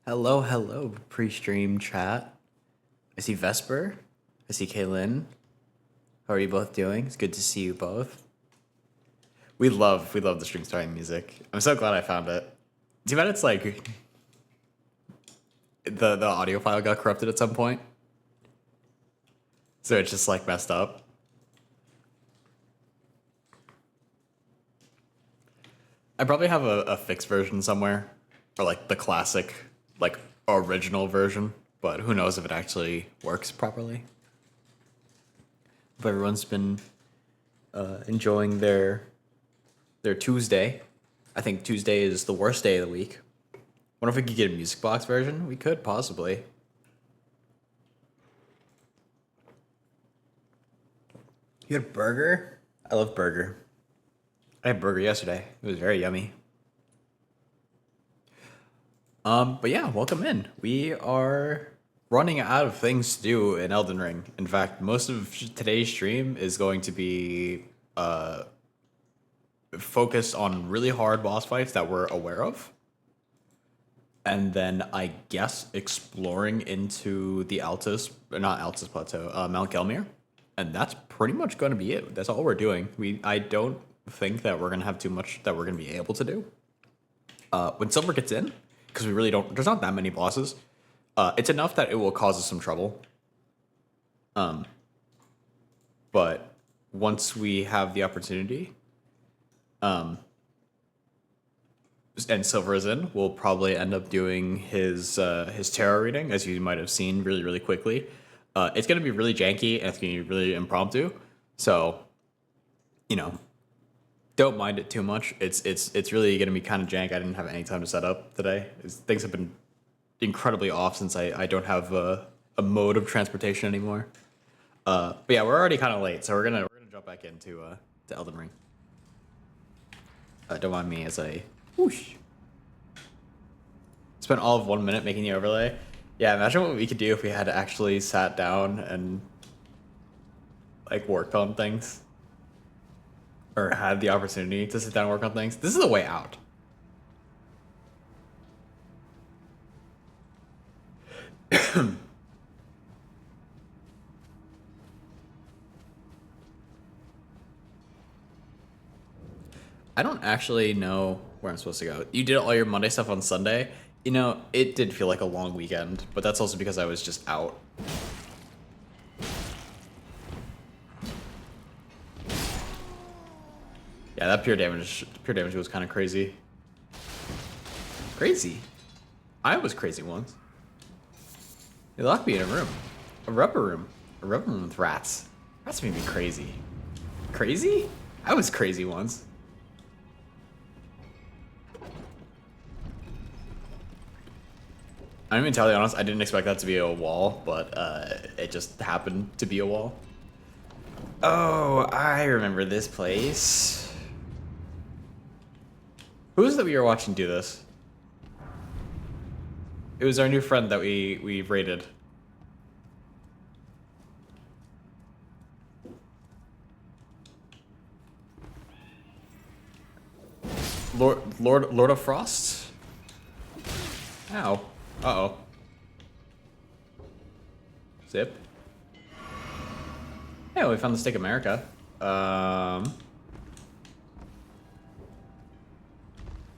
Hello, hello, pre-stream chat. I see Vesper. I see Kaylin. How are you both doing? It's good to see you both. We love the string starting music. I'm so glad I found it. Too bad it's like the audio file got corrupted at some point, so it's just like messed up. I probably have a fixed version somewhere, or like the classic, like original version. But who knows if it actually works properly. Hope everyone's been enjoying their Tuesday. I think Tuesday is the worst day of the week. Wonder if we could get a music box version? We could, possibly. You had burger? I love burger. I had burger yesterday. It was very yummy. But yeah, welcome in. We are running out of things to do in Elden Ring. In fact, most of today's stream is going to be focused on really hard boss fights that we're aware of. And then I guess exploring into the not Altus Plateau, Mount Gelmir. And that's pretty much going to be it. That's all we're doing. I don't think that we're going to have too much that we're going to be able to do. When Silver gets in, because we really don't, there's not that many bosses. It's enough that it will cause us some trouble. But once we have the opportunity, and Silver is in, we'll probably end up doing his tarot reading, as you might have seen really, really quickly. It's going to be really janky, and it's going to be really impromptu. So, don't mind it too much. It's really going to be kind of jank. I didn't have any time to set up today. Things have been incredibly off since I don't have a mode of transportation anymore. But yeah, we're already kind of late, so we're gonna jump back into to Elden Ring. Don't mind me as I whoosh. Spent all of 1 minute making the overlay. Yeah, imagine what we could do if we had actually sat down and like worked on things. Or had the opportunity to sit down and work on things. This is the way out. I don't actually know where I'm supposed to go. You did all your Monday stuff on Sunday. It did feel like a long weekend, but that's also because I was just out. Yeah, that pure damage was kind of crazy. Crazy? I was crazy once. They locked me in a room. A rubber room. A rubber room with rats. Rats made me crazy. Crazy? I was crazy once. I'm entirely honest, I didn't expect that to be a wall, but it just happened to be a wall. Oh, I remember this place. Who was it that we were watching do this? It was our new friend that we raided. Lord of Frost? Ow. Uh-oh. Zip. Yeah, we found the Stick America.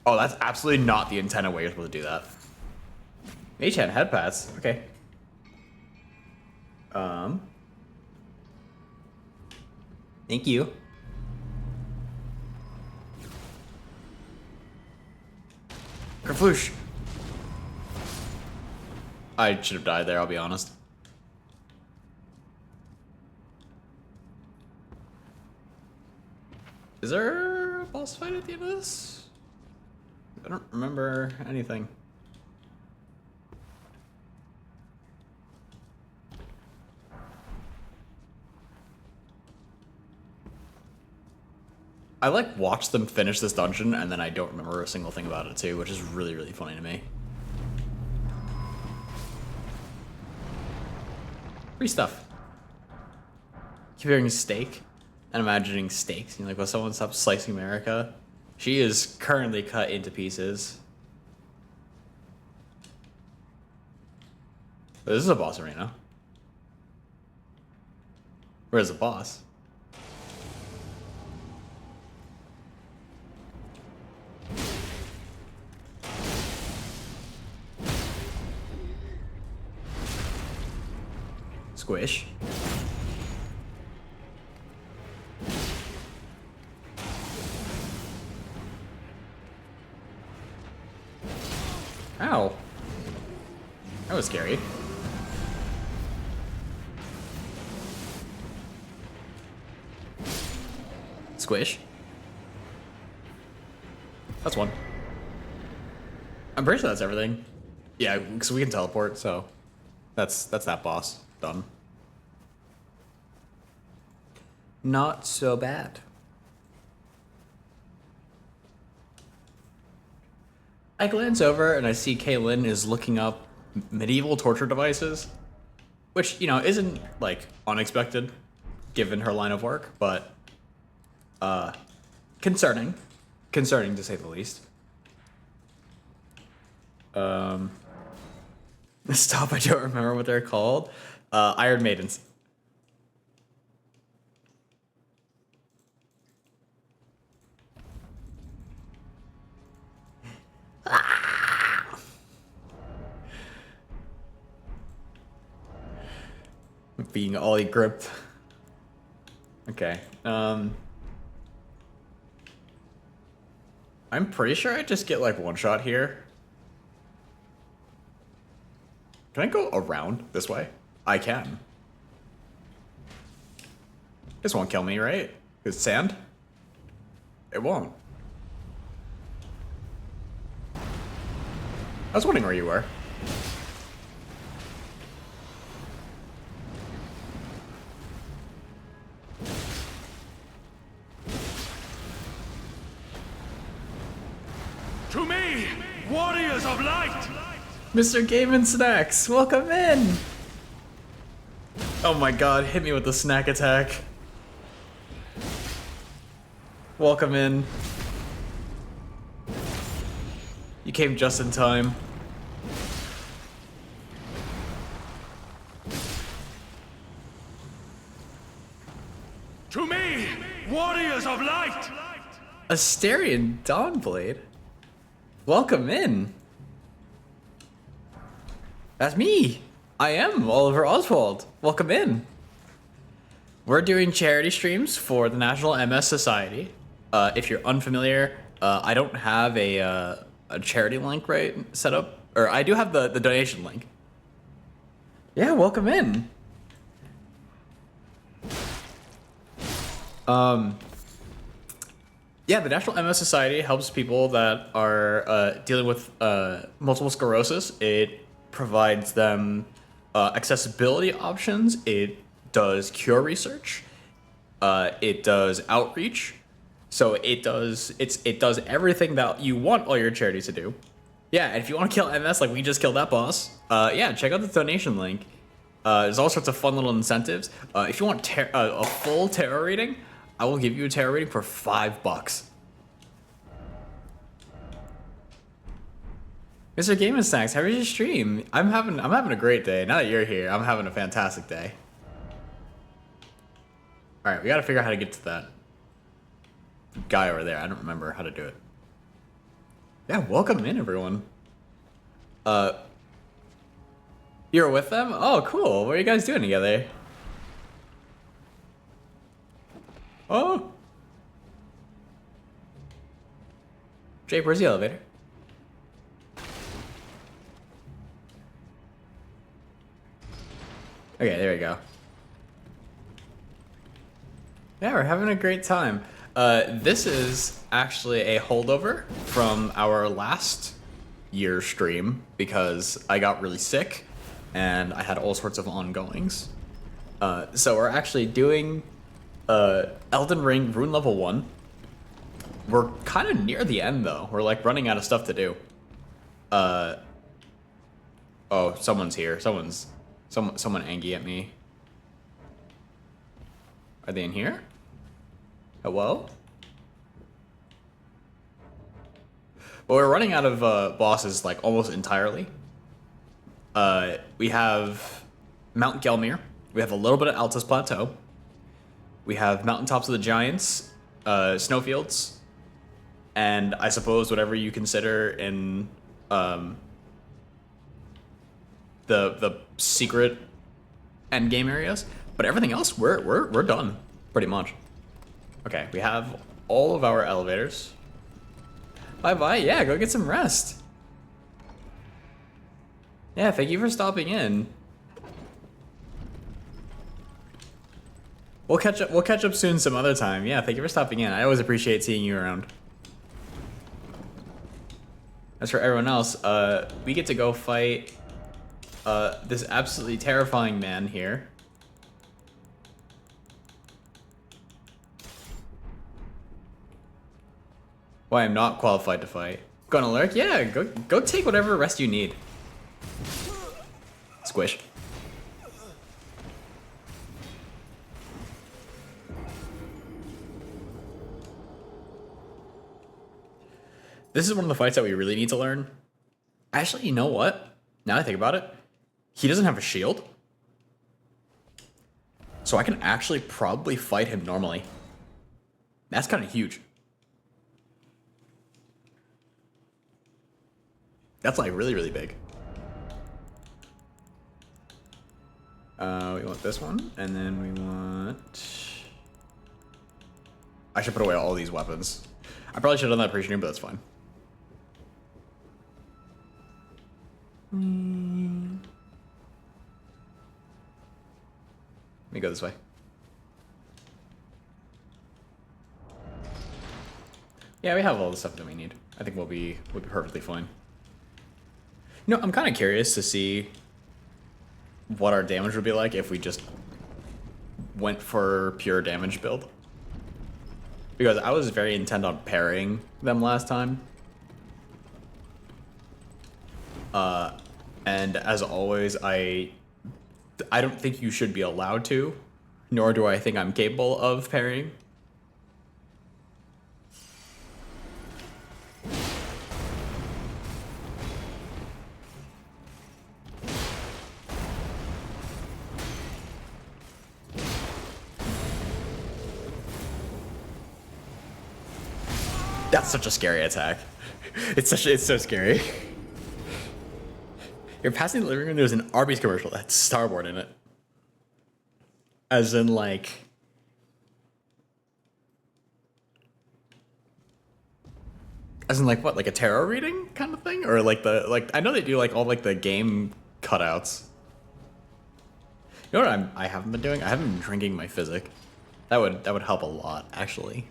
Oh, that's absolutely not the intended way you're supposed to do that. Mage hand head pads. Okay. Thank you. Kerfloosh. I should have died there, I'll be honest. Is there a boss fight at the end of this? I don't remember anything. I watched them finish this dungeon and then I don't remember a single thing about it too, which is really, really funny to me. Free stuff. Keep hearing steak and imagining steaks. Will someone stop slicing America? She is currently cut into pieces. This is a boss arena. Where's the boss? Squish. Ow. That was scary. Squish. That's one. I'm pretty sure that's everything. Yeah, because we can teleport, so that's that boss. Done. Not so bad. I glance over and I see Kaylin is looking up medieval torture devices, which, you know, isn't, like, unexpected given her line of work, but concerning to say the least. Stop, I don't remember what they're called. Iron Maidens. Being ollie gripped. Okay. I'm pretty sure I just get like one shot here. Can I go around this way? I can. This won't kill me, right? It's sand? It won't. I was wondering where you were. To me, warriors of light! Mr. Game and Snacks, welcome in! Oh my god, hit me with the snack attack. Welcome in. You came just in time. To me, warriors of light! Asterian Dawnblade? Welcome in. That's me. I am Oliver Oswald. Welcome in. We're doing charity streams for the National MS Society. If you're unfamiliar, I don't have a charity link right set up, or I do have the donation link. Yeah, welcome in. Yeah, the National MS Society helps people that are dealing with multiple sclerosis. It provides them accessibility options. It does cure research. It does outreach. So it does everything that you want all your charities to do. Yeah, and if you want to kill MS like we just killed that boss, yeah, check out the donation link. There's all sorts of fun little incentives. If you want a full tarot reading, I will give you a tarot reading for $5. Mr. Game and Snacks, how was your stream? I'm having a great day. Now that you're here, I'm having a fantastic day. All right, we got to figure out how to get to that guy over there. I don't remember how to do it. Yeah, welcome in, everyone. You're with them? Oh, cool. What are you guys doing together? Oh. Jake, where's the elevator? Okay, there we go. Yeah, we're having a great time. This is actually a holdover from our last year's stream because I got really sick and I had all sorts of ongoings. So we're actually doing Elden Ring Rune Level 1. We're kind of near the end though. We're like running out of stuff to do. Oh, someone's here. Someone angry at me. Are they in here? Hello? Well, we're running out of bosses like almost entirely. We have Mount Gelmir. We have a little bit of Altus Plateau. We have Mountaintops of the Giants, snowfields, and I suppose whatever you consider in the secret end game areas. But everything else, we're done pretty much. Okay, we have all of our elevators. Bye bye. Yeah, go get some rest. Yeah, thank you for stopping in. We'll catch up soon some other time. Yeah, thank you for stopping in. I always appreciate seeing you around. As for everyone else, we get to go fight this absolutely terrifying man here. Why I'm not qualified to fight. Gonna lurk? Yeah, go take whatever rest you need. Squish. This is one of the fights that we really need to learn. Actually, you know what? Now that I think about it, he doesn't have a shield. So I can actually probably fight him normally. That's kind of huge. That's like really, really big. We want this one, and then we want... I should put away all these weapons. I probably should have done that pre-stream, but that's fine. Let me go this way. Yeah, we have all the stuff that we need. I think we'll be perfectly fine. You know, I'm kind of curious to see what our damage would be like if we just went for pure damage build. Because I was very intent on parrying them last time. And as always, I don't think you should be allowed to, nor do I think I'm capable of parrying. That's such a scary attack. It's so scary. You're passing the living room, there's an Arby's commercial that's Starboard in it. As in like... As in like what, like a tarot reading kind of thing? Or like I know they do like all like the game cutouts. You know what I haven't been doing? I haven't been drinking my physic. That would help a lot, actually.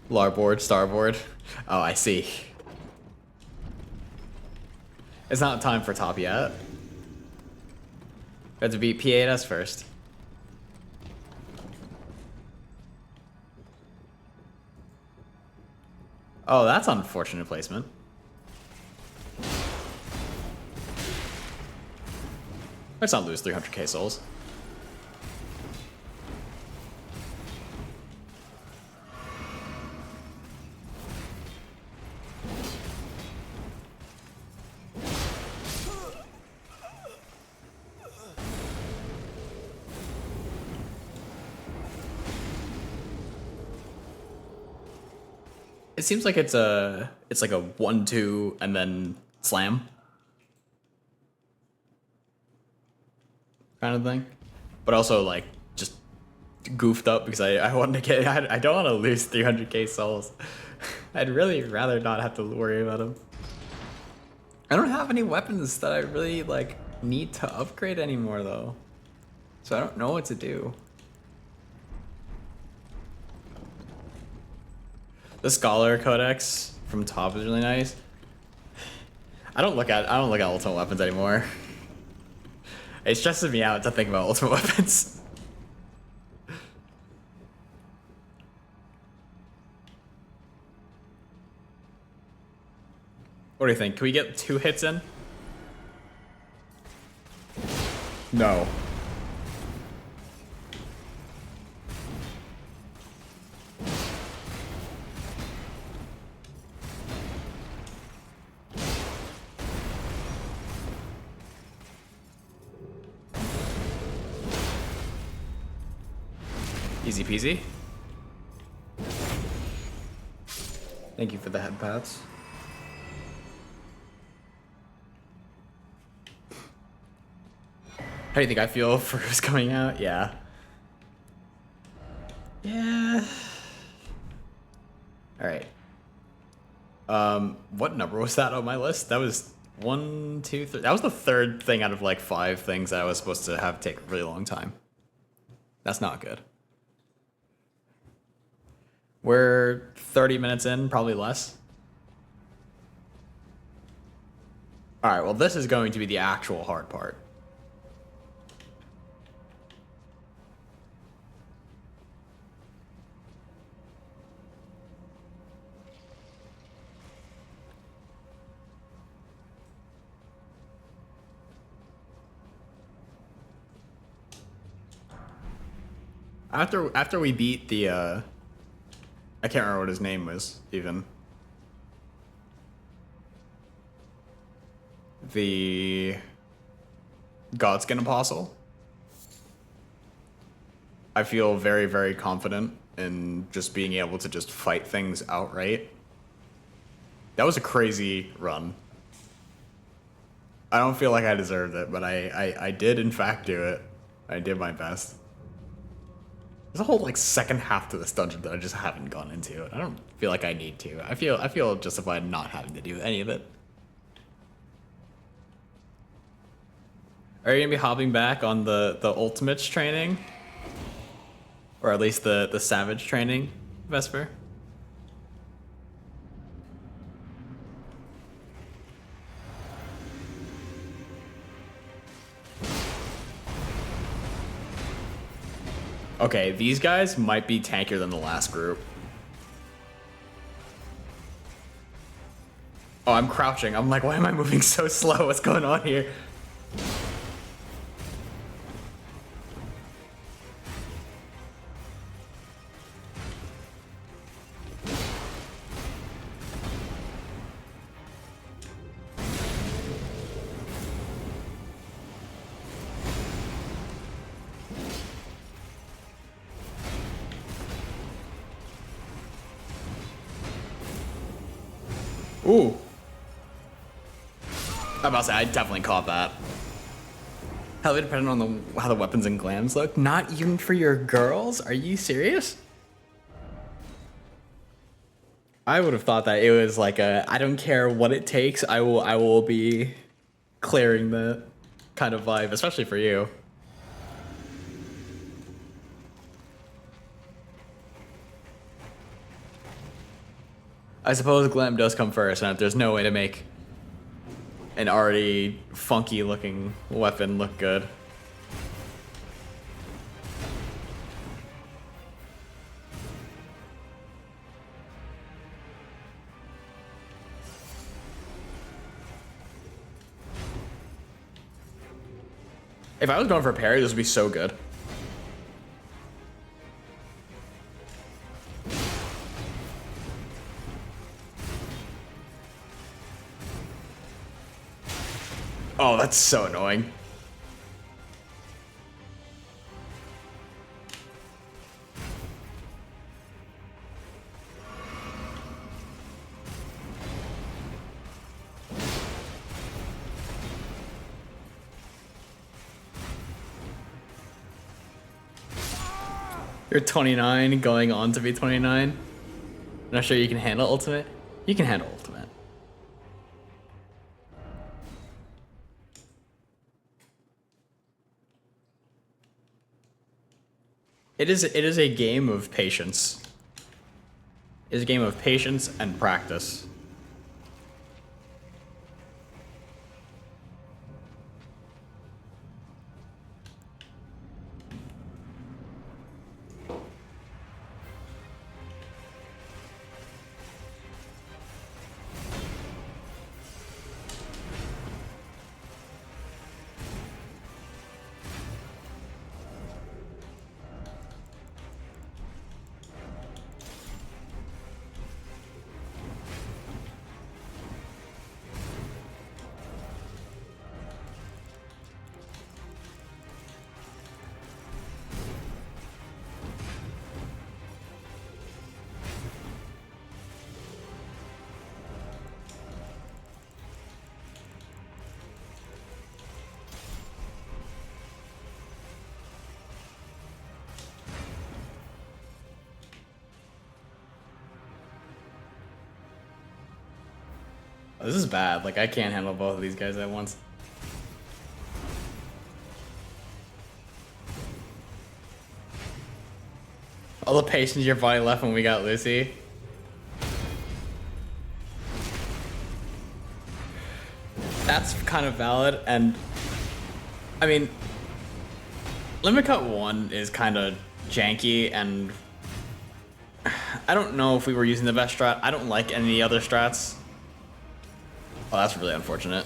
Larboard, starboard. Oh, I see. It's not time for top yet. We have to beat P8S first. Oh, that's unfortunate placement. Let's not lose 300k souls. It seems like it's like a 1-2 and then slam kind of thing, but also like just goofed up because I wanted to get I don't want to lose 300k souls. I'd really rather not have to worry about them. I don't have any weapons that I really like need to upgrade anymore though, so I don't know what to do. The Scholar Codex from top is really nice. I don't look at ultimate weapons anymore. It stresses me out to think about ultimate weapons. What do you think? Can we get 2 hits in? No. Easy peasy. Thank you for the head pats. How do you think I feel for who's coming out? Yeah. Yeah. Alright. What number was that on my list? That was 1, 2, 3. That was the third thing out of like 5 things that I was supposed to have take a really long time. That's not good. We're 30 minutes in, probably less. Alright, well this is going to be the actual hard part. After we beat the I can't remember what his name was even. The Godskin Apostle. I feel very, very confident in just being able to just fight things outright. That was a crazy run. I don't feel like I deserved it, but I did in fact do it. I did my best. There's a whole like second half to this dungeon that I just haven't gone into. I don't feel like I need to. I feel justified not having to do any of it. Are you gonna be hopping back on the Ultimates training? Or at least the Savage training, Vesper? Okay, these guys might be tankier than the last group. Oh, I'm crouching. I'm like, why am I moving so slow? What's going on here? Ooh. I'm about to say, I definitely caught that. Heavily dependent on how the weapons and glams look. Not even for your girls? Are you serious? I would have thought that it was like a, I don't care what it takes, I will be clearing the kind of vibe, especially for you. I suppose glam does come first, and if there's no way to make an already funky looking weapon look good. If I was going for a parry, this would be so good. Oh, that's so annoying. You're 29, going on to be 29. Not sure you can handle ultimate. You can handle ultimate. It is a game of patience. It is a game of patience and practice. This is bad. Like, I can't handle both of these guys at once. All the patience your body left when we got Lucy. That's kind of valid, and I mean, Limit Cut 1 is kind of janky, and I don't know if we were using the best strat. I don't like any other strats. Oh, that's really unfortunate.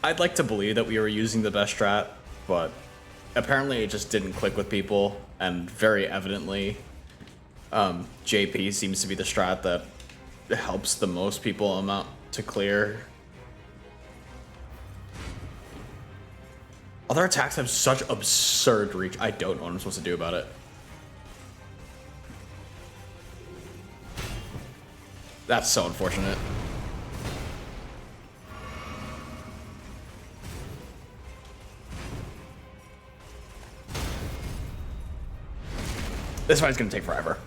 I'd like to believe that we were using the best strat, but apparently it just didn't click with people, and very evidently, JP seems to be the strat that helps the most people amount to clear. Other attacks have such absurd reach. I don't know what I'm supposed to do about it. That's so unfortunate. This fight's gonna take forever.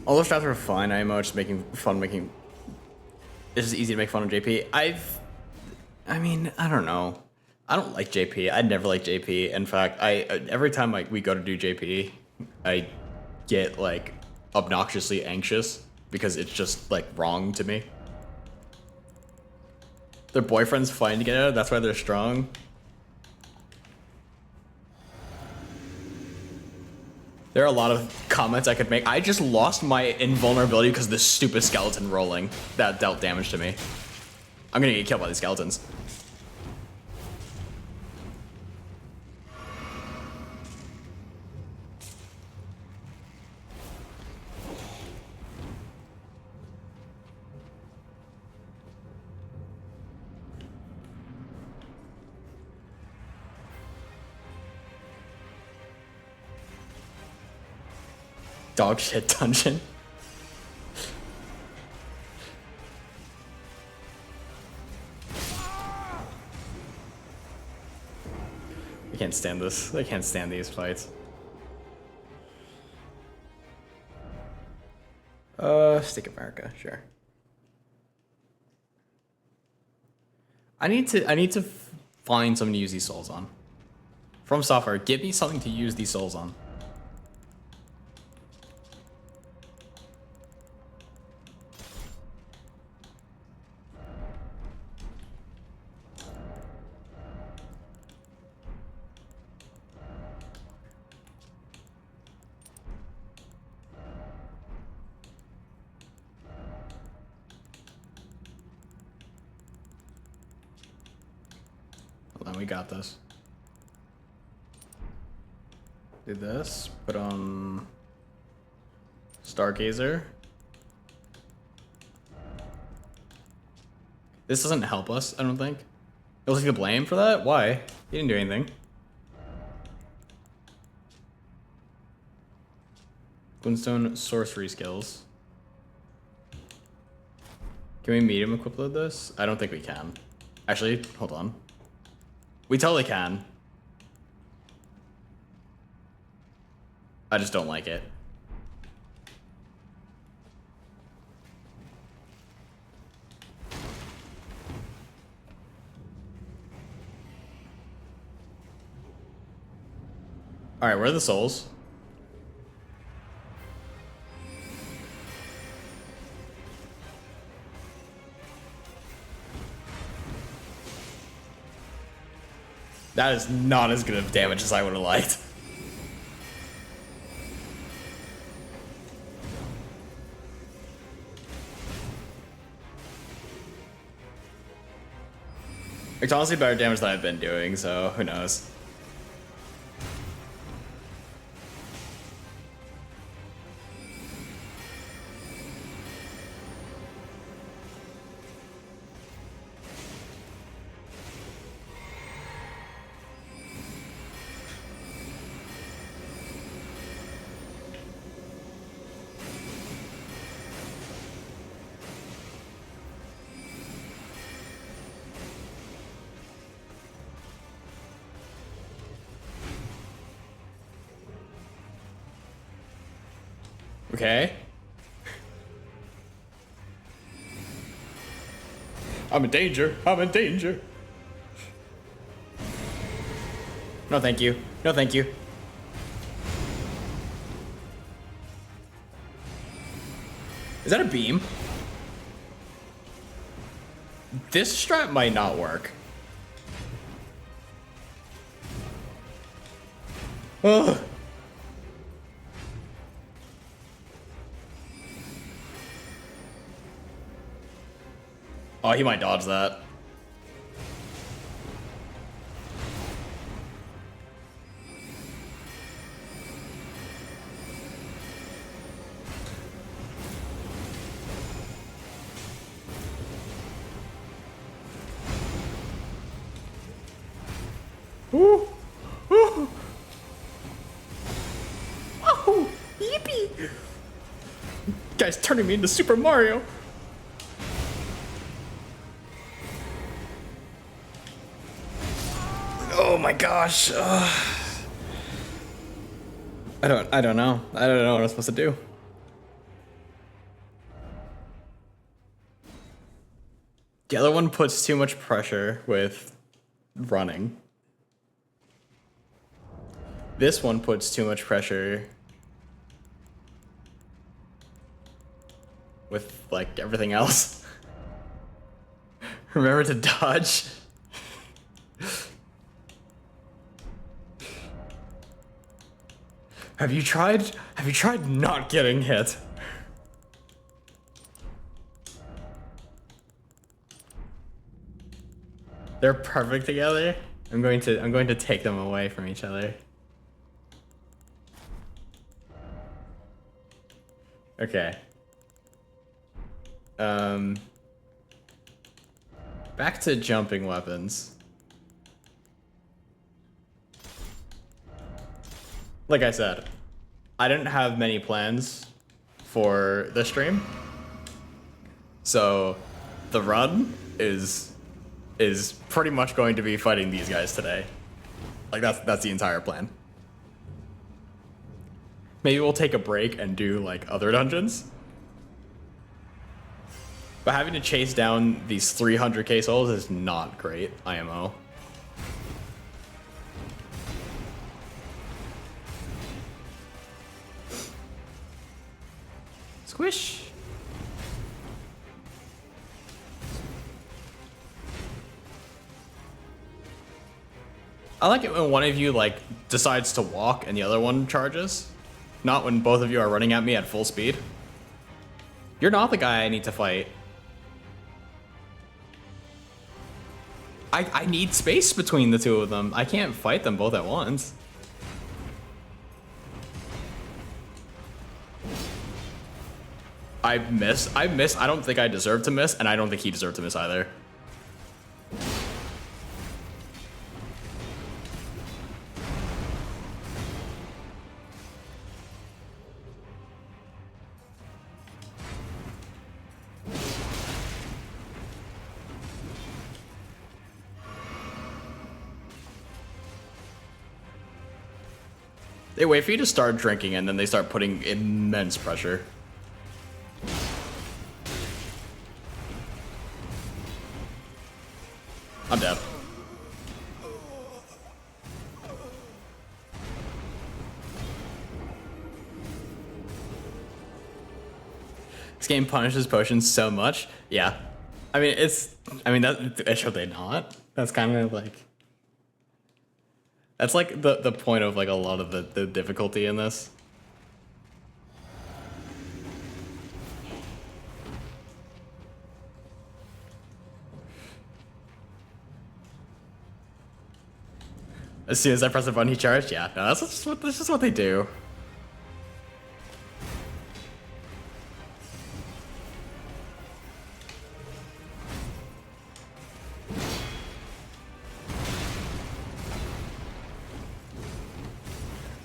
All those strats are fine. I'm just making fun, This is easy to make fun of JP. I mean, I don't know. I don't like JP. I never liked JP. In fact, every time we go to do JP, I get like obnoxiously anxious because it's just like wrong to me. Their boyfriends fighting together. That's why they're strong. There are a lot of comments I could make. I just lost my invulnerability because of this stupid skeleton rolling that dealt damage to me. I'm gonna get killed by these skeletons. Dog shit dungeon. I can't stand this. I can't stand these fights. Stick America, sure. I need to find something to use these souls on. From Software, give me something to use these souls on. We got this. Do this. Put on Stargazer. This doesn't help us, I don't think. You'll take the blame for that? Why? He didn't do anything. Glintstone sorcery skills. Can we medium equip load this? I don't think we can. Actually, hold on. We totally can. I just don't like it. All right, where are the souls? That is not as good of damage as I would have liked. It's honestly better damage than I've been doing, so who knows. Okay. I'm in danger. I'm in danger. No, thank you. No, thank you. Is that a beam? This strat might not work. Ugh. Oh, he might dodge that. Ooh. Ooh. Oh, yippee! Guy's turning me into Super Mario. Oh my gosh. I don't know. I don't know what I'm supposed to do. The other one puts too much pressure with running. This one puts too much pressure with, like, everything else. Remember to dodge. Have you tried not getting hit? They're perfect together. I'm going to take them away from each other. Okay. Back to jumping weapons. Like I said, I didn't have many plans for the stream. So the run is pretty much going to be fighting these guys today. Like that's the entire plan. Maybe we'll take a break and do like other dungeons. But having to chase down these 300k souls is not great, IMO. Squish. I like it when one of you like decides to walk and the other one charges. Not when both of you are running at me at full speed. You're not the guy I need to fight. I need space between the two of them. I can't fight them both at once. I miss. I don't think I deserve to miss, and I don't think he deserved to miss either. They wait for you to start drinking, and then they start putting immense pressure. I'm dead. This game punishes potions so much. Yeah. I mean, should they not? That's kind of like... That's like the point of like a lot of the difficulty in this. As soon as I press the button, he charged? Yeah, no, that's just what they do.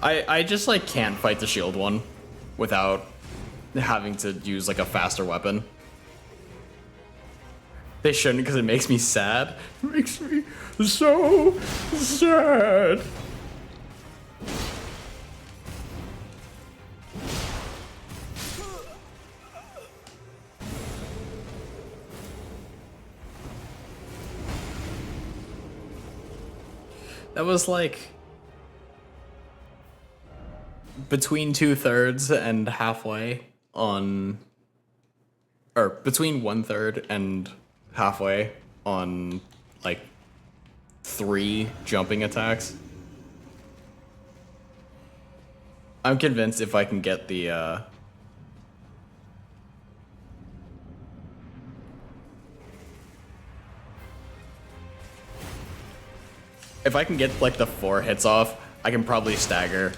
I just like can't fight the shield one without having to use like a faster weapon. They shouldn't, because it makes me sad. It makes me so sad. That was like between 2/3 and halfway on, or between 1/3 and halfway on like 3 jumping attacks. I'm convinced if I can get the if I can get like the 4 hits off, I can probably stagger.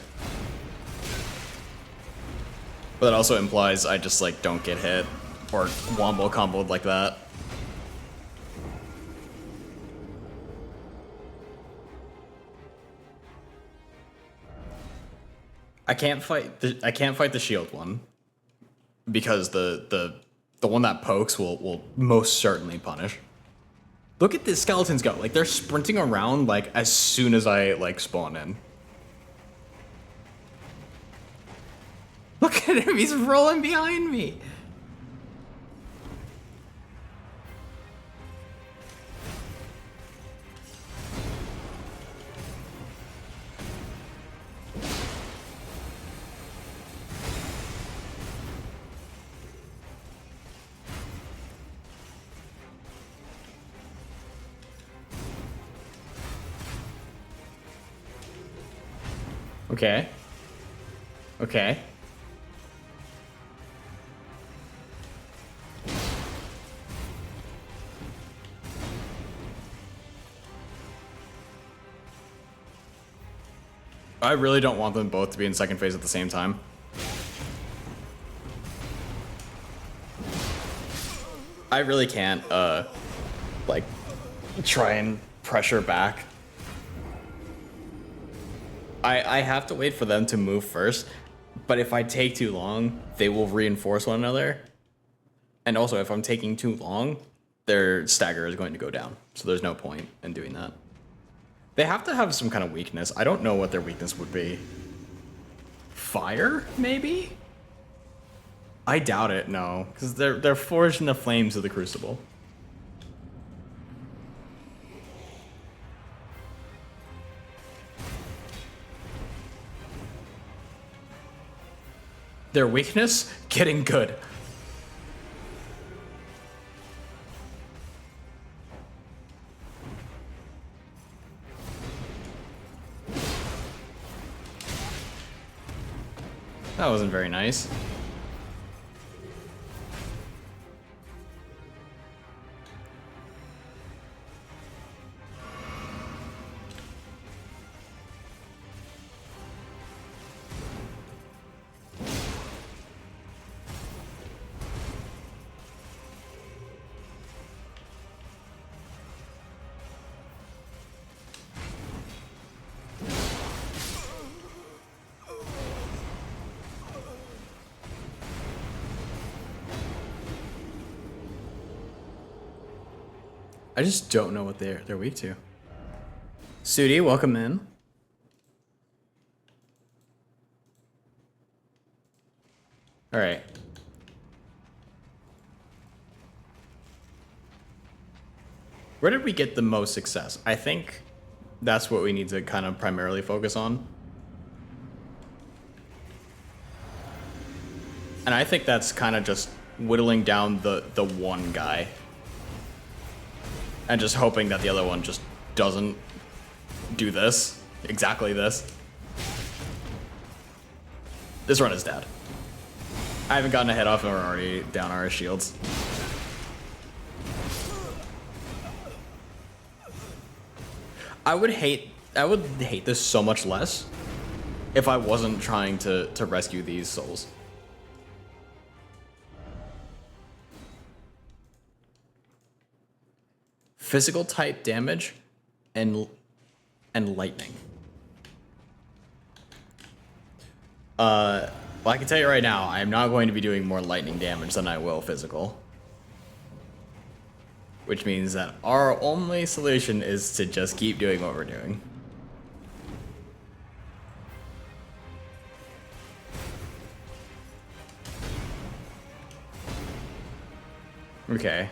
But that also implies I just like don't get hit or wombo comboed like that. I can't fight the shield one because the one that pokes will most certainly punish. Look at the skeletons go. Like, they're sprinting around, like, as soon as I, like, spawn in. Look at him, he's rolling behind me. Okay. Okay. I really don't want them both to be in second phase at the same time. I really can't, like, try and pressure back. I have to wait for them to move first, but if I take too long, they will reinforce one another. And also, if I'm taking too long, their stagger is going to go down. So there's no point in doing that. They have to have some kind of weakness. I don't know what their weakness would be. Fire, maybe? I doubt it, no. Because they're forged in the flames of the Crucible. Their weakness? Getting good. That wasn't very nice. I just don't know what they're weak to. Sudi, welcome in. All right. Where did we get the most success? I think that's what we need to kind of primarily focus on. And I think that's kind of just whittling down the one guy. And just hoping that the other one just doesn't do this. Exactly this. This run is dead. I haven't gotten a hit off and we're already down our shields. I would hate this so much less if I wasn't trying to rescue these souls. Physical type damage and lightning. Well, I can tell you right now, I am not going to be doing more lightning damage than I will physical. Which means that our only solution is to just keep doing what we're doing. Okay.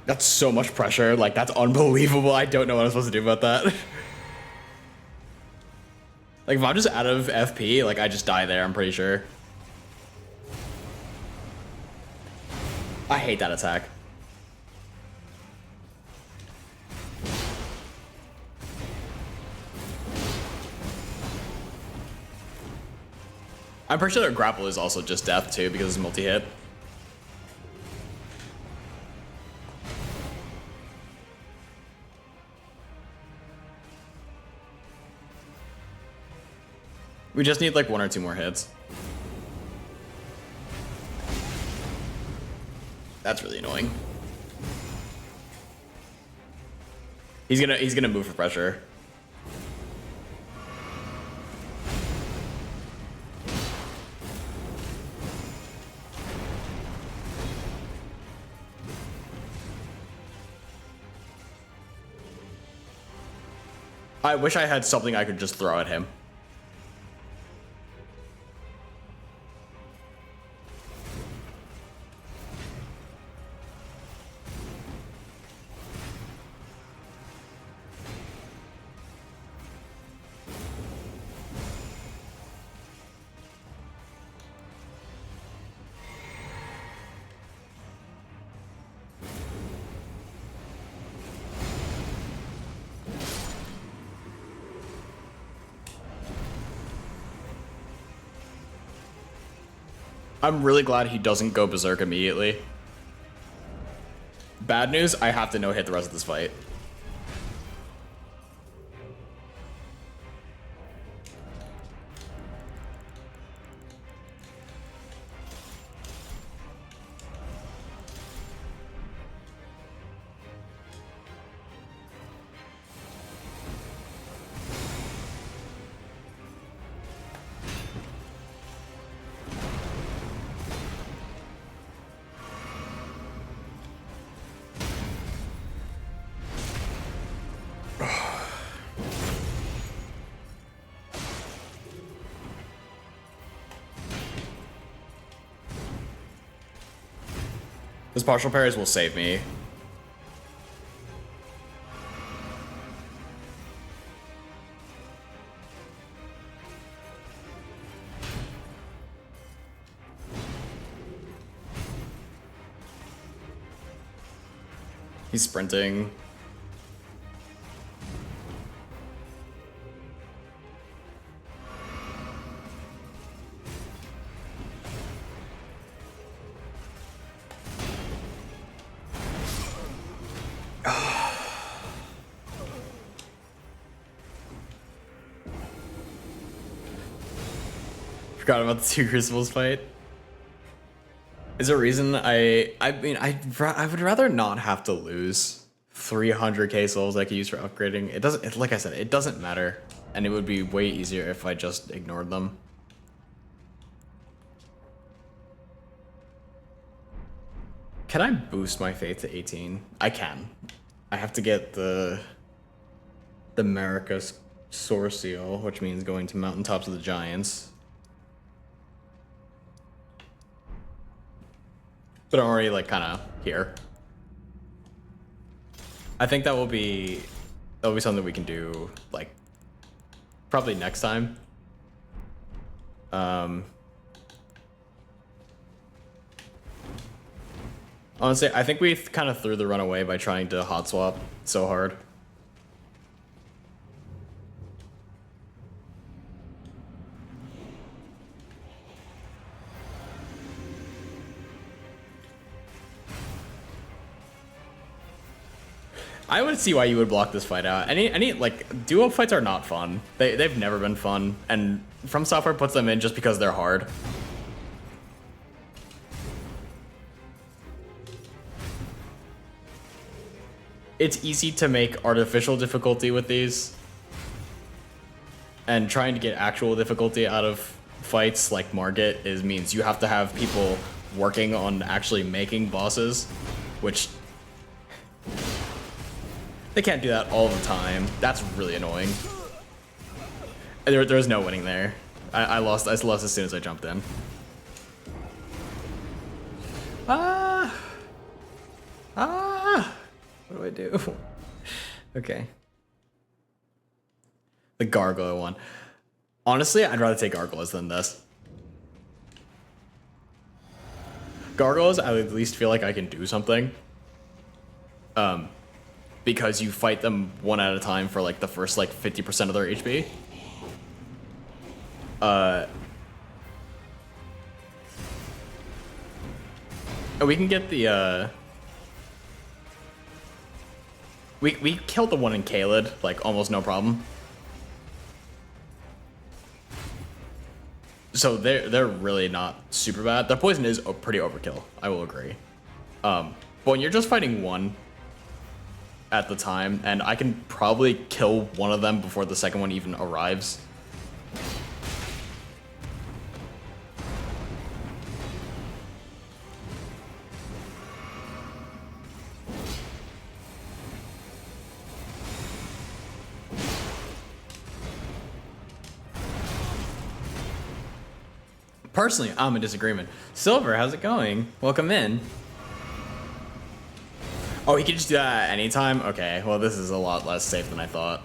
That's so much pressure. Like, that's unbelievable. I don't know what I'm supposed to do about that. Like, if I'm just out of FP, like, I just die there, I'm pretty sure. I hate that attack. I'm pretty sure their grapple is also just death, too, because it's multi-hit. We just need like 1 or 2 more hits. That's really annoying. He's gonna move for pressure. I wish I had something I could just throw at him. I'm really glad he doesn't go berserk immediately. Bad news, I have to no-hit the rest of this fight. His partial parries will save me. He's sprinting. Forgot about the 2 Crucibles fight. Is there a reason I mean, I would rather not have to lose 300k souls I could use for upgrading. It doesn't, like I said, it doesn't matter. And it would be way easier if I just ignored them. Can I boost my faith to 18? I can. I have to get the Marika Soar Seal, which means going to Mountaintops of the Giants. But I'm already like kind of here. I think that'll be something we can do like probably next time. Honestly, I think we kind of threw the run away by trying to hot swap so hard. I would see why you would block this fight out. Any like duo fights are not fun. They've never been fun, and From Software puts them in just because they're hard. It's easy to make artificial difficulty with these, and trying to get actual difficulty out of fights like Margit means you have to have people working on actually making bosses, which they can't do that all the time. That's really annoying. There's no winning there. I lost as soon as I jumped in. What do I do? Okay. The gargoyle one. Honestly, I'd rather take gargoyles than this. Gargoyles, I at least feel like I can do something. Because you fight them one at a time for like the first like 50% of their HP. We can get the we killed the one in Kaled, like almost no problem. So they're really not super bad. Their poison is pretty overkill, I will agree. But when you're just fighting one at the time, and I can probably kill one of them before the second one even arrives. Personally, I'm in disagreement. Silver, how's it going? Welcome in. Oh, he can just do that at any time? Okay, well, this is a lot less safe than I thought.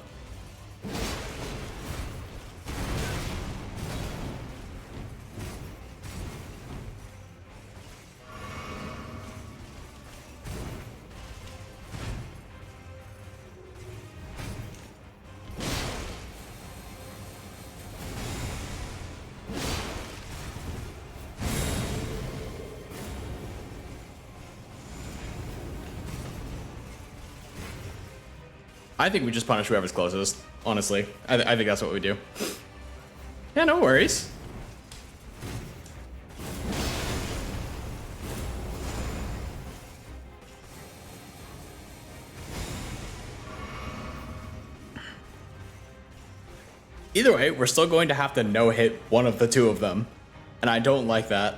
I think we just punish whoever's closest, honestly. I think that's what we do. Yeah, no worries. Either way, we're still going to have to no-hit one of the two of them. And I don't like that.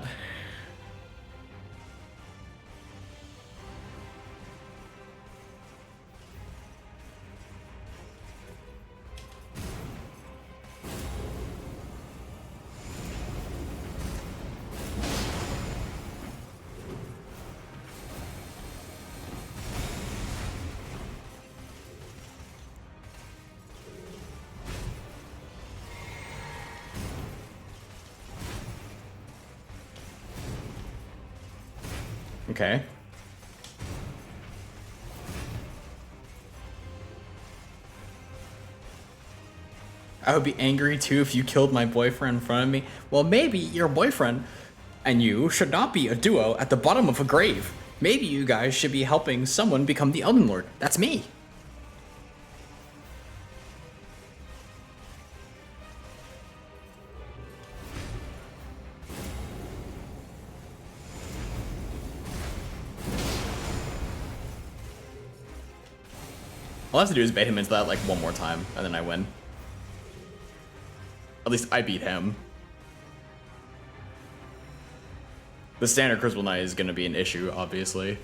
Okay. I would be angry too if you killed my boyfriend in front of me. Well, maybe your boyfriend and you should not be a duo at the bottom of a grave. Maybe you guys should be helping someone become the Elden Lord. That's me. All I have to do is bait him into that like one more time, and then I win. At least I beat him. The standard Crucible Knight is going to be an issue, obviously.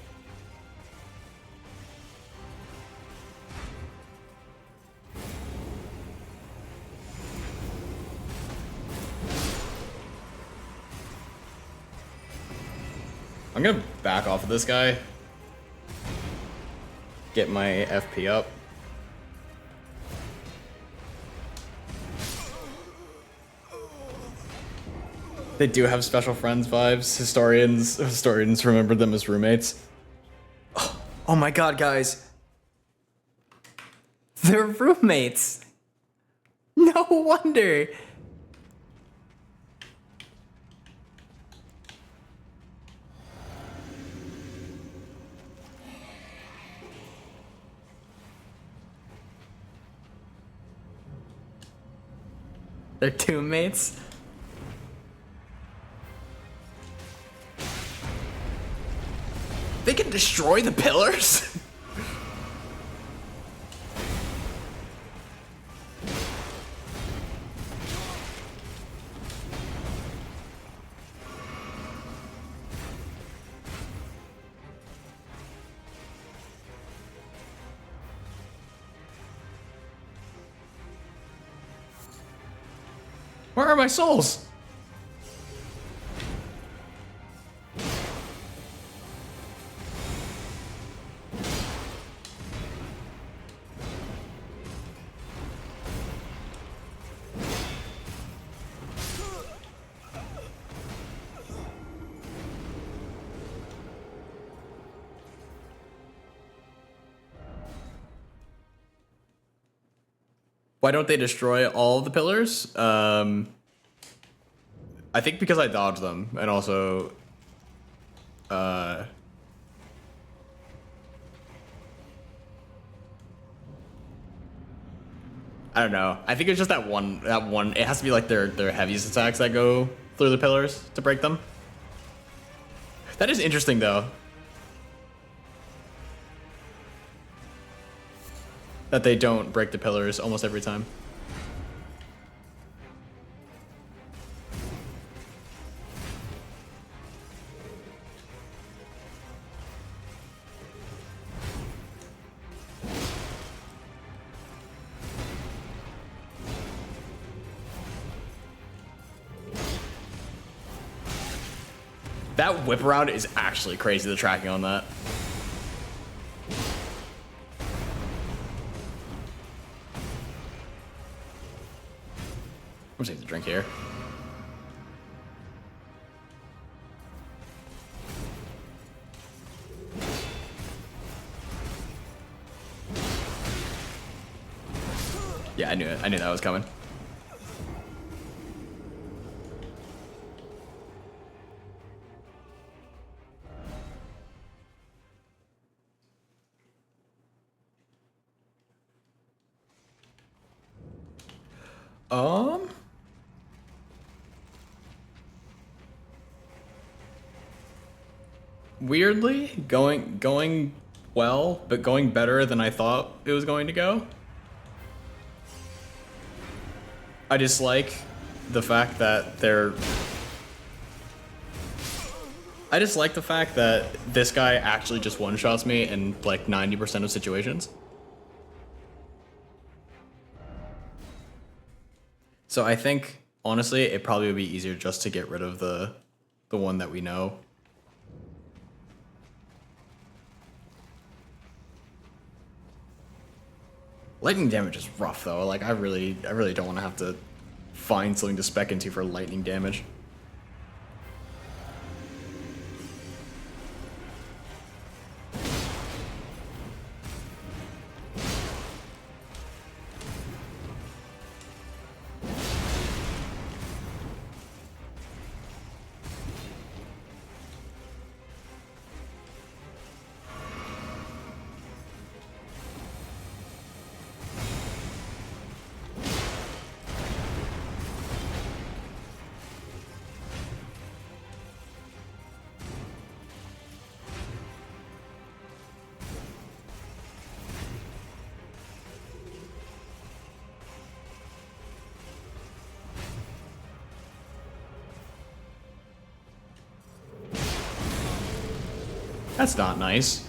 I'm going to back off of this guy. Get my FP up. They do have special friends vibes. Historians remember them as roommates. Oh my god, guys. They're roommates. No wonder. They're teammates. They can destroy the pillars? Where are my souls? Why don't they destroy all of the pillars? I think because I dodged them, and also, I don't know. I think it's just that one. It has to be like their heaviest attacks that go through the pillars to break them. That is interesting, though. That they don't break the pillars almost every time. That whip around is actually crazy, the tracking on that. I'm just taking a drink here. Yeah, I knew it. I knew that was coming. Weirdly, going well, but going better than I thought it was going to go. I just like the fact that I just like the fact that this guy actually just one-shots me in like 90% of situations. So I think, honestly, it probably would be easier just to get rid of the one that we know. Lightning damage is rough, though. Like, I really don't want to have to find something to spec into for lightning damage. That's not nice.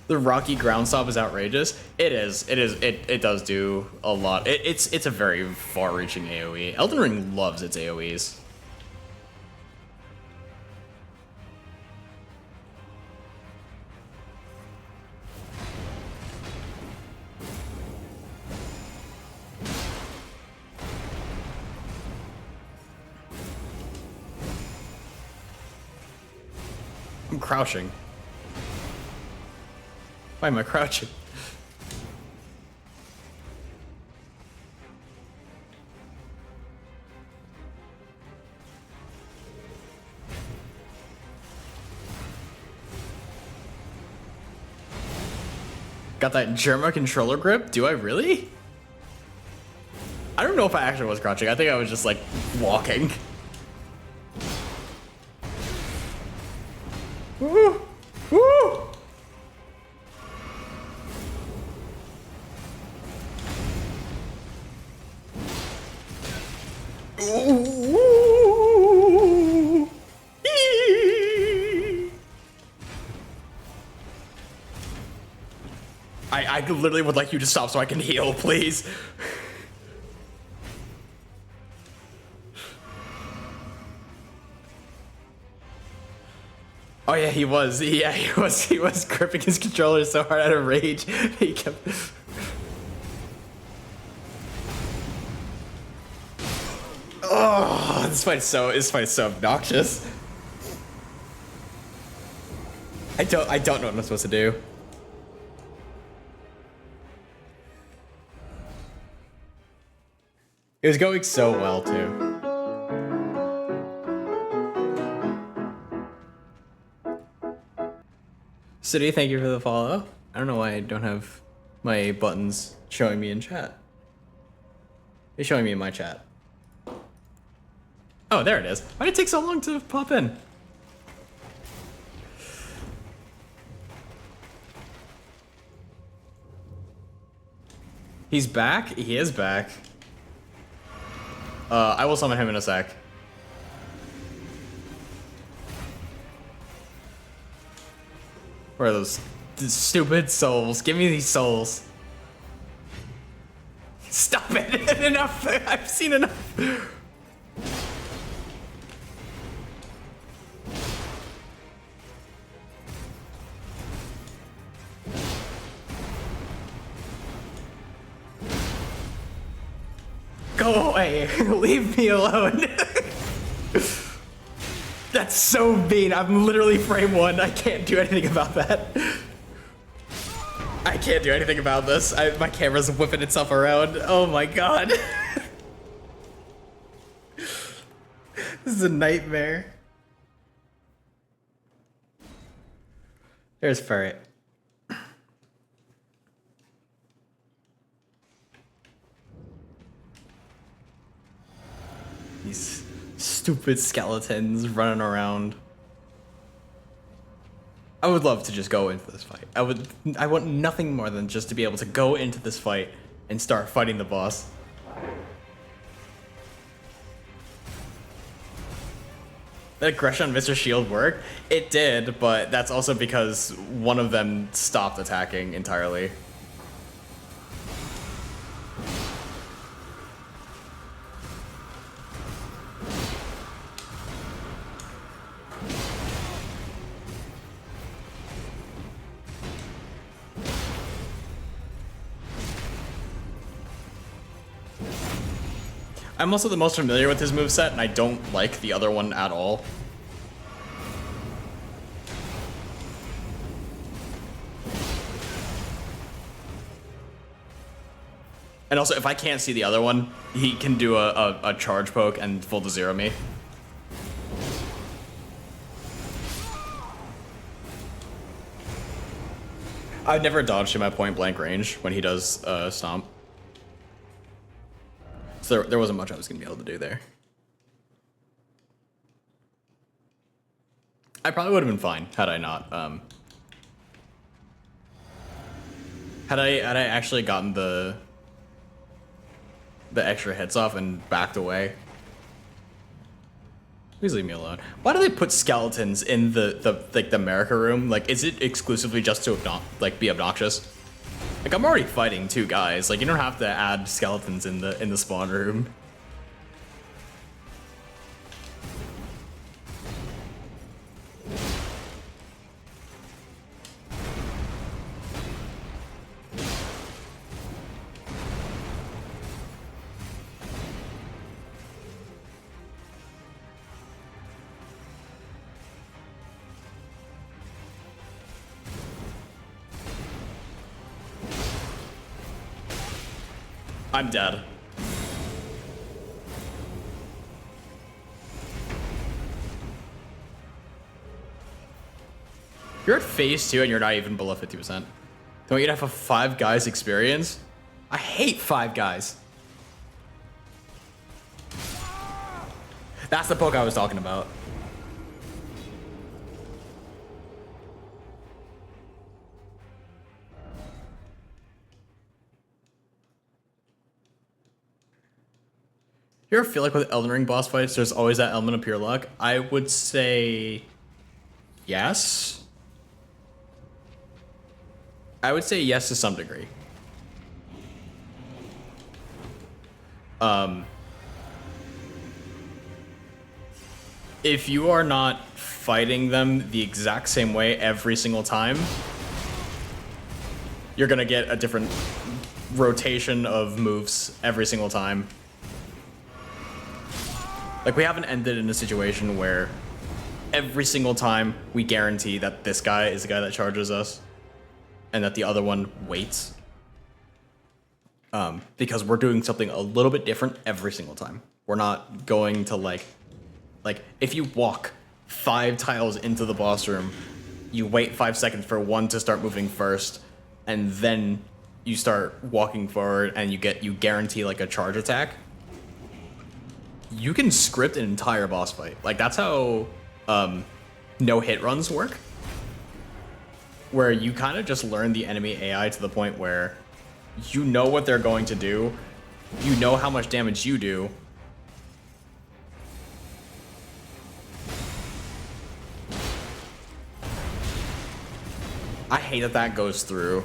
The rocky ground stop is outrageous. It is. It does do a lot. It's a very far-reaching AoE. Elden Ring loves its AoEs. I'm crouching. Why am I crouching? Got that Germa controller grip? Do I really? I don't know if I actually was crouching. I think I was just like walking. Woo! Woo! Ooh. I literally would like you to stop so I can heal, please. Oh yeah, he was. Yeah, he was gripping his controller so hard out of rage. He kept. Oh, this fight's so obnoxious. I don't know what I'm supposed to do. It was going so well too. City, thank you for the follow. I don't know why I don't have my buttons showing me in chat. It's showing me in my chat. Oh, there it is. Why did it take so long to pop in? He's back? He is back. I will summon him in a sec. Where are those stupid souls? Give me these souls. Stop it! Enough! I've seen enough! Go away! Leave me alone! That's so mean. I'm literally frame 1. I can't do anything about that. I can't do anything about this. My camera's whipping itself around. Oh my god. This is a nightmare. There's Ferret. These stupid skeletons running around. I would love to just go into this fight. I want nothing more than just to be able to go into this fight and start fighting the boss. That aggression on Mr. Shield worked? It did, but that's also because one of them stopped attacking entirely. I'm also the most familiar with his moveset, and I don't like the other one at all. And also, if I can't see the other one, he can do a charge poke and full to zero me. I've never dodged him at point blank range when he does stomp. So there wasn't much I was going to be able to do there. I probably would have been fine had I not. Had I actually gotten the extra hits off and backed away. Please leave me alone. Why do they put skeletons in the America room? Like, is it exclusively just to be obnoxious? Like, I'm already fighting 2 guys. Like, you don't have to add skeletons in the spawn room. I'm dead. You're at phase 2 and you're not even below 50%. Don't you have a 5 guys experience? I hate 5 guys. That's the poke I was talking about. You ever feel like with Elden Ring boss fights, there's always that element of pure luck? I would say yes. I would say yes to some degree. If you are not fighting them the exact same way every single time, you're gonna get a different rotation of moves every single time. Like, we haven't ended in a situation where every single time we guarantee that this guy is the guy that charges us and that the other one waits. Because we're doing something a little bit different every single time. We're not going to like if you walk 5 tiles into the boss room, you wait 5 seconds for one to start moving first, and then you start walking forward and you guarantee like a charge attack. You can script an entire boss fight. Like that's how no hit runs work. Where you kind of just learn the enemy AI to the point where you know what they're going to do, you know how much damage you do. I hate that that goes through.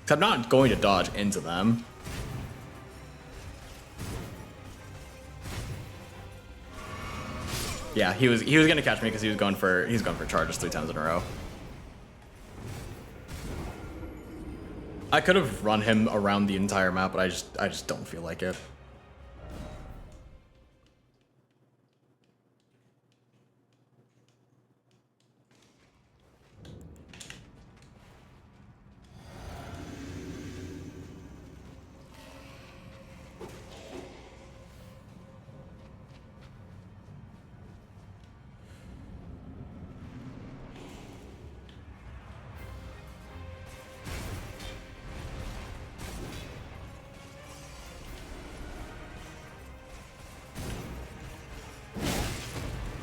'Cause I'm not going to dodge into them. Yeah, he was gonna catch me because he's going for charges 3 times in a row. I could have run him around the entire map, but I just don't feel like it.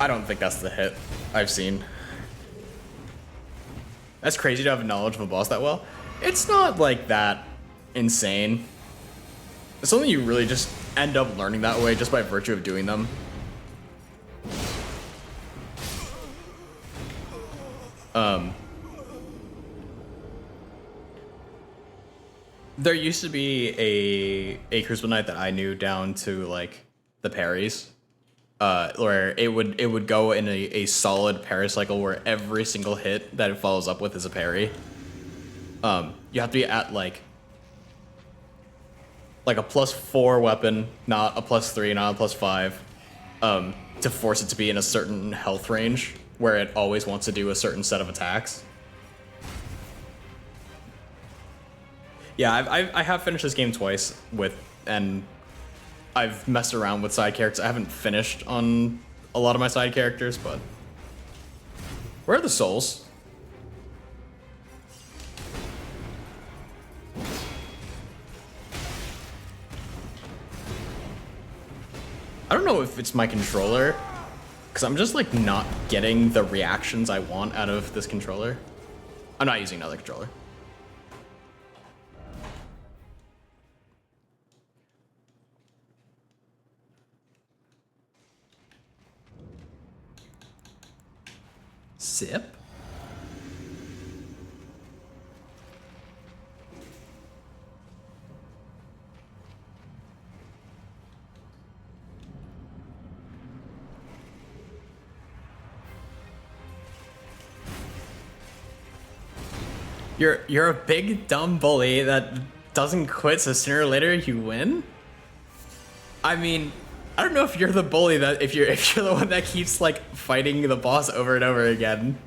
I don't think that's the hit I've seen. That's crazy to have knowledge of a boss that well. It's not like that insane. It's something you really just end up learning that way just by virtue of doing them. There used to be a Crucible Knight that I knew down to like the parries. Where it would go in a solid parry cycle where every single hit that it follows up with is a parry. You have to be at like a +4 weapon, not a +3, not a +5, to force it to be in a certain health range where it always wants to do a certain set of attacks. Yeah, I have finished this game twice and I've messed around with side characters. I haven't finished on a lot of my side characters, but where are the souls? I don't know if it's my controller, because I'm just like not getting the reactions I want out of this controller. I'm not using another controller. Sip? You're a big dumb bully that doesn't quit, so sooner or later you win? I mean, I don't know if you're the bully that if you're the one that keeps like fighting the boss over and over again.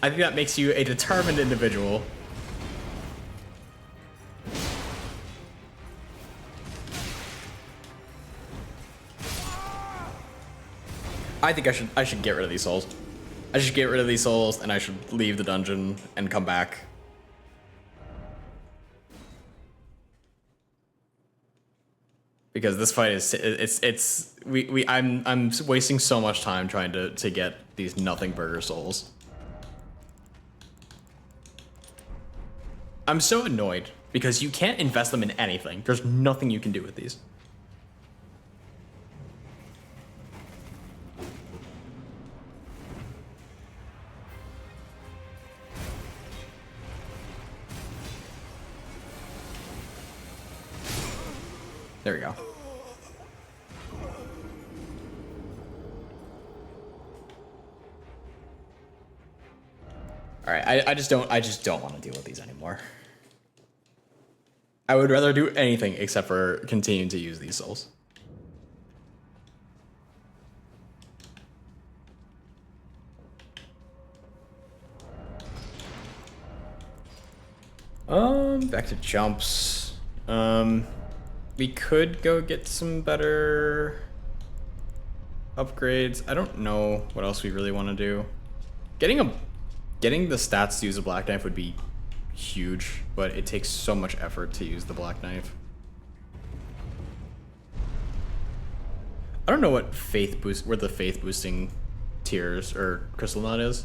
I think that makes you a determined individual. I think I should get rid of these souls. I should get rid of these souls and I should leave the dungeon and come back. Because this fight is I'm wasting so much time trying to get these nothing burger souls. I'm so annoyed because you can't invest them in anything. There's nothing you can do with these. There we go. All right, I just don't want to deal with these anymore. I would rather do anything except for continue to use these souls. Back to jumps. We could go get some better upgrades. I don't know what else we really want to do. Getting the stats to use a black knife would be huge, but it takes so much effort to use the black knife. I don't know what where the faith boosting tiers or crystal knot is.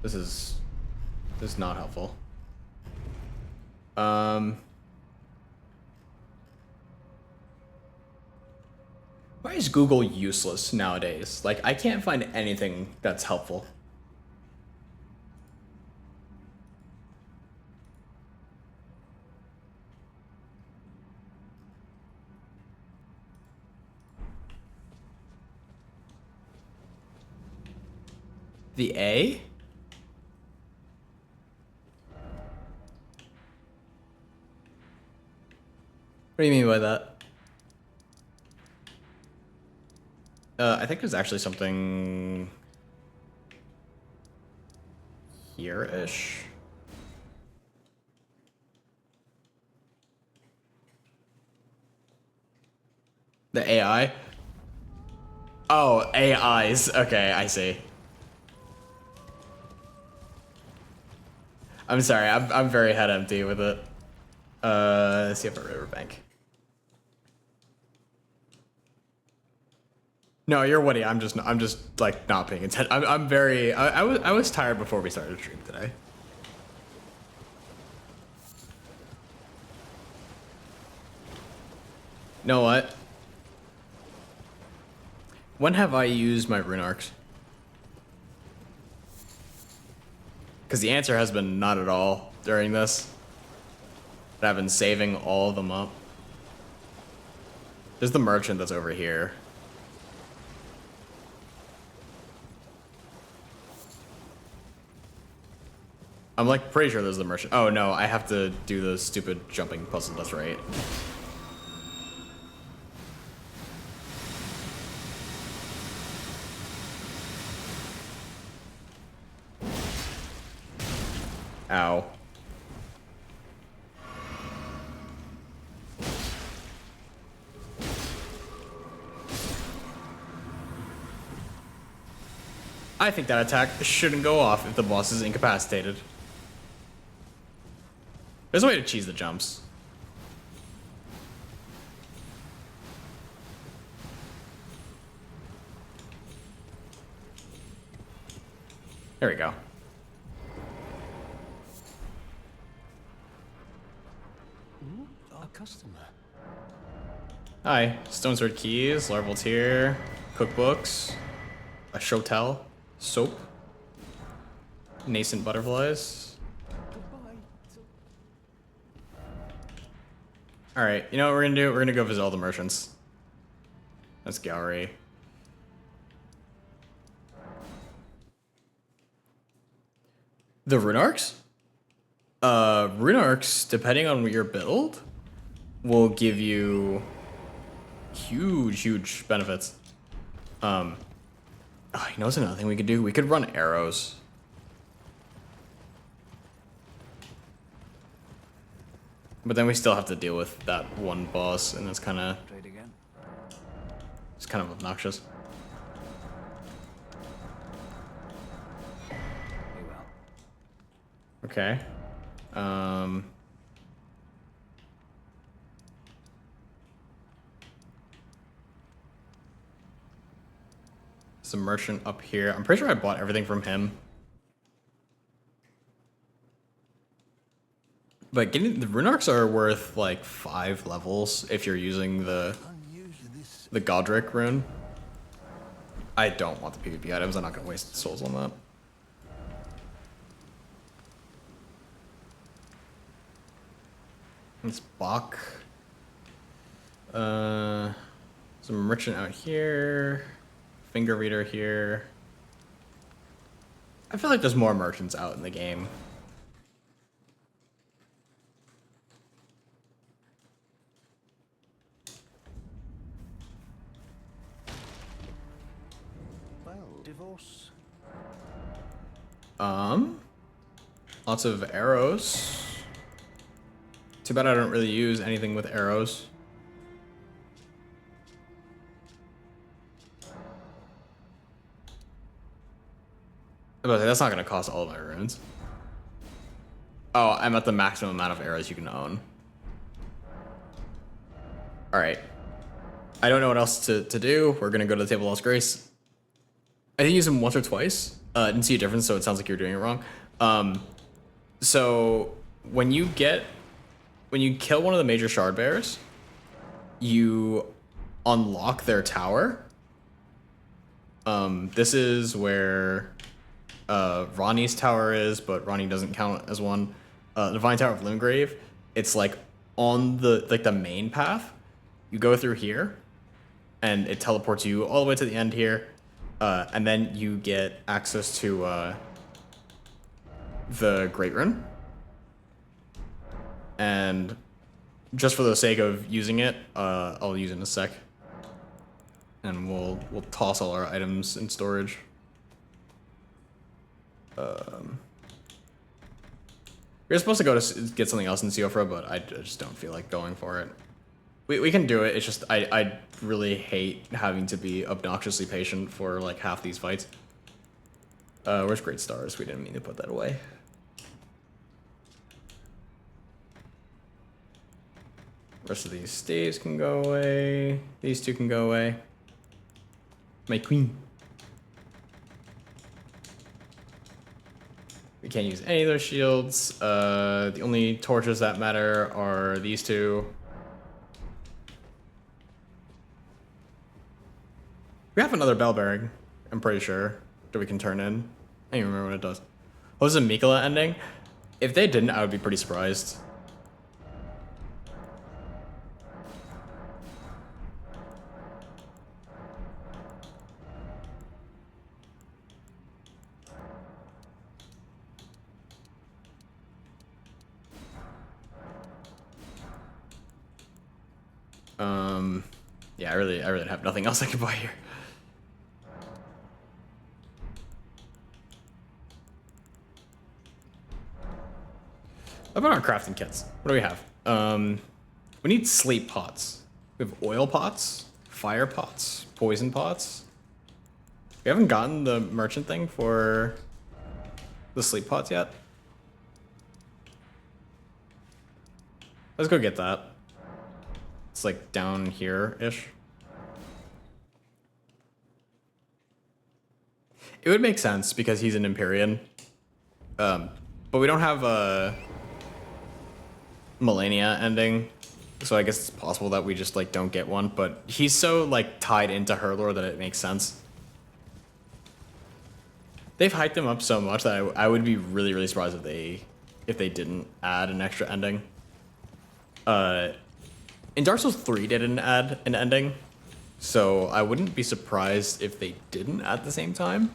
This is not helpful. Why is Google useless nowadays? Like, I can't find anything that's helpful. The A? What do you mean by that? I think there's actually something here-ish. The AI? Oh, AIs. Okay, I see. I'm sorry, I'm very head empty with it. Let's see if a riverbank. No, you're witty. I'm just like not paying attention. I'm very. I was tired before we started stream today. Know what? When have I used my rune arcs? Because the answer has been not at all during this. But I've been saving all of them up. There's the merchant that's over here. I'm like pretty sure there's the merchant. Oh no, I have to do the stupid jumping puzzle, that's right. Ow. I think that attack shouldn't go off if the boss is incapacitated. There's a way to cheese the jumps. There we go. Our customer. Hi, stone sword keys, larval tier, cookbooks, a shotel, soap, nascent butterflies. Goodbye. All right, you know what we're gonna do? We're gonna go visit all the merchants. That's gallery. The rune arcs? Rune arcs, depending on your build, will give you huge benefits. Oh, you know what's another thing we could do? We could run arrows. But then we still have to deal with that one boss, and it's kind of obnoxious. Okay. There's a merchant up here. I'm pretty sure I bought everything from him. But getting the rune arcs are worth like 5 levels if you're using the Godric rune. I don't want the PvP items. I'm not gonna waste souls on that. It's Bach. Some merchant out here. Finger reader here. I feel like there's more merchants out in the game. Divorce? Lots of arrows. Too bad I don't really use anything with arrows. But that's not gonna cost all of my runes. Oh, I'm at the maximum amount of arrows you can own. Alright. I don't know what else to do. We're gonna go to the Table of Lost Grace. I think you used them once or twice. Didn't see a difference, so it sounds like you're doing it wrong. So when you kill one of the major shard bearers, you unlock their tower. This is where Ronnie's tower is, but Ronnie doesn't count as one. The Divine Tower of Limgrave, it's like on the main path. You go through here, and it teleports you all the way to the end here, and then you get access to the Great Rune. And just for the sake of using it, I'll use it in a sec, and we'll toss all our items in storage. We're supposed to go to get something else in Siofra, but I just don't feel like going for it. We can do it. It's just I really hate having to be obnoxiously patient for like half these fights. Where's Great Stars? We didn't mean to put that away. Rest of these staves can go away. These two can go away. My queen. We can't use any of those shields. The only torches that matter are these two. We have another bell bearing, I'm pretty sure, that we can turn in. I don't even remember what it does. What was the Mikola ending? If they didn't, I would be pretty surprised. Yeah, I really have nothing else I can buy here. What about our crafting kits? What do we have? We need sleep pots. We have oil pots, fire pots, poison pots. We haven't gotten the merchant thing for the sleep pots yet. Let's go get that. It's like down here-ish. It would make sense because he's an Empyrean. But we don't have a Melania ending. So I guess it's possible that we just like don't get one, but he's so like tied into her lore that it makes sense. They've hyped him up so much that I would be really surprised if they didn't add an extra ending. In Dark Souls 3 didn't add an ending, so I wouldn't be surprised if they didn't at the same time.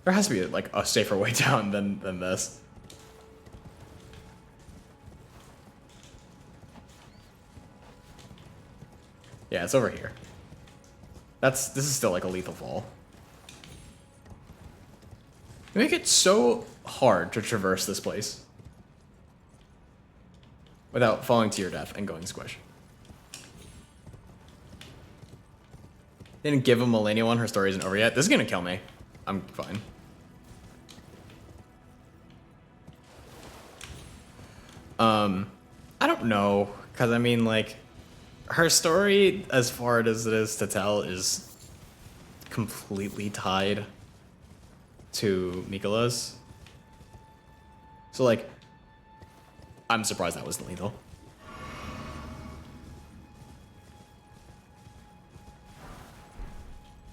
There has to be like a safer way down than this. Yeah, it's over here. This is still like a lethal fall. They make it so hard to traverse this place without falling to your death and going squish. Didn't give a Melania one, her story isn't over yet. This is gonna kill me. I'm fine. I don't know, because I mean, like, her story, as far as it is to tell, is completely tied to Mikola's. So, like, I'm surprised that wasn't lethal.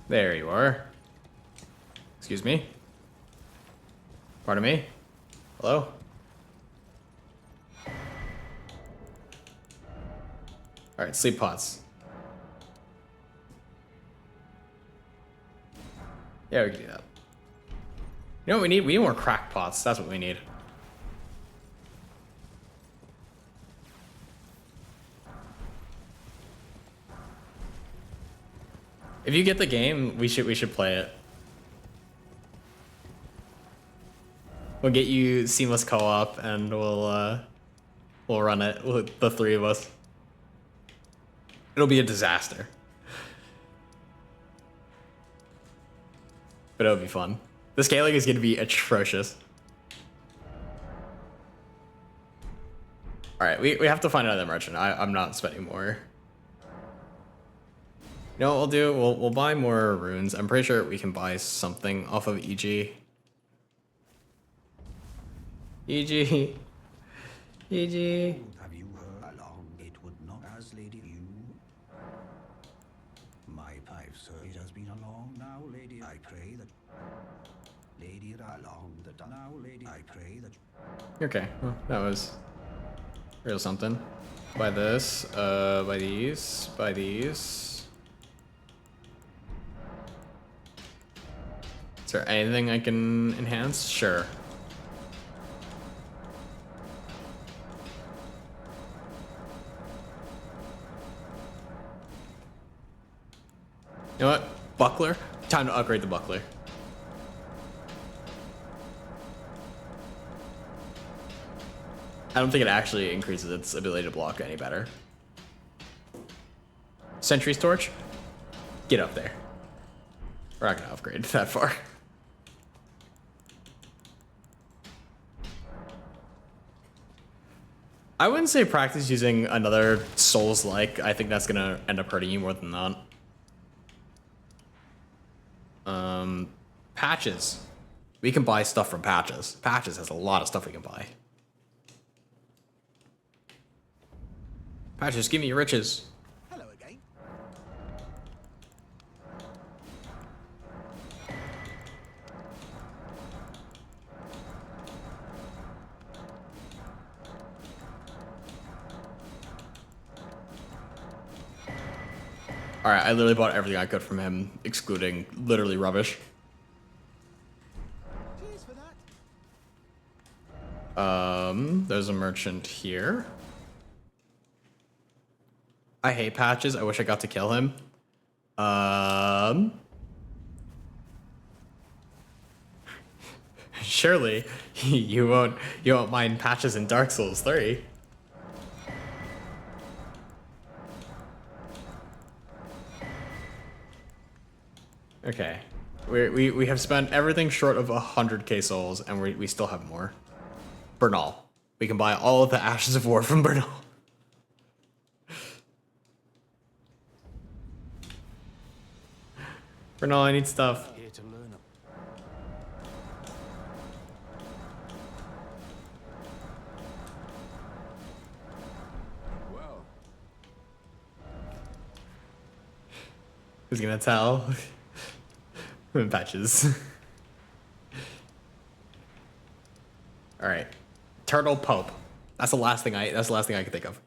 There you are. Excuse me. Pardon me. Hello? Alright, sleep pots. Yeah, we can do that. You know what we need? We need more crack pots. That's what we need. If you get the game, we should play it. We'll get you seamless co-op, and we'll run it with the three of us. It'll be a disaster, but it'll be fun. The scaling is going to be atrocious. All right, we have to find another merchant. I'm not spending more. You know what we'll do? We'll buy more runes. I'm pretty sure we can buy something off of EG. EG. EG. Have you heard along? It would not as lady you. My pipe, sir. It has been a long now, lady. I pray that. Lady along the now, lady. I pray that. Okay, well, that was real something. Buy this. Buy these. Buy these. Is there anything I can enhance? Sure. You know what? Buckler? Time to upgrade the buckler. I don't think it actually increases its ability to block any better. Sentry's torch? Get up there. We're not gonna upgrade that far. I wouldn't say practice using another Souls-like. I think that's gonna end up hurting you more than that. Patches. We can buy stuff from Patches. Patches has a lot of stuff we can buy. Patches, give me your riches. Hello again. Alright, I literally bought everything I could from him, excluding literally rubbish. Cheers for that. There's a merchant here. I hate Patches. I wish I got to kill him. Surely you won't mind Patches in Dark Souls 3. Okay. We have spent everything short of 100k souls, and we still have more. Bernal. We can buy all of the Ashes of War from Bernal. Bernal, I need stuff. Here to learn. Well, Who's gonna tell? Patches. All right, Turtle Pope. That's the last thing I can think of.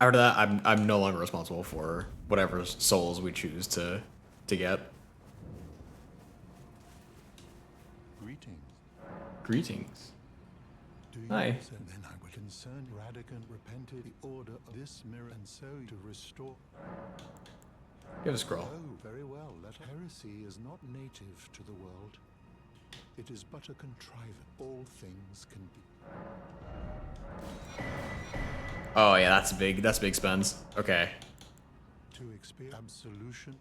After that, I'm no longer responsible for whatever souls we choose to get. Greetings. Greetings. Do you Hi. And then I will concern Radicant repented the order of this mirror and so to restore. Give a scroll. Oh, very well. That heresy is not native to the world. It is but a contrivance. All things can be. Oh yeah, that's big. That's big spends. Okay. To experience absolution.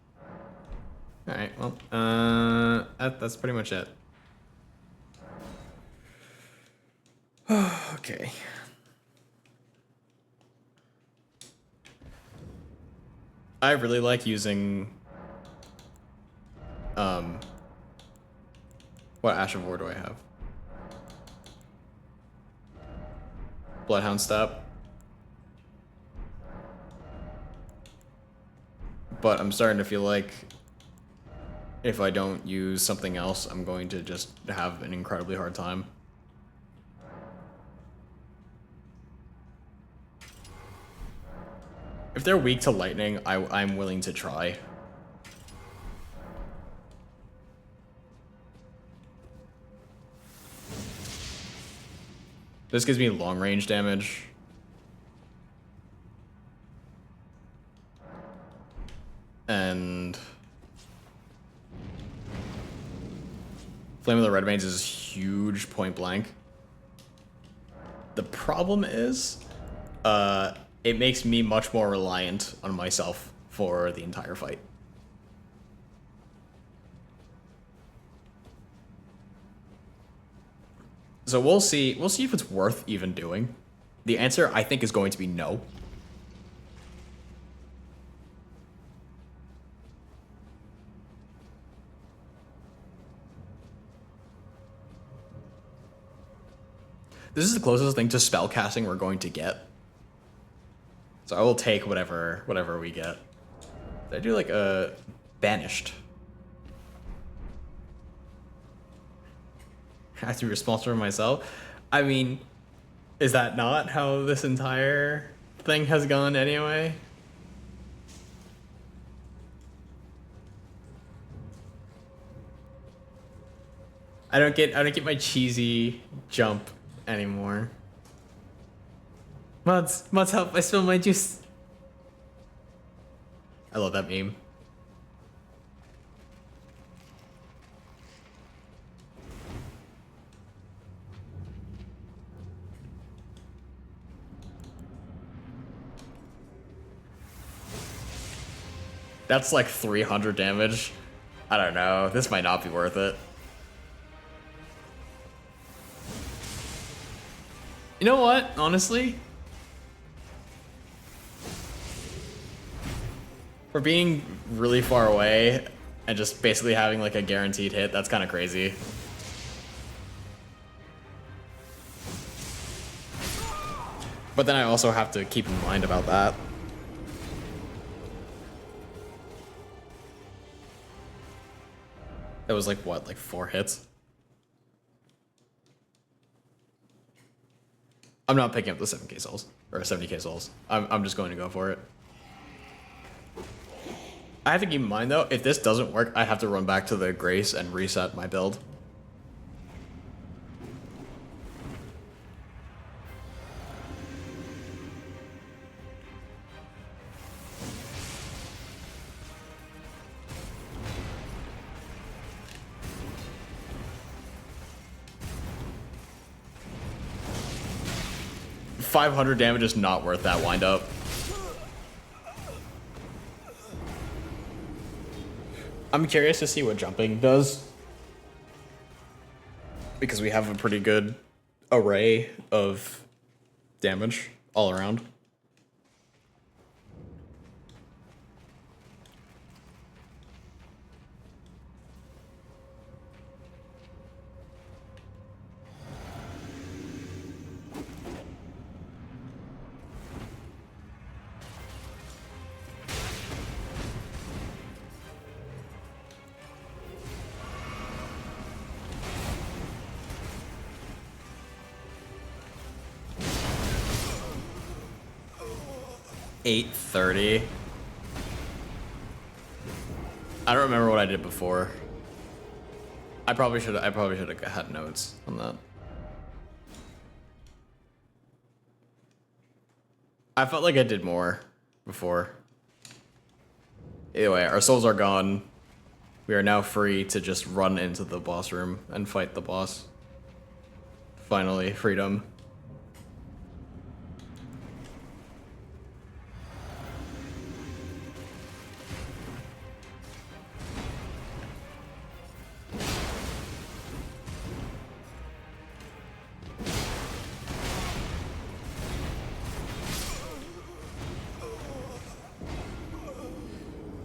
All right. Well, that's pretty much it. Okay. I really like using. What Ash of War do I have? Bloodhound Step. But I'm starting to feel like if I don't use something else, I'm going to just have an incredibly hard time. If they're weak to lightning, I'm willing to try. This gives me long range damage. Flame of the Red Mage is huge point blank. The problem is, it makes me much more reliant on myself for the entire fight. So we'll see if it's worth even doing. The answer, I think, is going to be no. This is the closest thing to spell casting we're going to get. So I will take whatever we get. Did I do like a banished? I have to be responsible for myself. I mean, is that not how this entire thing has gone anyway? I don't get my cheesy jump anymore. Mods help, I spilled my juice. I love that meme. That's like 300 damage. I don't know, this might not be worth it. You know what, honestly? For being really far away and just basically having like a guaranteed hit, that's kind of crazy. But then I also have to keep in mind about that. That was like what, like 4 hits? I'm not picking up the 7k souls, or 70k souls. I'm just going to go for it. I have to keep in mind though, if this doesn't work, I have to run back to the Grace and reset my build. $500 damage is not worth that wind up. I'm curious to see what jumping does, because we have a pretty good array of damage all around. $830. I don't remember what I did before. I probably should have had notes on that. I felt like I did more before. Either way, our souls are gone. We are now free to just run into the boss room and fight the boss. Finally, freedom.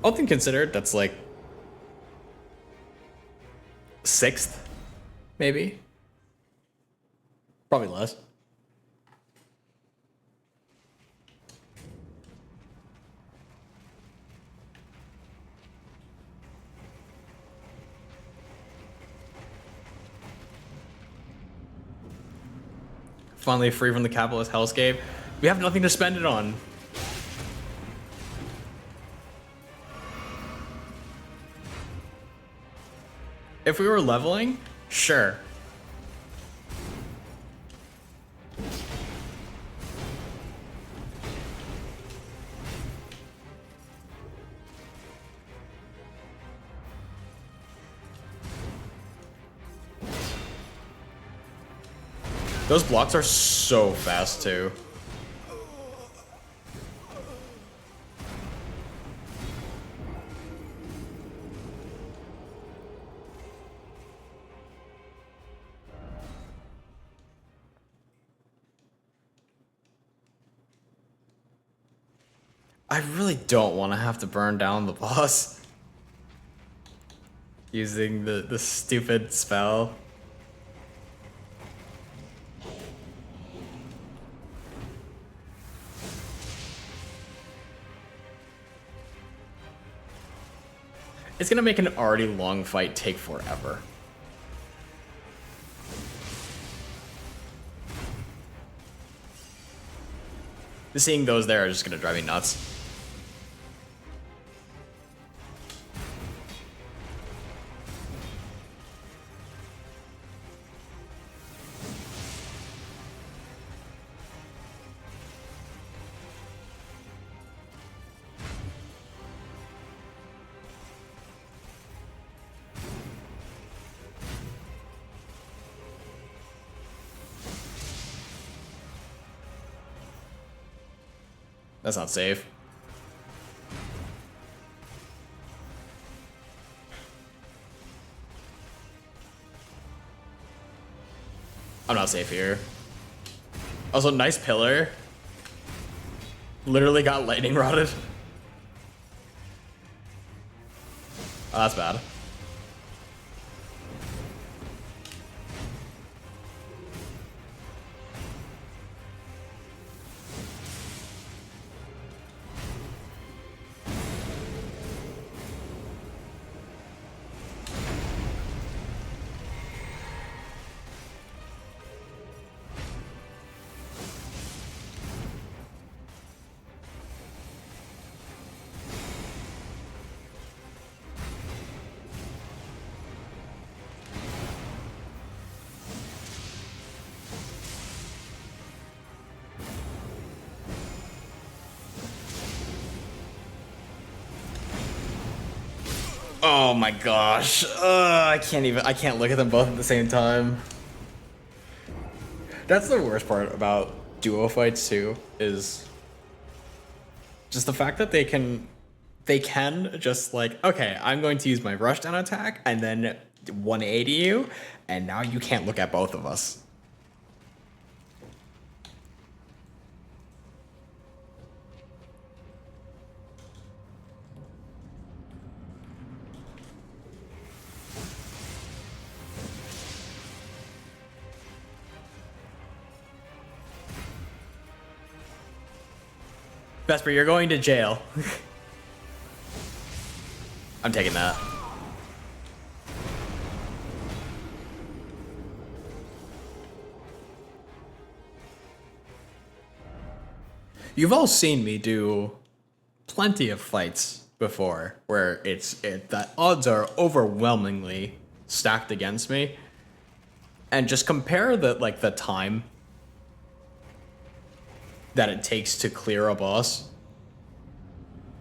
All things considered, that's like 6th, maybe. Probably less. Finally free from the capitalist hellscape. We have nothing to spend it on. If we were leveling, sure. Those blocks are so fast too. I really don't want to have to burn down the boss using the stupid spell. It's gonna make an already long fight take forever. Seeing those there are just gonna drive me nuts. That's not safe. I'm not safe here. Also, nice pillar. Literally got lightning rodded. Oh, that's bad. Oh my gosh. I can't look at them both at the same time. That's the worst part about duo fights too, is just the fact that they can just like, okay, I'm going to use my rushdown attack and then 180 you, and now you can't look at both of us. Vesper, you're going to jail. I'm taking that. You've all seen me do plenty of fights before where the odds are overwhelmingly stacked against me. And just compare the time that it takes to clear a boss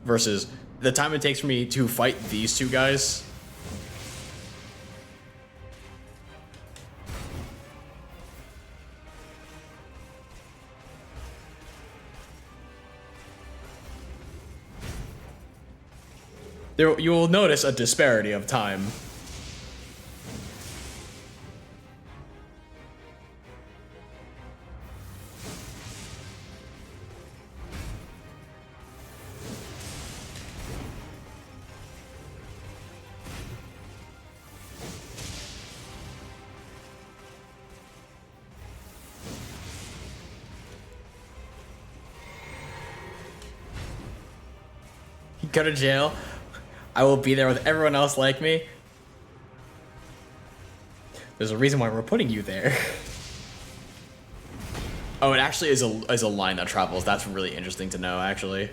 versus the time it takes for me to fight these two guys. You will notice a disparity of time. Go to jail. I will be there with everyone else like me. There's a reason why we're putting you there. Oh, it actually is a line that travels. That's really interesting to know, actually.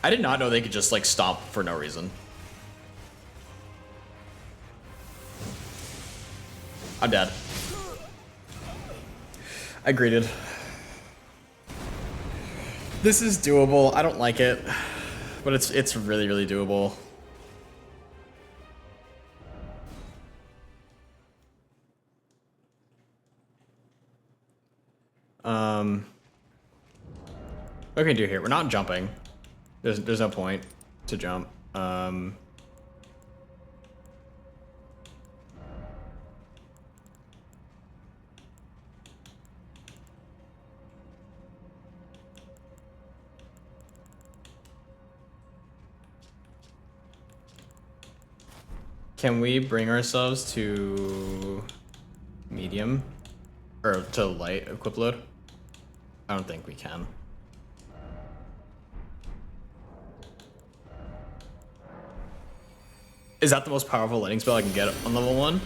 I did not know they could just like stop for no reason. I'm dead. I greeted. This is doable. I don't like it, but it's really, really doable. What can we do here? We're not jumping. There's no point to jump. Can we bring ourselves to medium or to light equip load? I don't think we can. Is that the most powerful lightning spell I can get on level 1?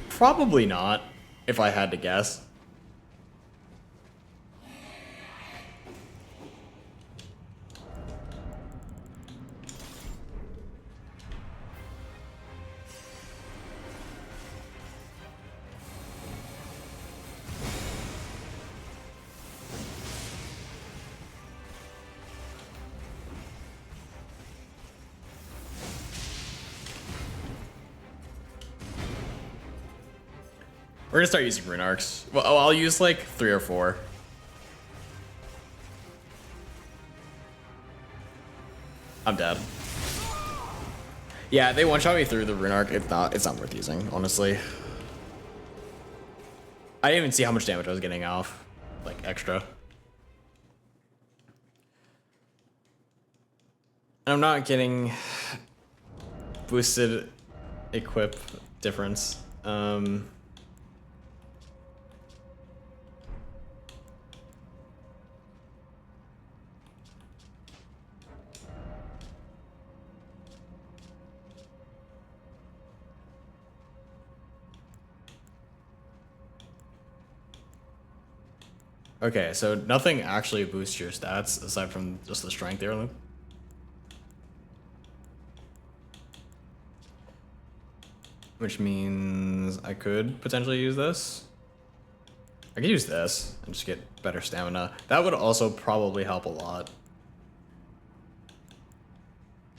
Probably not, if I had to guess. We're gonna start using rune arcs. Well, I'll use like 3 or 4. I'm dead. Yeah, they one-shot me through the rune arc. It's not worth using, honestly. I didn't even see how much damage I was getting off, like extra. And I'm not getting boosted equip difference. Okay, so nothing actually boosts your stats aside from just the strength heirloom. Which means I could potentially use this. I could use this and just get better stamina. That would also probably help a lot.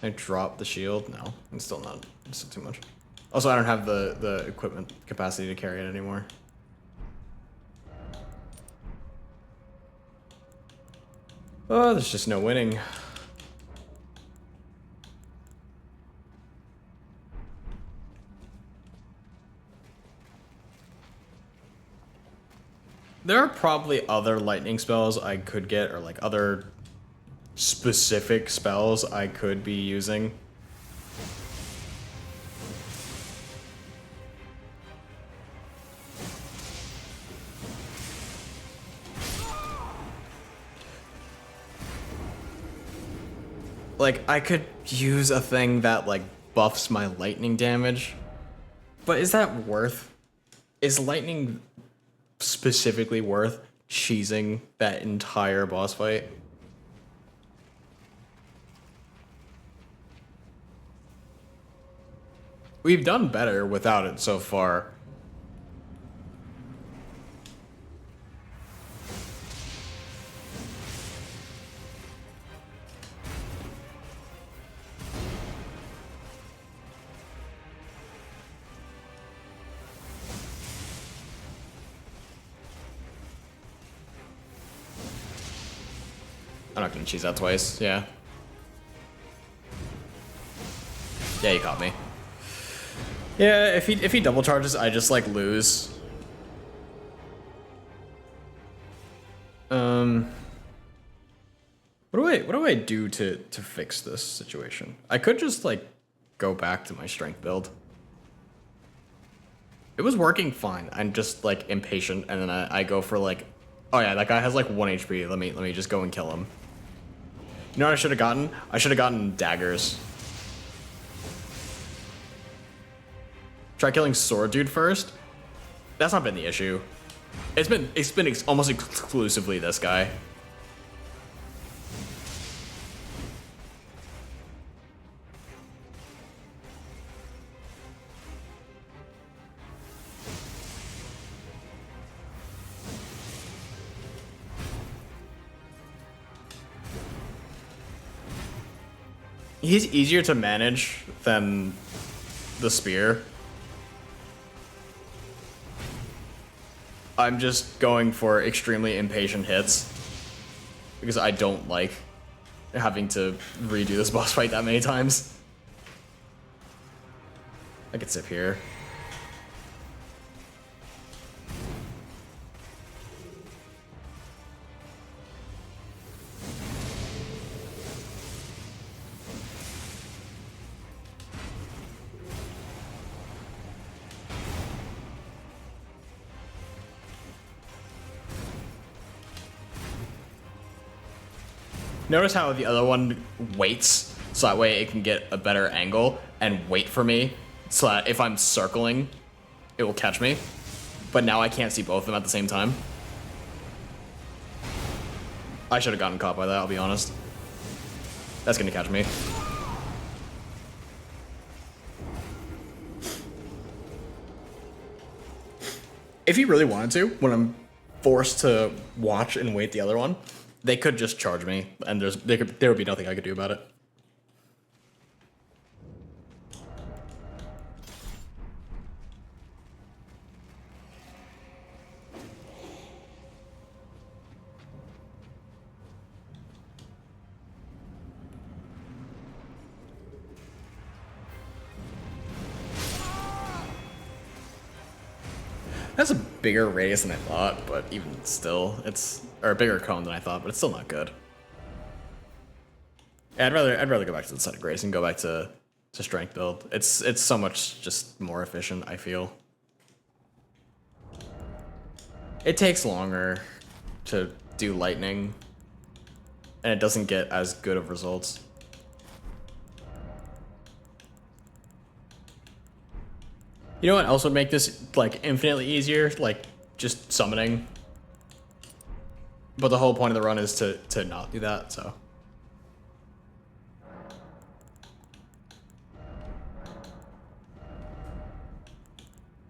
Can I drop the shield? No, it's still not. It's still too much. Also, I don't have the equipment capacity to carry it anymore. Oh, there's just no winning. There are probably other lightning spells I could get, or like other specific spells I could be using. Like, I could use a thing that, like, buffs my lightning damage. But is that worth... Is lightning specifically worth cheesing that entire boss fight? We've done better without it so far. I'm not gonna cheese that twice, yeah. Yeah, you caught me. Yeah, if he double charges, I just like lose. What do I do to fix this situation? I could just like go back to my strength build. It was working fine. I'm just like impatient, and then I go for like, oh yeah, that guy has like 1 HP. Let me just go and kill him. You know what I should have gotten? I should have gotten daggers. Try killing Sword Dude first. That's not been the issue. It's been almost exclusively this guy. He's easier to manage than the spear. I'm just going for extremely impatient hits because I don't like having to redo this boss fight that many times. I could sip here. Notice how the other one waits, so that way it can get a better angle and wait for me, so that if I'm circling, it will catch me. But now I can't see both of them at the same time. I should have gotten caught by that, I'll be honest. That's gonna catch me. If he really wanted to, when I'm forced to watch and wait the other one, they could just charge me, and there would be nothing I could do about it. That's a bigger radius than I thought, but even still, or a bigger cone than I thought, but it's still not good. Yeah, I'd rather go back to the Set of Grace and go back to strength build. It's so much just more efficient, I feel. It takes longer to do lightning, and it doesn't get as good of results. You know what else would make this, like, infinitely easier? Like, just summoning. But the whole point of the run is to not do that, so.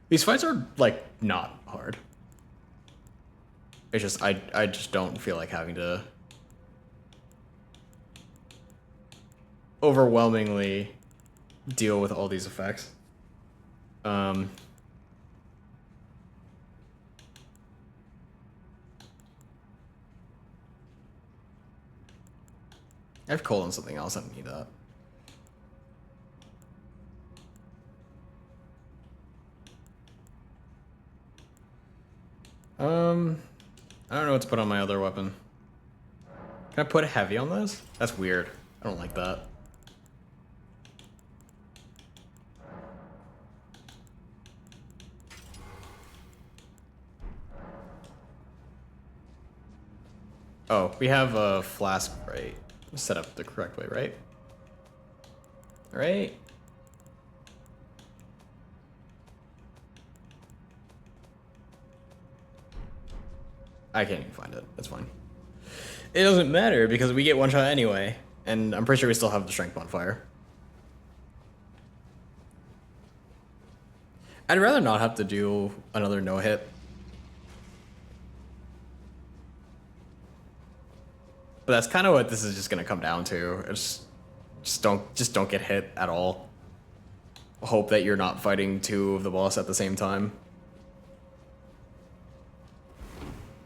These fights are, like, not hard. It's just, I just don't feel like having to overwhelmingly deal with all these effects. I have coal on something else, I don't need that. I don't know what to put on my other weapon. Can I put heavy on this? That's weird. I don't like that. Oh, we have a flask, right? Set up the correct way, right? Right? I can't even find it. That's fine. It doesn't matter because we get one shot anyway, and I'm pretty sure we still have the strength bonfire. I'd rather not have to do another no hit. But that's kind of what this is just gonna come down to. It's just don't get hit at all. Hope that you're not fighting two of the boss at the same time.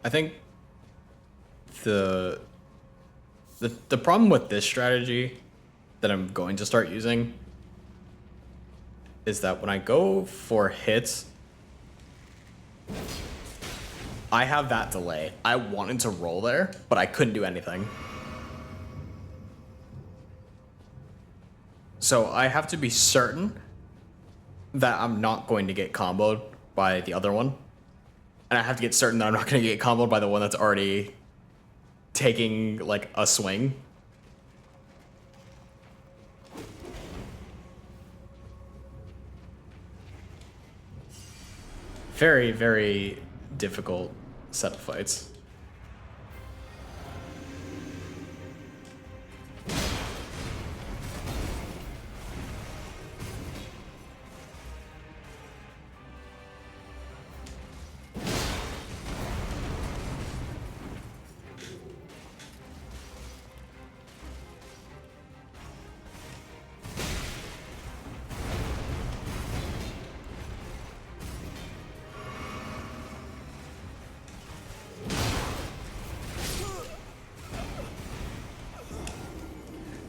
I think the problem with this strategy that I'm going to start using is that when I go for hits, I have that delay. I wanted to roll there, but I couldn't do anything. So I have to be certain that I'm not going to get comboed by the other one. And I have to get certain that I'm not going to get comboed by the one that's already taking, like, a swing. Very, very difficult set of fights.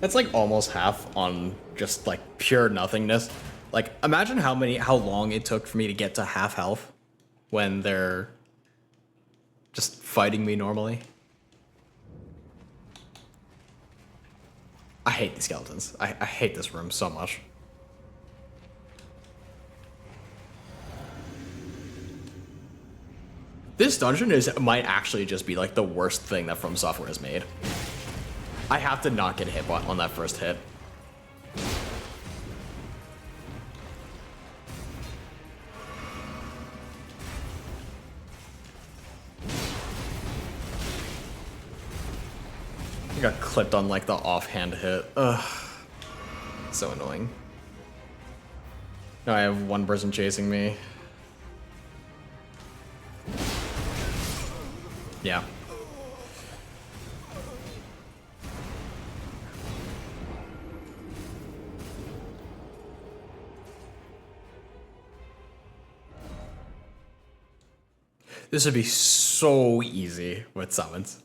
That's like almost half on just like pure nothingness. Like imagine how long it took for me to get to half health when they're just fighting me normally. I hate these skeletons. I hate this room so much. This dungeon might actually just be like the worst thing that From Software has made. I have to not get hit on that first hit. I got clipped on like the offhand hit. Ugh. So annoying. Now I have one person chasing me. Yeah. This would be so easy with summons.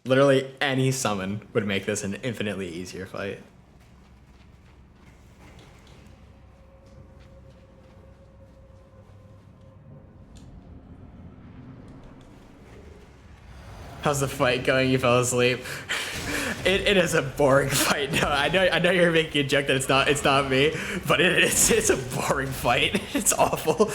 Literally any summon would make this an infinitely easier fight. How's the fight going? You fell asleep. It is a boring fight. No, I know you're making a joke that it's not me, but it's a boring fight. It's awful.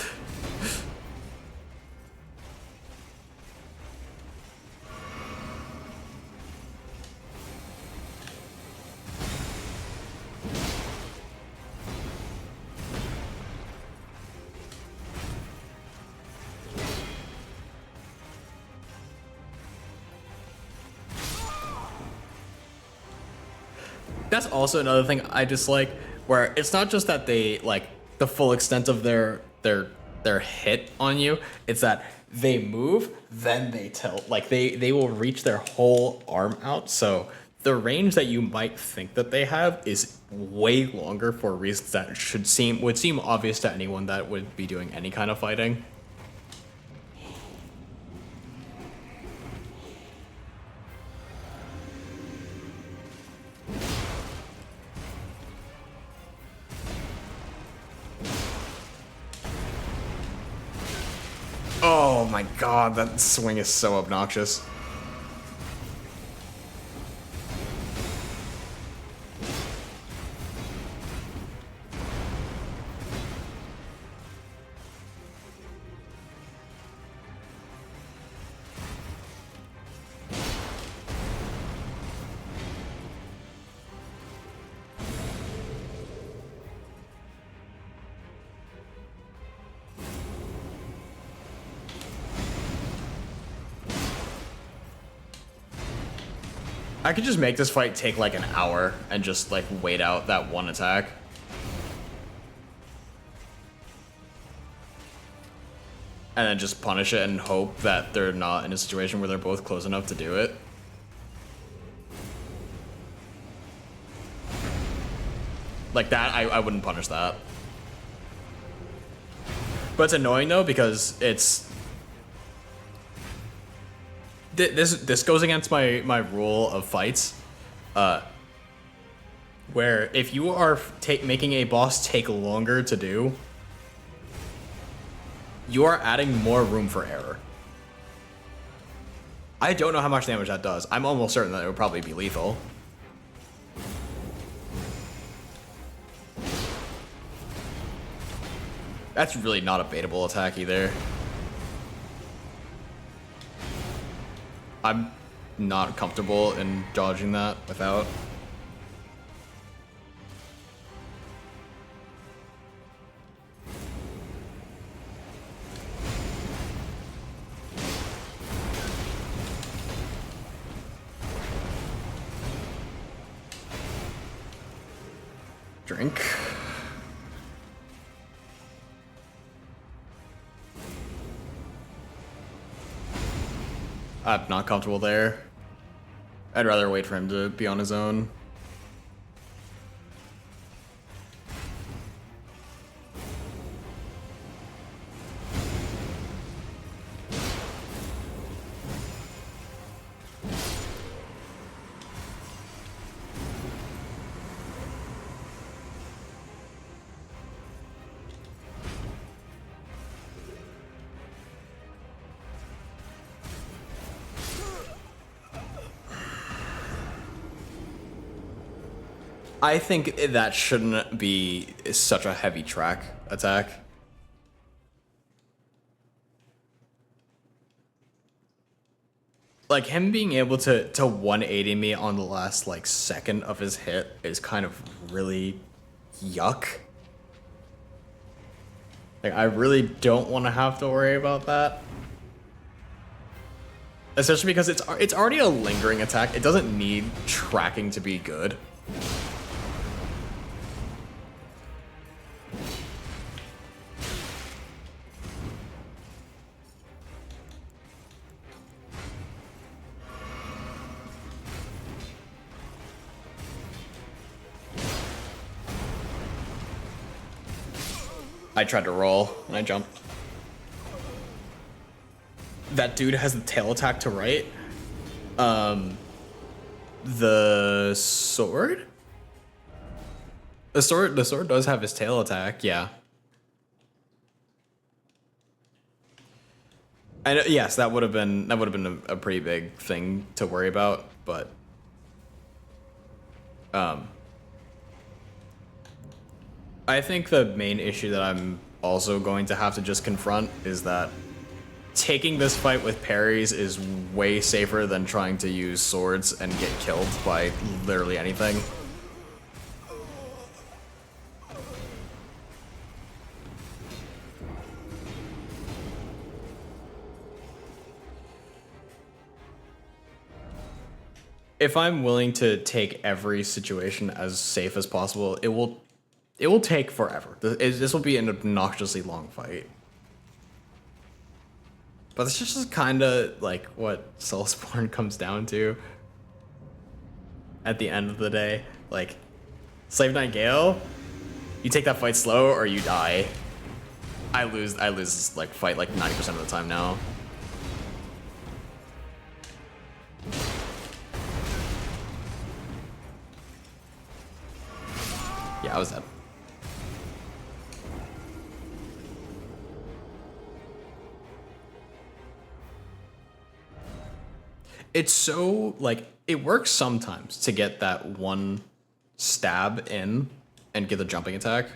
That's also another thing I dislike, where it's not just that they like the full extent of their hit on you, it's that they move, then they tilt. Like they will reach their whole arm out, so the range that you might think that they have is way longer for reasons that would seem obvious to anyone that would be doing any kind of fighting. Oh my god, that swing is so obnoxious. I could just make this fight take like an hour and just like wait out that one attack. And then just punish it and hope that they're not in a situation where they're both close enough to do it. Like that, I wouldn't punish that. But it's annoying though because it's... This goes against my rule of fights, where if you are making a boss take longer to do, you are adding more room for error. I don't know how much damage that does. I'm almost certain that it would probably be lethal. That's really not a baitable attack either. I'm not comfortable in dodging that without. Drink. I'm not comfortable there. I'd rather wait for him to be on his own. I think that shouldn't be such a heavy track attack. Like, him being able to 180 me on the last, like, second of his hit is kind of really yuck. Like, I really don't want to have to worry about that. Especially because it's already a lingering attack. It doesn't need tracking to be good. I tried to roll and I jumped. That dude has the tail attack to right. The sword? The sword does have his tail attack, yeah. And yes, that would have been a pretty big thing to worry about, but I think the main issue that I'm also going to have to just confront is that taking this fight with parries is way safer than trying to use swords and get killed by literally anything. If I'm willing to take every situation as safe as possible, it will take forever. This will be an obnoxiously long fight. But it's just kind of like what Soulsborne comes down to at the end of the day. Like, Slave Knight Gale, you take that fight slow or you die. I lose this like fight like 90% of the time now. Yeah, I was dead. It's so, like, it works sometimes to get that one stab in and get the jumping attack.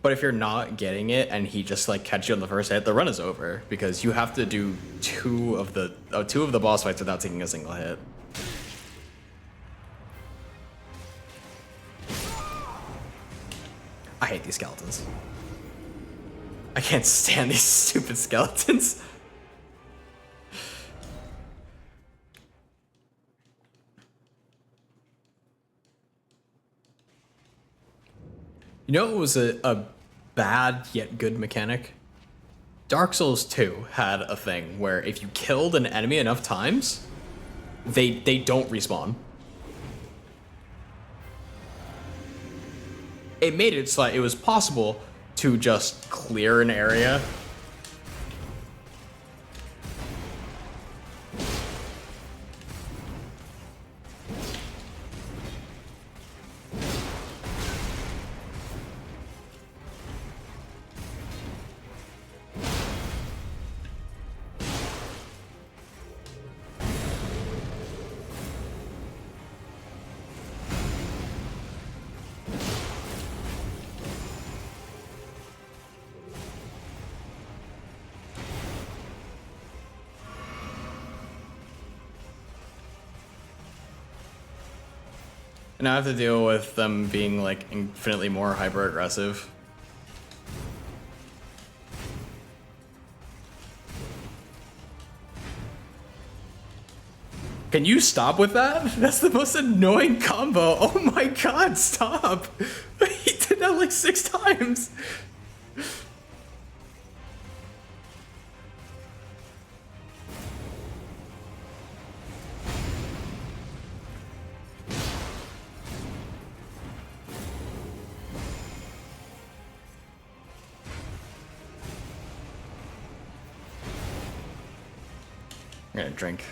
But if you're not getting it and he just, like, catches you on the first hit, the run is over because you have to do two of the boss fights without taking a single hit. I hate these skeletons. I can't stand these stupid skeletons. You know, it was a bad yet good mechanic? Dark Souls 2 had a thing where if you killed an enemy enough times, they don't respawn. It made it so that it was possible to just clear an area. And I have to deal with them being like infinitely more hyper aggressive. Can you stop with that? That's the most annoying combo. Oh my god, stop! He did that like 6 times. I'm gonna drink.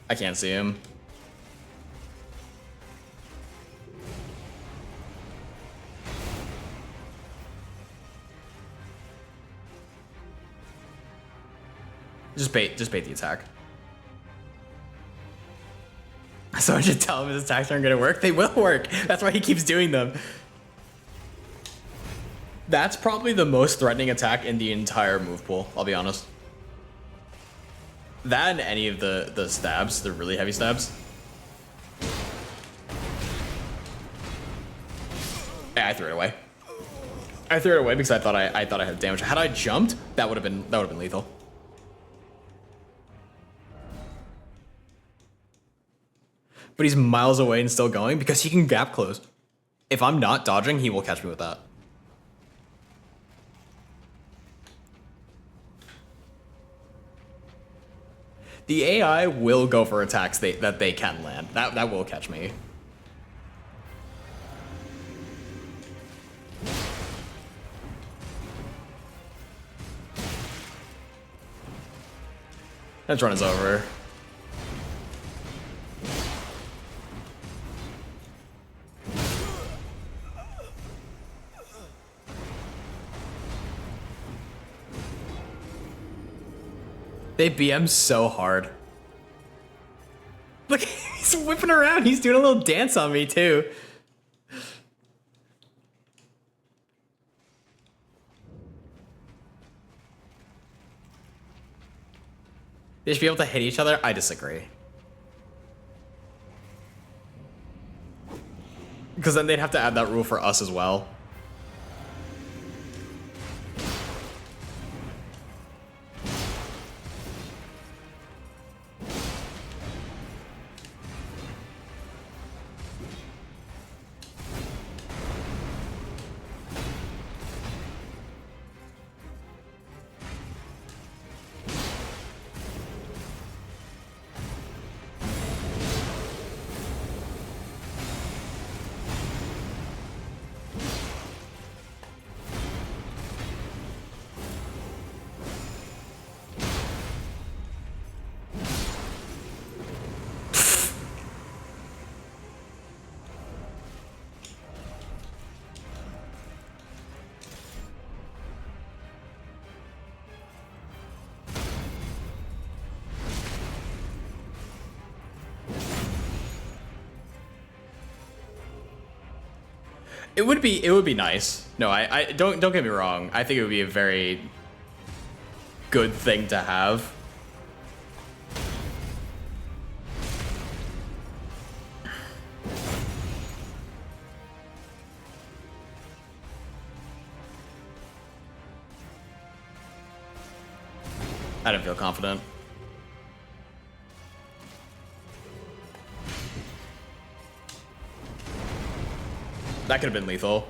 I can't see him. Just bait the attack. So I should tell him his attacks aren't gonna work? They will work. That's why he keeps doing them. That's probably the most threatening attack in the entire move pool, I'll be honest. That and any of the stabs, the really heavy stabs. Yeah, I threw it away. I threw it away because I thought I had damage. Had I jumped, that would have been lethal. But he's miles away and still going because he can gap close. If I'm not dodging, he will catch me with that. The AI will go for attacks that they can land. That will catch me. That run is over. They BM so hard. Look, he's whipping around. He's doing a little dance on me too. They should be able to hit each other? I disagree. Because then they'd have to add that rule for us as well. It would be nice. No, I don't get me wrong. I think it would be a very good thing to have. I don't feel confident. That could have been lethal.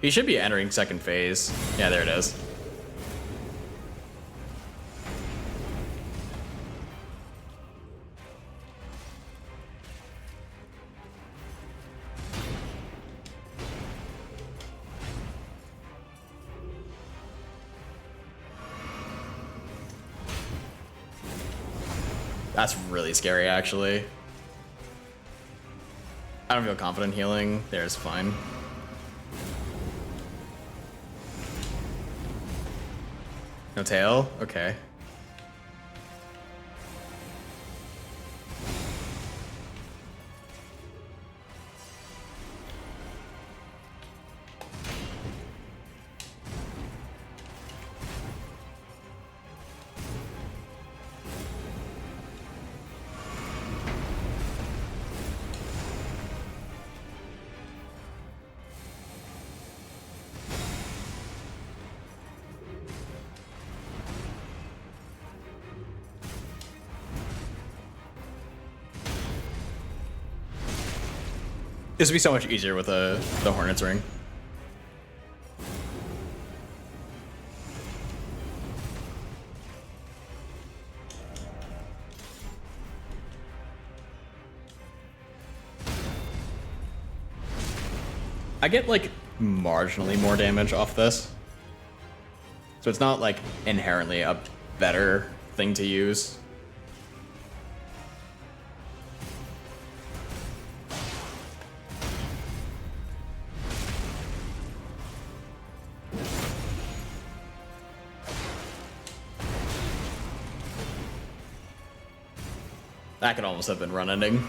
He should be entering second phase. Yeah, there it is. That's really scary, actually. I don't feel confident healing. There's fine. No tail? Okay. This would be so much easier with the Hornet's Ring. I get like marginally more damage off this. So it's not like inherently a better thing to use. That could almost have been run ending.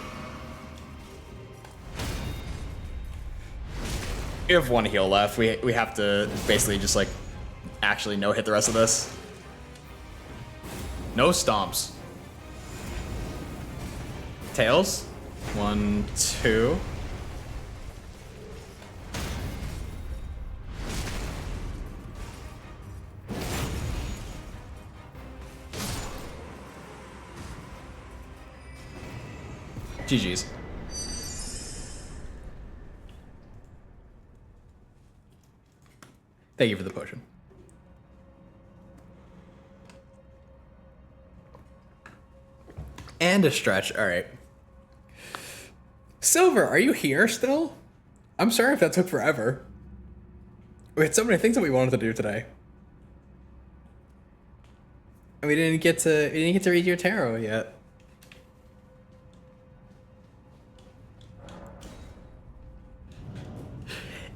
We have one heal left. We have to basically just like actually no hit the rest of this. No stomps. Tails. 1, 2. GG's. Thank you for the potion. And a stretch. All right. Silver, are you here still? I'm sorry if that took forever. We had so many things that we wanted to do today. And we didn't get to read your tarot yet.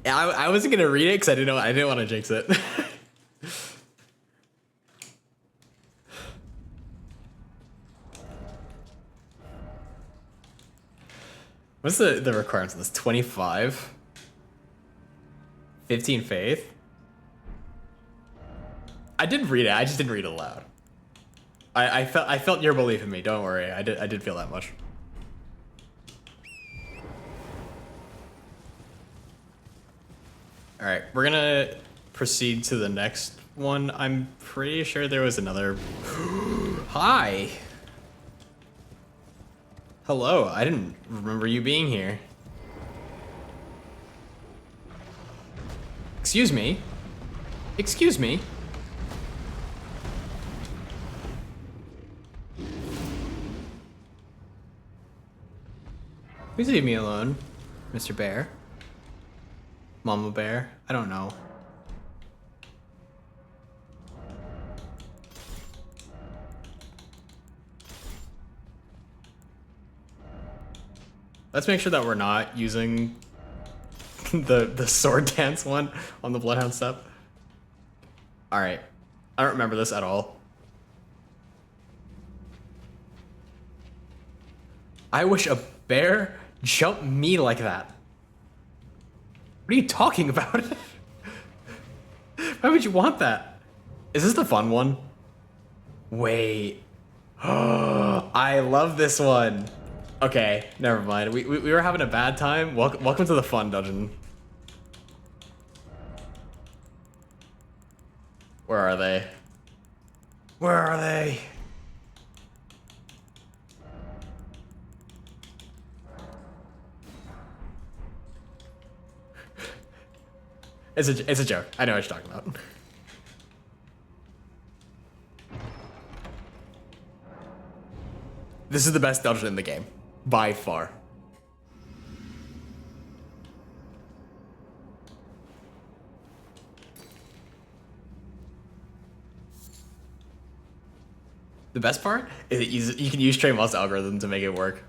I wasn't gonna read it because I didn't want to jinx it. What's the requirements of this? 25? 15 faith? I did read it, I just didn't read it aloud. I felt your belief in me, don't worry. I did feel that much. Alright, we're gonna proceed to the next one. I'm pretty sure there was another... Hi! Hello, I didn't remember you being here. Excuse me? Excuse me? Please leave me alone, Mr. Bear. Mama Bear? I don't know. Let's make sure that we're not using the sword dance one on the Bloodhound step. Alright. I don't remember this at all. I wish a bear jumped me like that. What are you talking about? Why would you want that? Is this the fun one? Wait. I love this one. Okay, never mind. We were having a bad time. Welcome to the fun dungeon. Where are they? Where are they? It's a joke. I know what you're talking about. This is the best dungeon in the game. By far. The best part is that you can use Trey Moss' algorithm to make it work.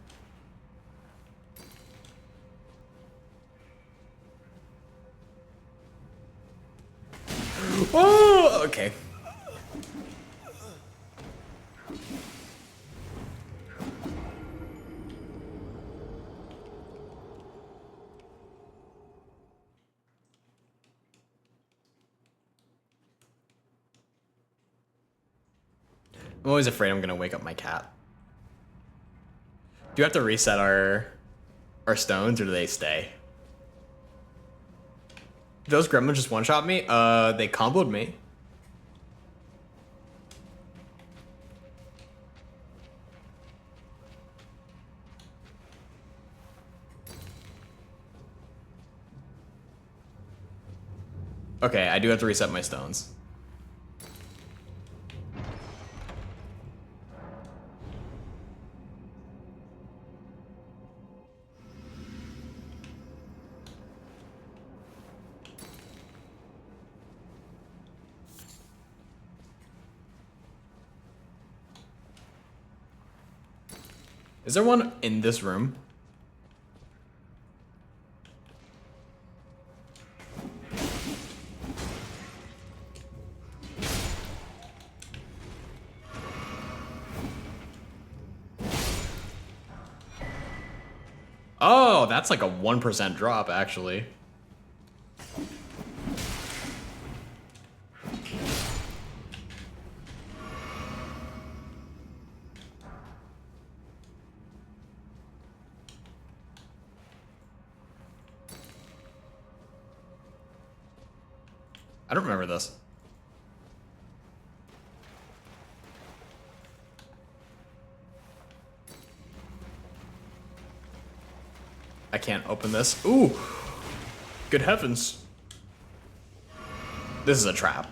Oh, okay. I'm always afraid I'm gonna wake up my cat. Do you have to reset our stones, or do they stay? Those gremlins just one-shot me? They comboed me. Okay, I do have to reset my stones. Is there one in this room? Oh, that's like a 1% drop, actually. I don't remember this. I can't open this. Ooh! Good heavens. This is a trap.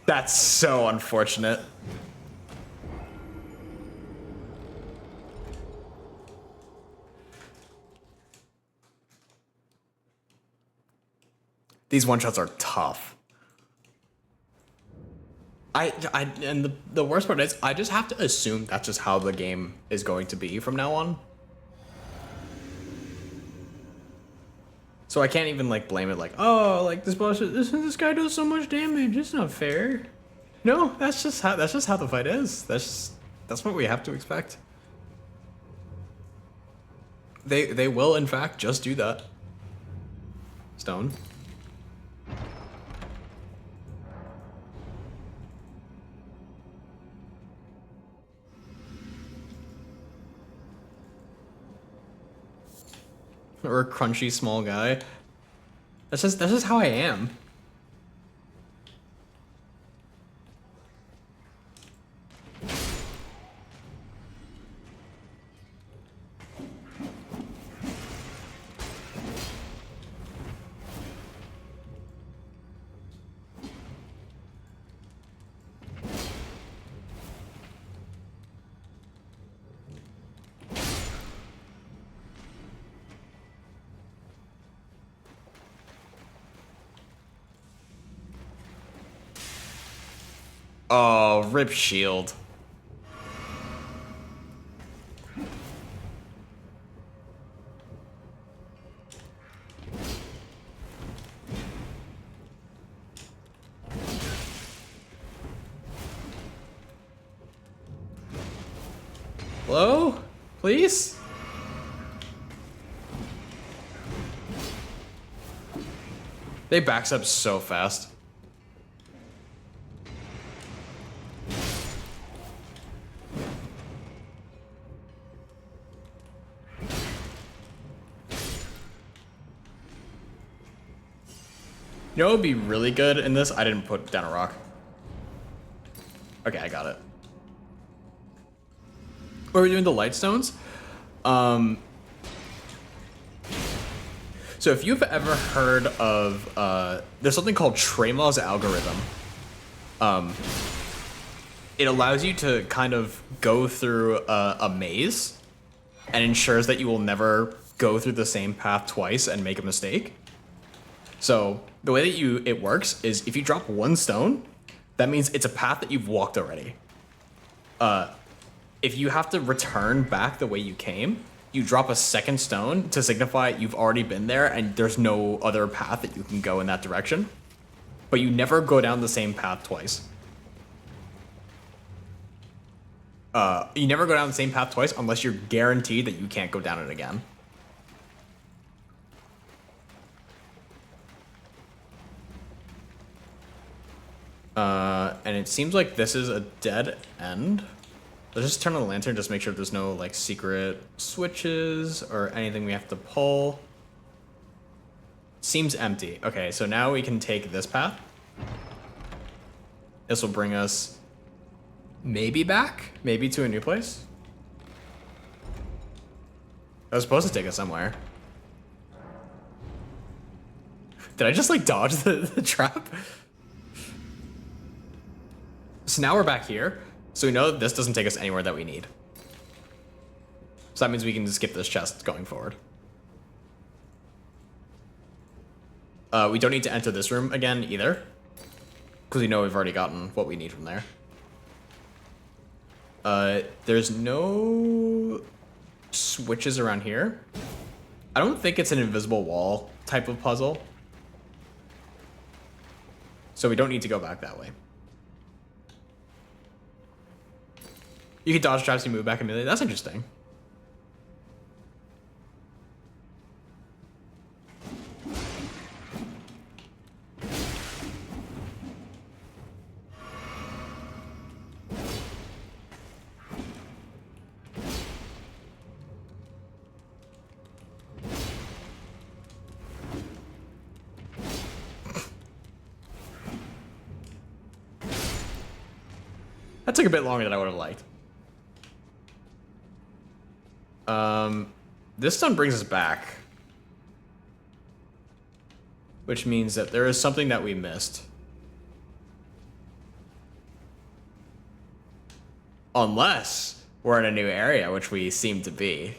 That's so unfortunate. These one-shots are tough. And the worst part is, I just have to assume that's just how the game is going to be from now on. So I can't even like blame it like, oh, like this boss, this guy does so much damage. It's not fair. No, that's just how the fight is. That's what we have to expect. They will in fact just do that. Stone. Or a crunchy small guy. That's just how I am. Oh, rip shield. Hello? Please? They backs up so fast. You know what would be really good in this? I didn't put down a rock. Okay, I got it. What are we doing? The light stones? So if you've ever heard of, there's something called Tremo's algorithm. It allows you to kind of go through a maze and ensures that you will never go through the same path twice and make a mistake. So the way that it works is if you drop one stone, that means it's a path that you've walked already. If you have to return back the way you came, you drop a second stone to signify you've already been there and there's no other path that you can go in that direction. But you never go down the same path twice. You never go down the same path twice unless you're guaranteed that you can't go down it again. And it seems like this is a dead end. Let's just turn on the lantern, just make sure there's no like secret switches or anything we have to pull. Seems empty. Okay, so now we can take this path. This will bring us maybe back, maybe to a new place. That was supposed to take us somewhere. Did I just like dodge the trap? So now we're back here. So we know that this doesn't take us anywhere that we need. So that means we can skip this chest going forward. We don't need to enter this room again either, because we know we've already gotten what we need from there. There's no switches around here. I don't think it's an invisible wall type of puzzle. So we don't need to go back that way. You can dodge traps and move back immediately. That's interesting. That took a bit longer than I would have liked. This stone brings us back. Which means that there is something that we missed. Unless we're in a new area, which we seem to be.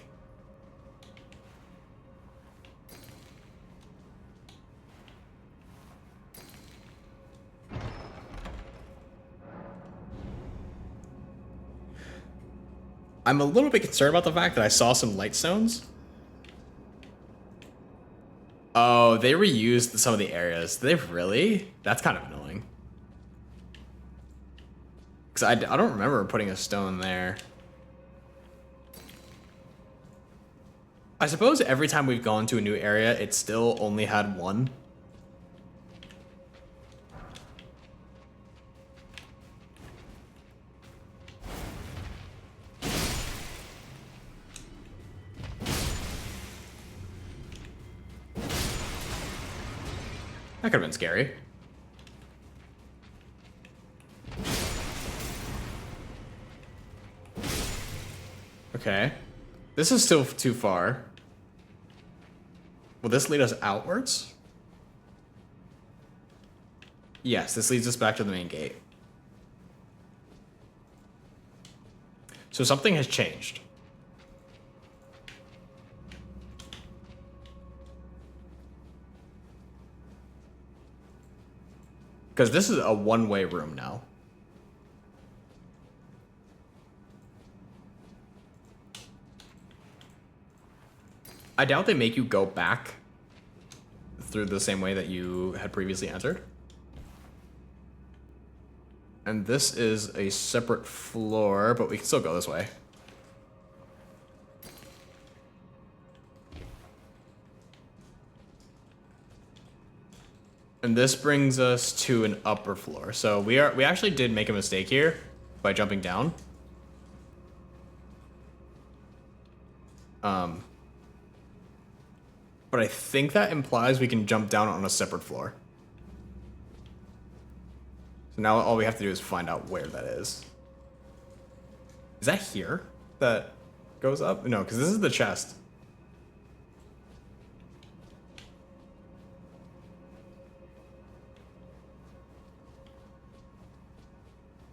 I'm a little bit concerned about the fact that I saw some light stones. Oh, they reused some of the areas. Did they really? That's kind of annoying. Because I don't remember putting a stone there. I suppose every time we've gone to a new area, it still only had one. That could have been scary. Okay. This is still too far. Will this lead us outwards? Yes, this leads us back to the main gate. So something has changed. Because this is a one-way room now. I doubt they make you go back through the same way that you had previously entered. And this is a separate floor, but we can still go this way. And this brings us to an upper floor. So we actually did make a mistake here by jumping down. But I think that implies we can jump down on a separate floor. So now all we have to do is find out where that is. Is that here that goes up? No, because this is the chest.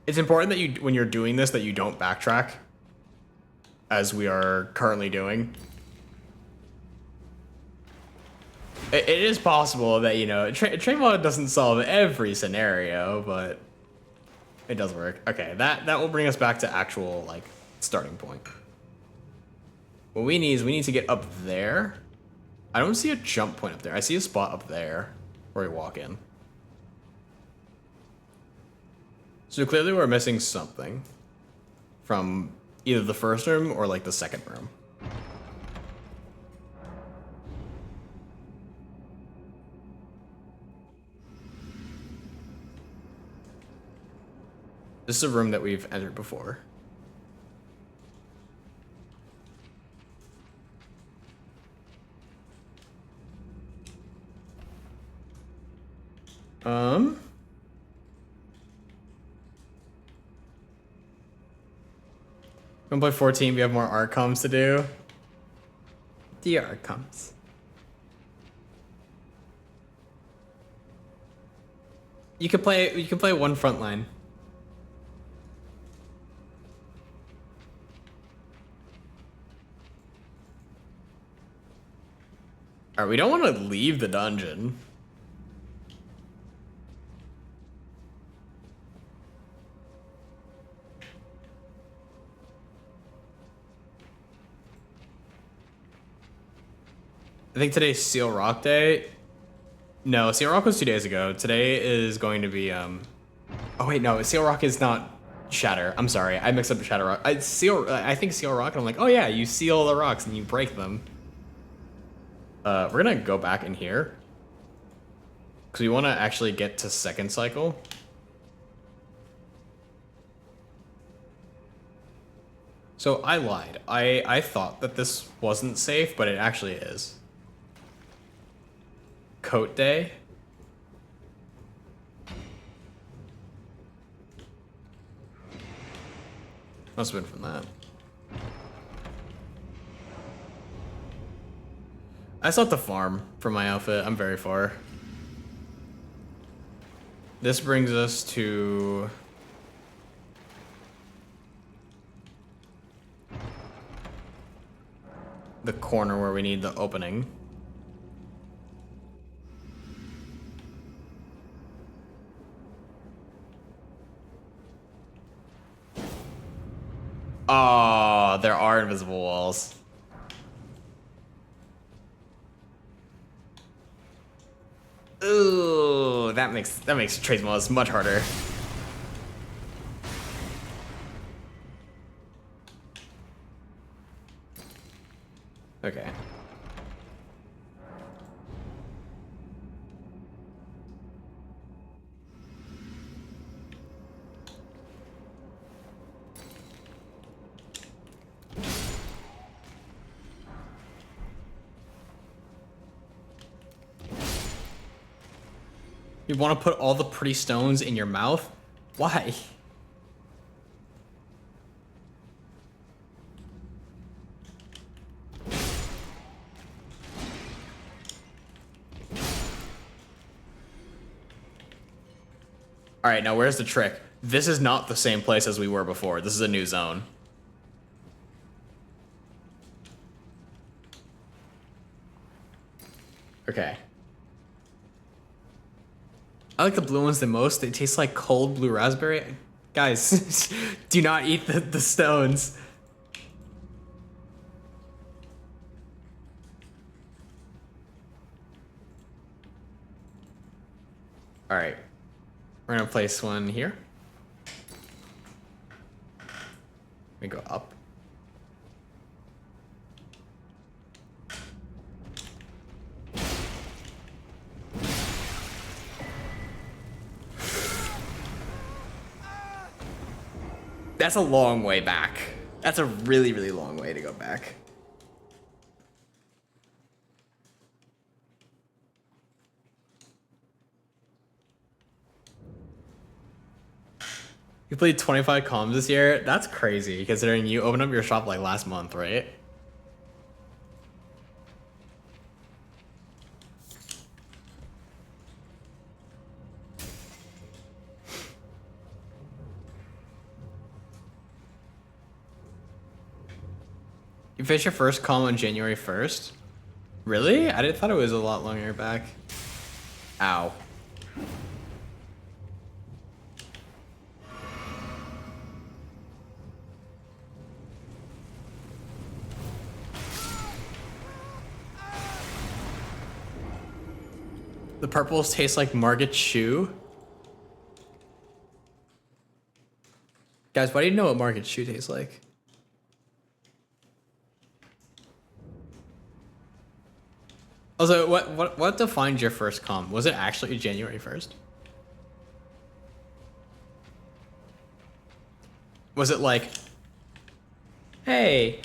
It's important that you, when you're doing this, that you don't backtrack, as we are currently doing. It is possible that, you know, train mode doesn't solve every scenario, but it does work. Okay, that will bring us back to actual, like, starting point. What we need is we need to get up there. I don't see a jump point up there. I see a spot up there where we walk in. So clearly we're missing something from either the first room or like the second room. This is a room that we've entered before. Gonna play 14, we have more art comms to do. The art comms. You can play one front line. Alright, we don't want to leave the dungeon. I think today's Seal Rock Day. No, Seal Rock was 2 days ago. Today is going to be, oh wait, no, Seal Rock is not Shatter. I'm sorry, I mixed up Shatter Rock. I think Seal Rock, and I'm like, oh yeah, you seal the rocks and you break them. We're gonna go back in here. Because we want to actually get to second cycle. So I lied. I thought that this wasn't safe, but it actually is. Coat Day. Must have been from that. I still have to farm for my outfit. I'm very far. This brings us to... the corner where we need the opening. Oh, there are invisible walls. Ooh, that makes trade mods much harder. Okay. You want to put all the pretty stones in your mouth? Why? All right, now where's the trick? This is not the same place as we were before. This is a new zone. Okay. I like the blue ones the most. They taste like cold blue raspberry. Guys, do not eat the stones. All right. We're gonna place one here. We go up. That's a long way back. That's a really, really long way to go back. You played 25 comms this year? That's crazy, considering you opened up your shop like last month, right? You finished your first comm on January 1st? Really? I thought it was a lot longer back. Ow. The purples taste like Margit Shoe. Guys, why do you know what Margit Shoe tastes like? Also, what defined your first comm? Was it actually January 1st? Was it like, hey,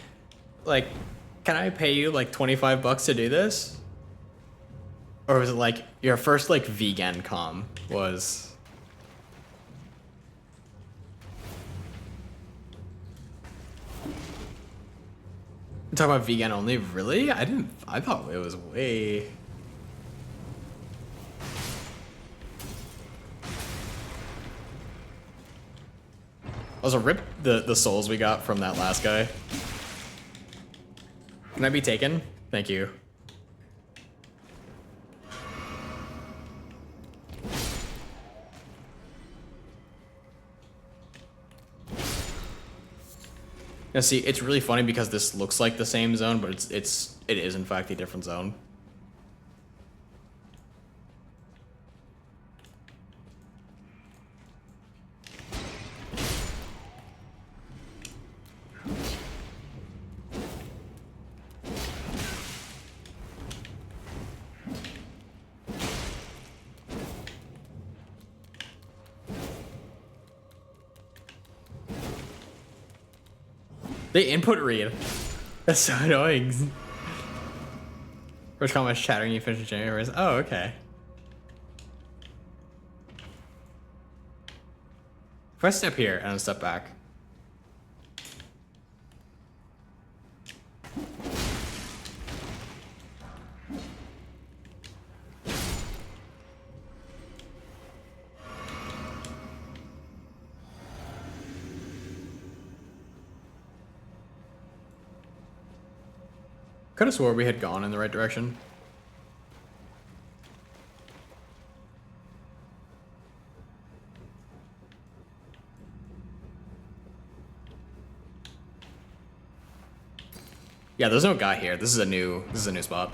like, can I pay you like 25 bucks to do this? Or was it like your first like vegan comm was? You're talking about vegan only? Really? I thought it was way... Also, rip the souls we got from that last guy. Can I be taken? Thank you. Now see, it's really funny because this looks like the same zone, but it is in fact a different zone. They input read. That's so annoying. First comments chattering, you finish January. Oh, okay. If I step here and I step back. Could have swore we had gone in the right direction. Yeah, there's no guy here. This is a new spot.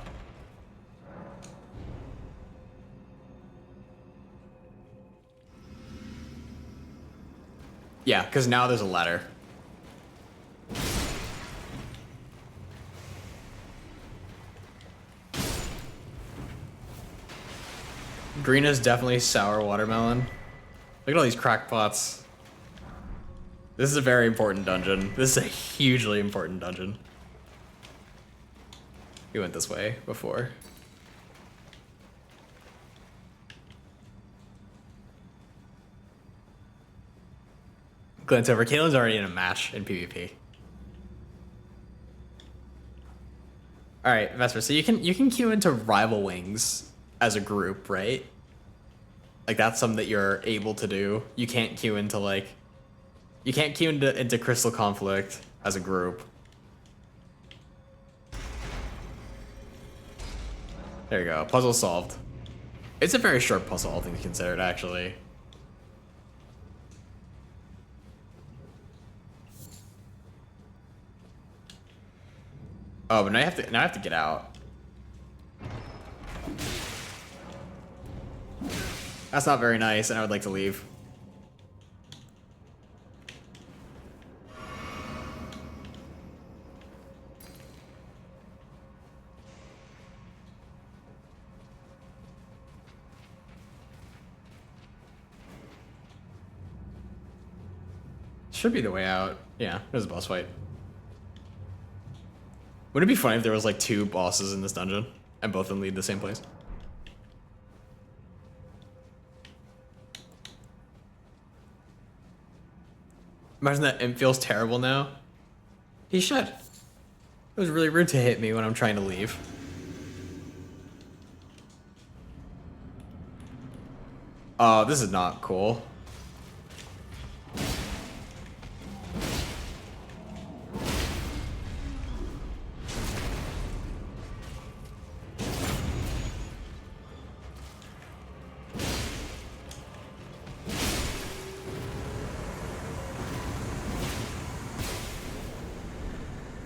Yeah, because now there's a ladder. Green is definitely sour watermelon. Look at all these crackpots. This is a very important dungeon. This is a hugely important dungeon. We went this way before. Glance over. Caitlin's already in a match in PvP. All right, Vesper. So you can queue into rival wings as a group, right? Like that's something that you're able to do. You can't queue into into Crystal Conflict as a group. There you go. Puzzle solved. It's a very short puzzle, all things considered, actually. Oh, but now I have to get out. That's not very nice, and I would like to leave. Should be the way out. Yeah, there's a boss fight. Wouldn't it be funny if there was like 2 bosses in this dungeon and both of them lead the same place? Imagine that imp feels terrible now. He should. It was really rude to hit me when I'm trying to leave. Oh, this is not cool.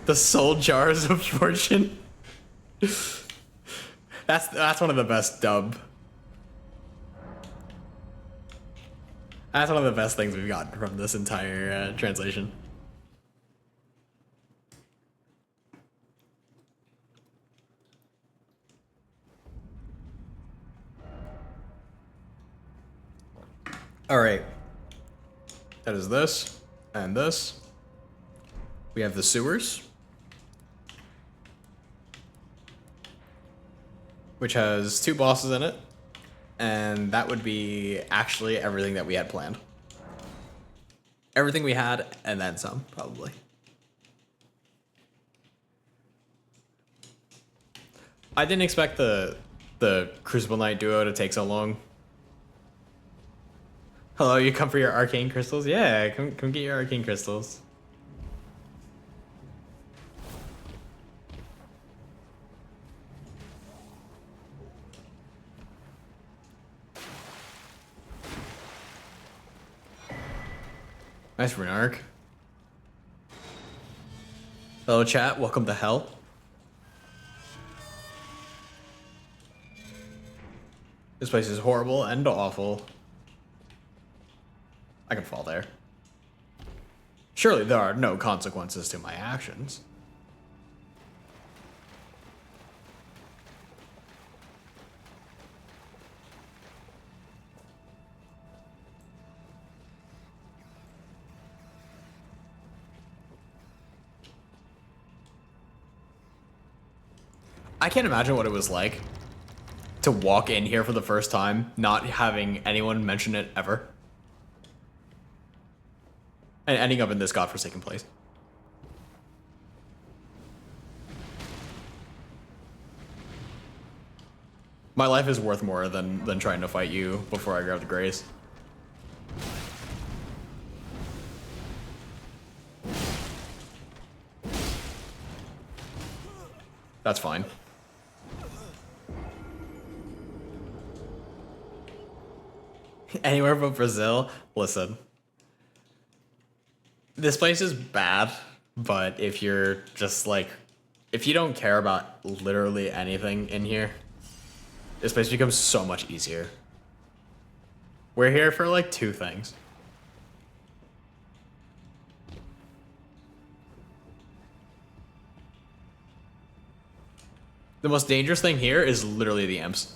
The soul jars of fortune. That's one of the best dub. That's one of the best things we've gotten from this entire translation. All right. That is this and this. We have the sewers, which has 2 bosses in it, and that would be actually everything that we had planned. Everything we had, and then some, probably. I didn't expect the Crucible Knight duo to take so long. Hello, you come for your arcane crystals? Yeah, come get your arcane crystals. Nice rune arc. Hello chat, welcome to hell. This place is horrible and awful. I can fall there. Surely there are no consequences to my actions. I can't imagine what it was like to walk in here for the first time, not having anyone mention it ever. And ending up in this godforsaken place. My life is worth more than trying to fight you before I grab the grace. That's fine. Anywhere but Brazil? Listen. This place is bad, but if you're just like, if you don't care about literally anything in here, this place becomes so much easier. We're here for like 2 things. The most dangerous thing here is literally the imps.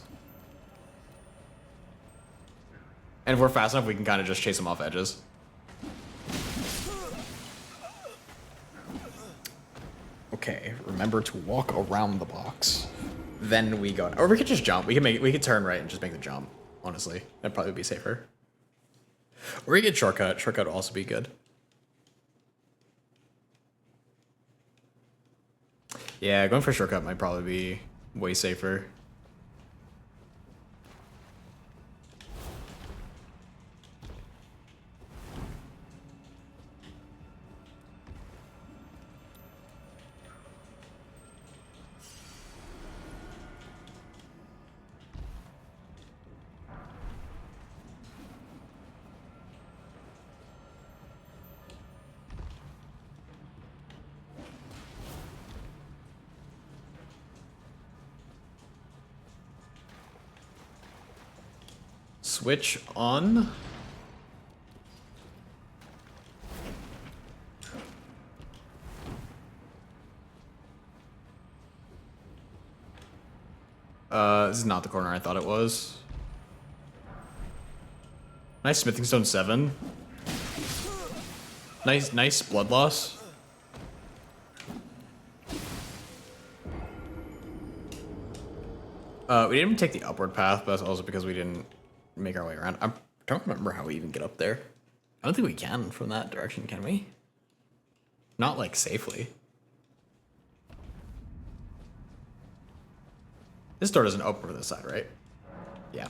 And if we're fast enough, we can kind of just chase them off edges. Okay, remember to walk around the box. Then we go, or we could just jump. We could turn right and just make the jump. Honestly, that'd probably be safer. Or we could shortcut. Shortcut would also be good. Yeah, going for shortcut might probably be way safer. Switch on. This is not the corner I thought it was. Nice smithing stone 7. Nice blood loss. We didn't even take the upward path, but that's also because we didn't make our way around. I don't remember how we even get up there. I don't think we can from that direction, can we? Not like safely. This door doesn't open from this side, right? Yeah.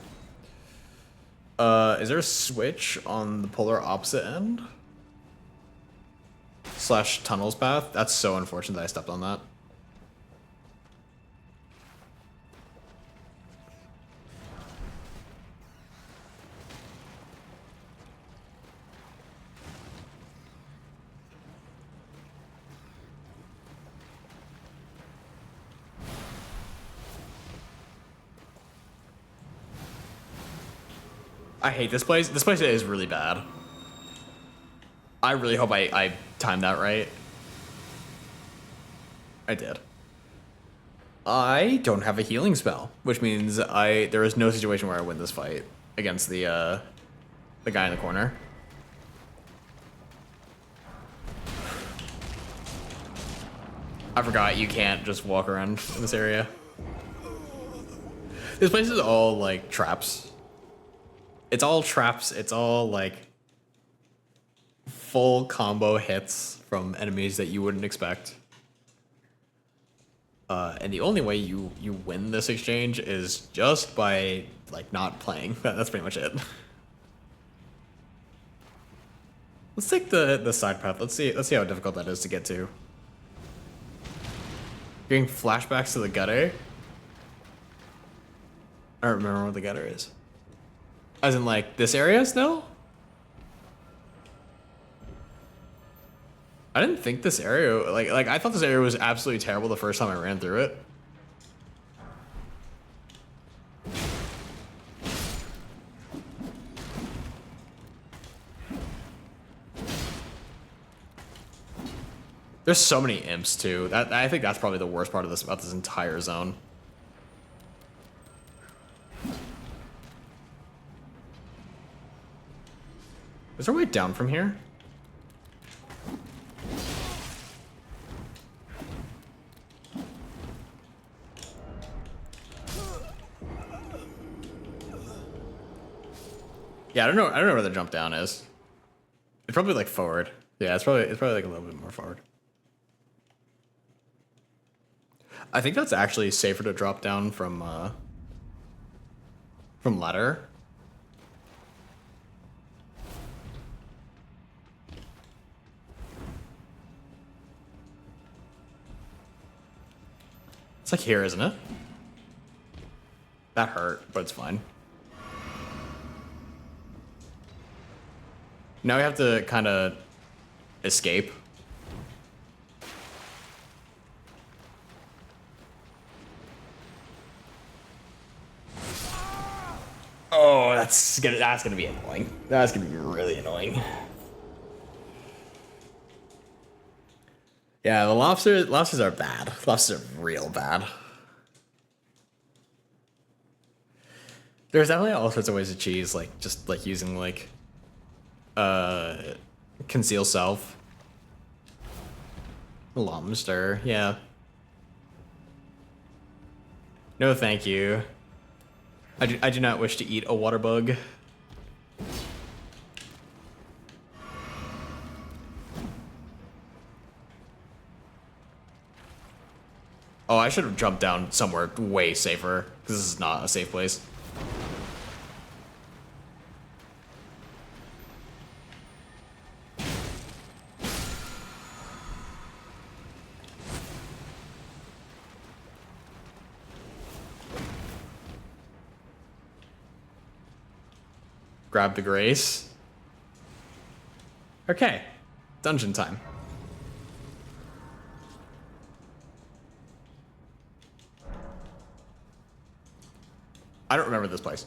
Is there a switch on the polar opposite end? Slash tunnels path? That's so unfortunate that I stepped on that. I hate this place. This place is really bad. I really hope I timed that right. I did. I don't have a healing spell, which means there is no situation where I win this fight against the guy in the corner. I forgot you can't just walk around in this area. This place is all like traps. It's all traps. It's all like full combo hits from enemies that you wouldn't expect. And the only way you win this exchange is just by like not playing. That's pretty much it. Let's take the side path. Let's see how difficult that is to get to. Getting flashbacks to the gutter. I don't remember what the gutter is. As in, like, this area still? I didn't think this area, like I thought this area was absolutely terrible the first time I ran through it. There's so many imps too. I think that's probably the worst part of this about this entire zone. Is there a way down from here? Yeah, I don't know where the jump down is. It's probably like forward. Yeah, it's probably like a little bit more forward. I think that's actually safer to drop down from ladder. It's like here, isn't it? That hurt, but it's fine. Now we have to kind of escape. Oh, that's gonna be annoying. That's gonna be really annoying. Yeah, the lobsters are bad. Lobsters are real bad. There's definitely all sorts of ways to cheese, like just like using like conceal self. Lobster, yeah. No, thank you. I do not wish to eat a water bug. Oh, I should have jumped down somewhere way safer, because this is not a safe place. Grab the grace. Okay, dungeon time. I don't remember this place.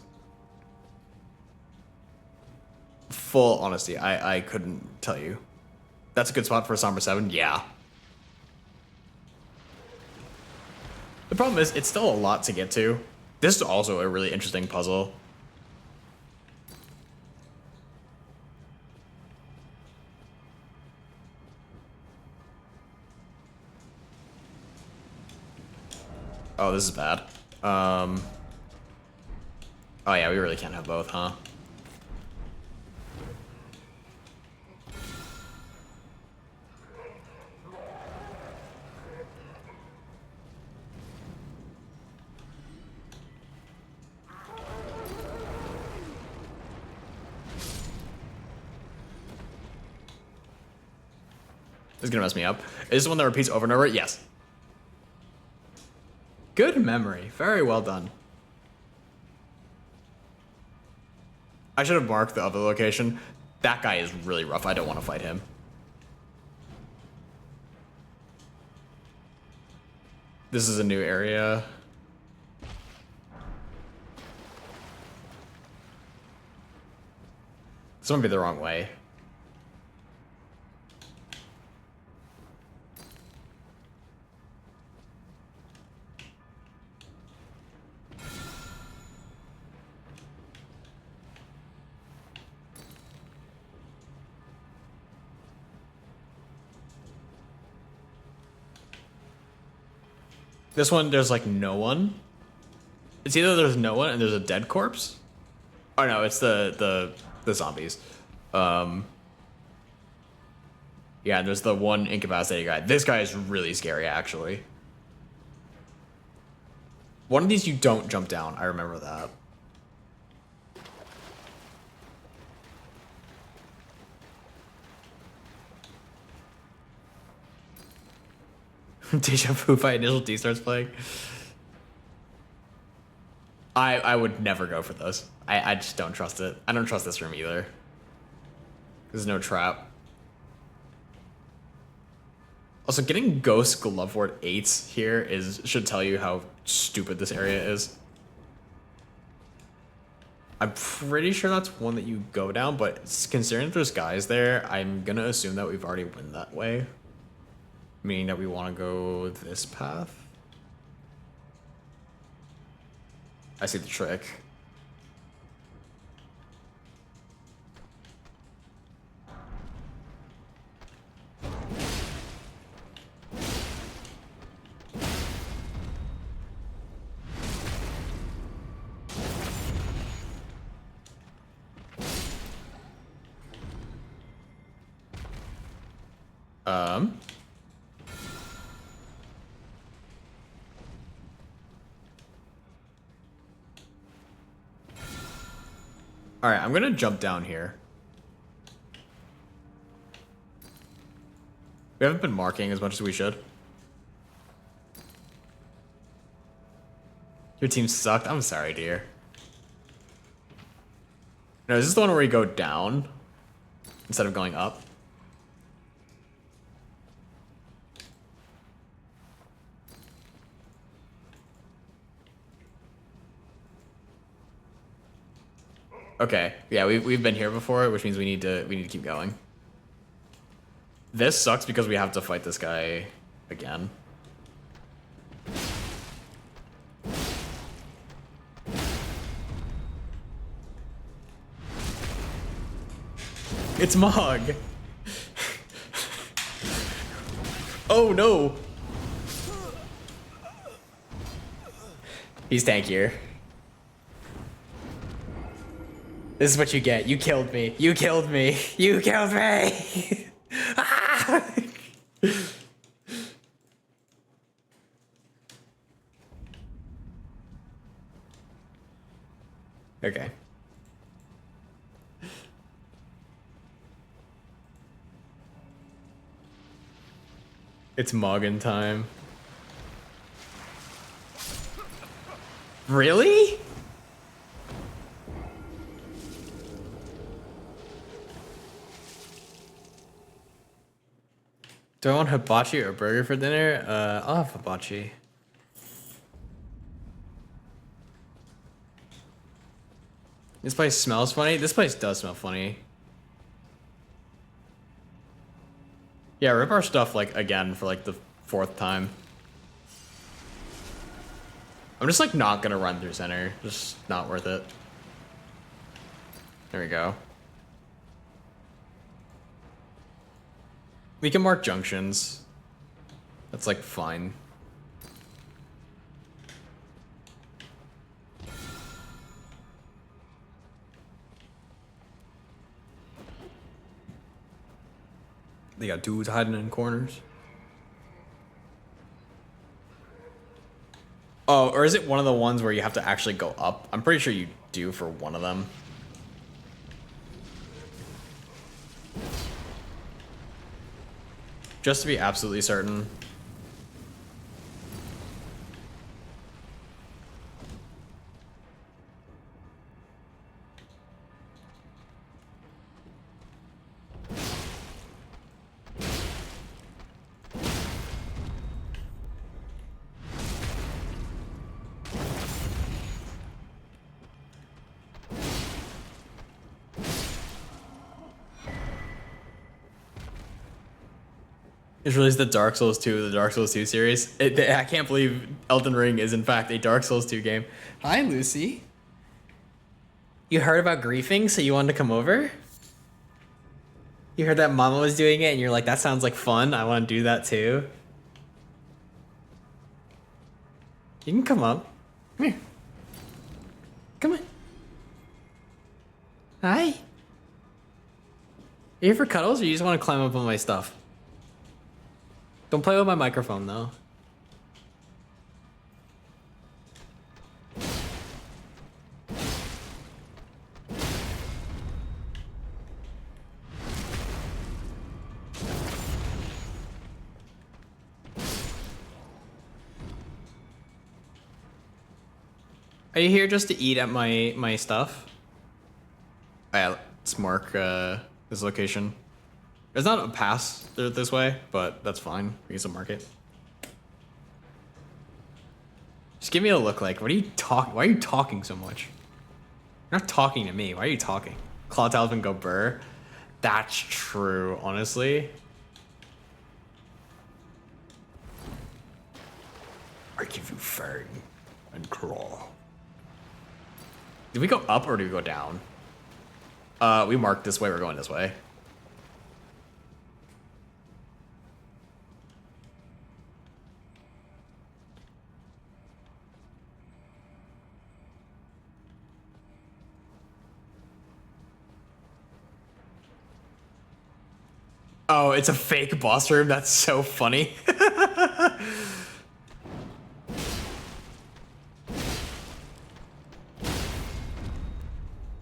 Full honesty, I couldn't tell you. That's a good spot for a Somber 7? Yeah. The problem is, it's still a lot to get to. This is also a really interesting puzzle. Oh, this is bad. Oh yeah, we really can't have both, huh? This is gonna mess me up. Is this the one that repeats over and over? Yes. Good memory. Very well done. I should have marked the other location. That guy is really rough. I don't want to fight him. This is a new area. This might be the wrong way. This one, there's like no one. It's either there's no one and there's a dead corpse. Oh no, it's the zombies. Yeah, there's the one incapacitated guy. This guy is really scary, actually. One of these you don't jump down. I remember that. Deja vu by Initial D starts playing. I would never go for this. I just don't trust it. I don't trust this room either. There's no trap. Also, getting Ghost Glovewort 8s here should tell you how stupid this area is. I'm pretty sure that's one that you go down, but considering there's guys there, I'm gonna assume that we've already went that way. Meaning that we want to go this path. I see the trick. All right, I'm gonna jump down here. We haven't been marking as much as we should. Your team sucked. I'm sorry, dear. No, is this the one where we go down instead of going up? Okay, yeah, we've been here before, which means we need to keep going. This sucks because we have to fight this guy again. It's Mog. Oh no. He's tankier. This is what you get. You killed me. You killed me. You killed me. Ah! Okay. It's Moggin time. Really? Do I want hibachi or burger for dinner? I'll have hibachi. This place smells funny. This place does smell funny. Yeah, rip our stuff, like, again for, like, the 4th time. I'm just, like, not gonna run through center. Just not worth it. There we go. We can mark junctions. That's, like, fine. They got dudes hiding in corners. Oh, or is it one of the ones where you have to actually go up? I'm pretty sure you do for one of them. Just to be absolutely certain. It's released the Dark Souls 2, the Dark Souls 2 series. I can't believe Elden Ring is in fact a Dark Souls 2 game. Hi, Lucy. You heard about griefing, so you wanted to come over? You heard that Mama was doing it, and you're like, that sounds like fun. I want to do that too. You can come up. Come here. Come on. Hi. You here for cuddles, or you just want to climb up on my stuff? Don't play with my microphone, though. Are you here just to eat at my stuff? Yeah, let's mark this location. There's not a pass this way, but that's fine. We can still mark it. Just give me a look like, what are you talking? Why are you talking so much? You're not talking to me. Why are you talking? Claw Talisman go burr. That's true, honestly. I give you fang and claw. Did we go up or did we go down? We marked this way, we're going this way. Oh, it's a fake boss room? That's so funny.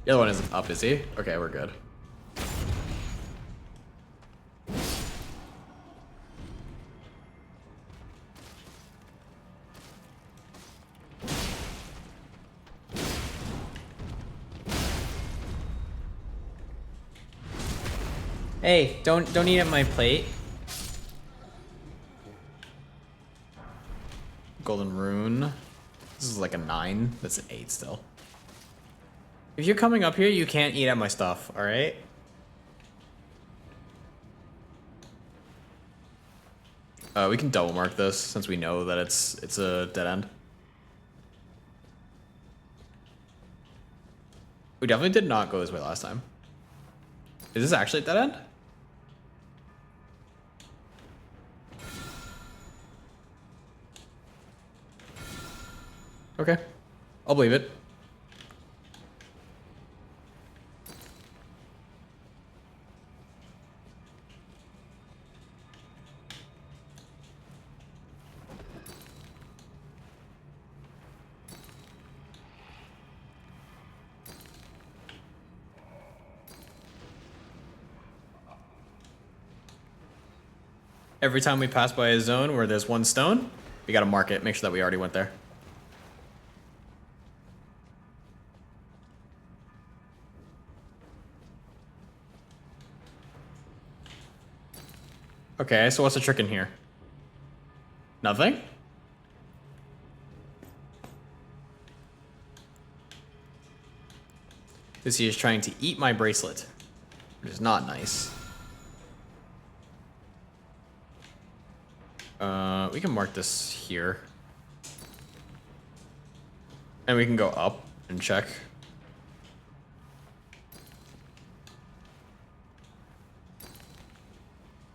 The other one isn't up, is he? Okay, we're good. Hey, don't eat at my plate. Golden rune. This is like a 9. That's an 8 still. If you're coming up here, you can't eat at my stuff, alright? We can double mark this since we know that it's a dead end. We definitely did not go this way last time. Is this actually a dead end? Okay, I'll believe it. Every time we pass by a zone where there's one stone, we gotta mark it, make sure that we already went there. Okay, so what's the trick in here? Nothing? This he is trying to eat my bracelet, which is not nice. We can mark this here. And we can go up and check.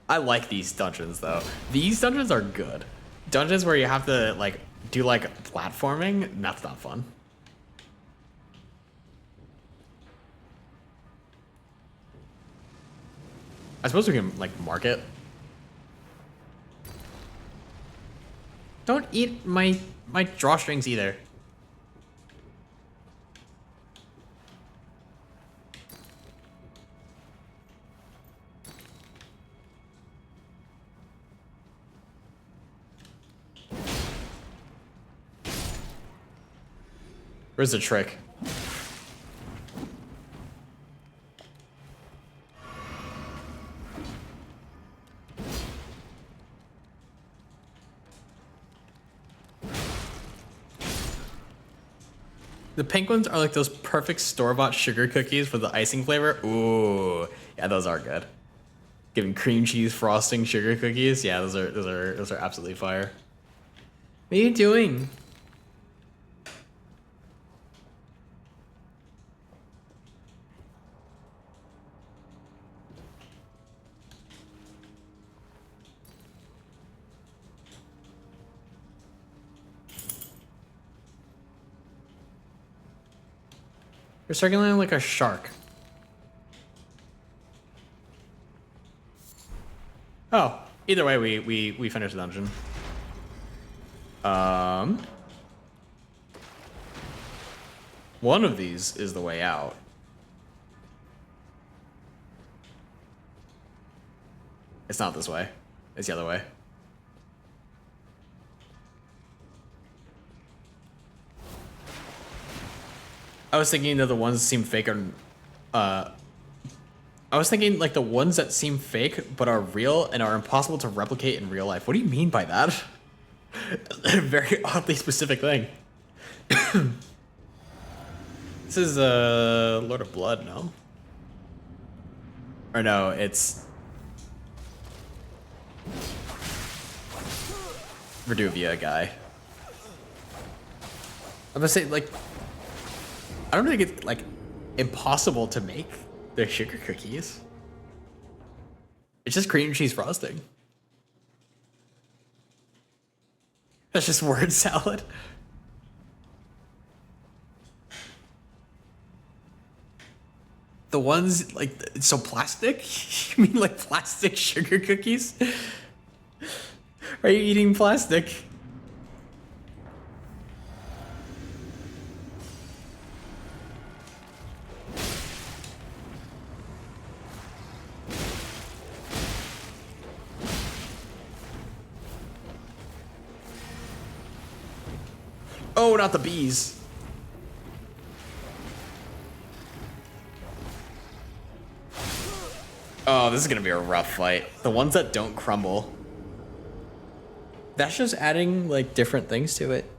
I like these dungeons though. These dungeons are good. Dungeons where you have to like do like platforming, that's not fun. I suppose we can like mark it. Don't eat my drawstrings either. Where's the trick? The pink ones are like those perfect store-bought sugar cookies with the icing flavor. Ooh, yeah, those are good. Giving cream cheese frosting sugar cookies. Yeah, those are absolutely fire. What are you doing? You're circling like a shark. Oh, either way, we finished the dungeon. One of these is the way out. It's not this way. It's the other way. I was thinking that the ones that seem fake are I was thinking like the ones that seem fake but are real and are impossible to replicate in real life. What do you mean by that? A very oddly specific thing. This is Lord of Blood, no? Or no, it's Verduvia guy. I'm gonna say like I don't think it's like impossible to make their sugar cookies. It's just cream cheese frosting. That's just word salad. The ones like so plastic? You mean like plastic sugar cookies? Are you eating plastic? Oh, not the bees. Oh, this is gonna be a rough fight. The ones that don't crumble. That's just adding like different things to it.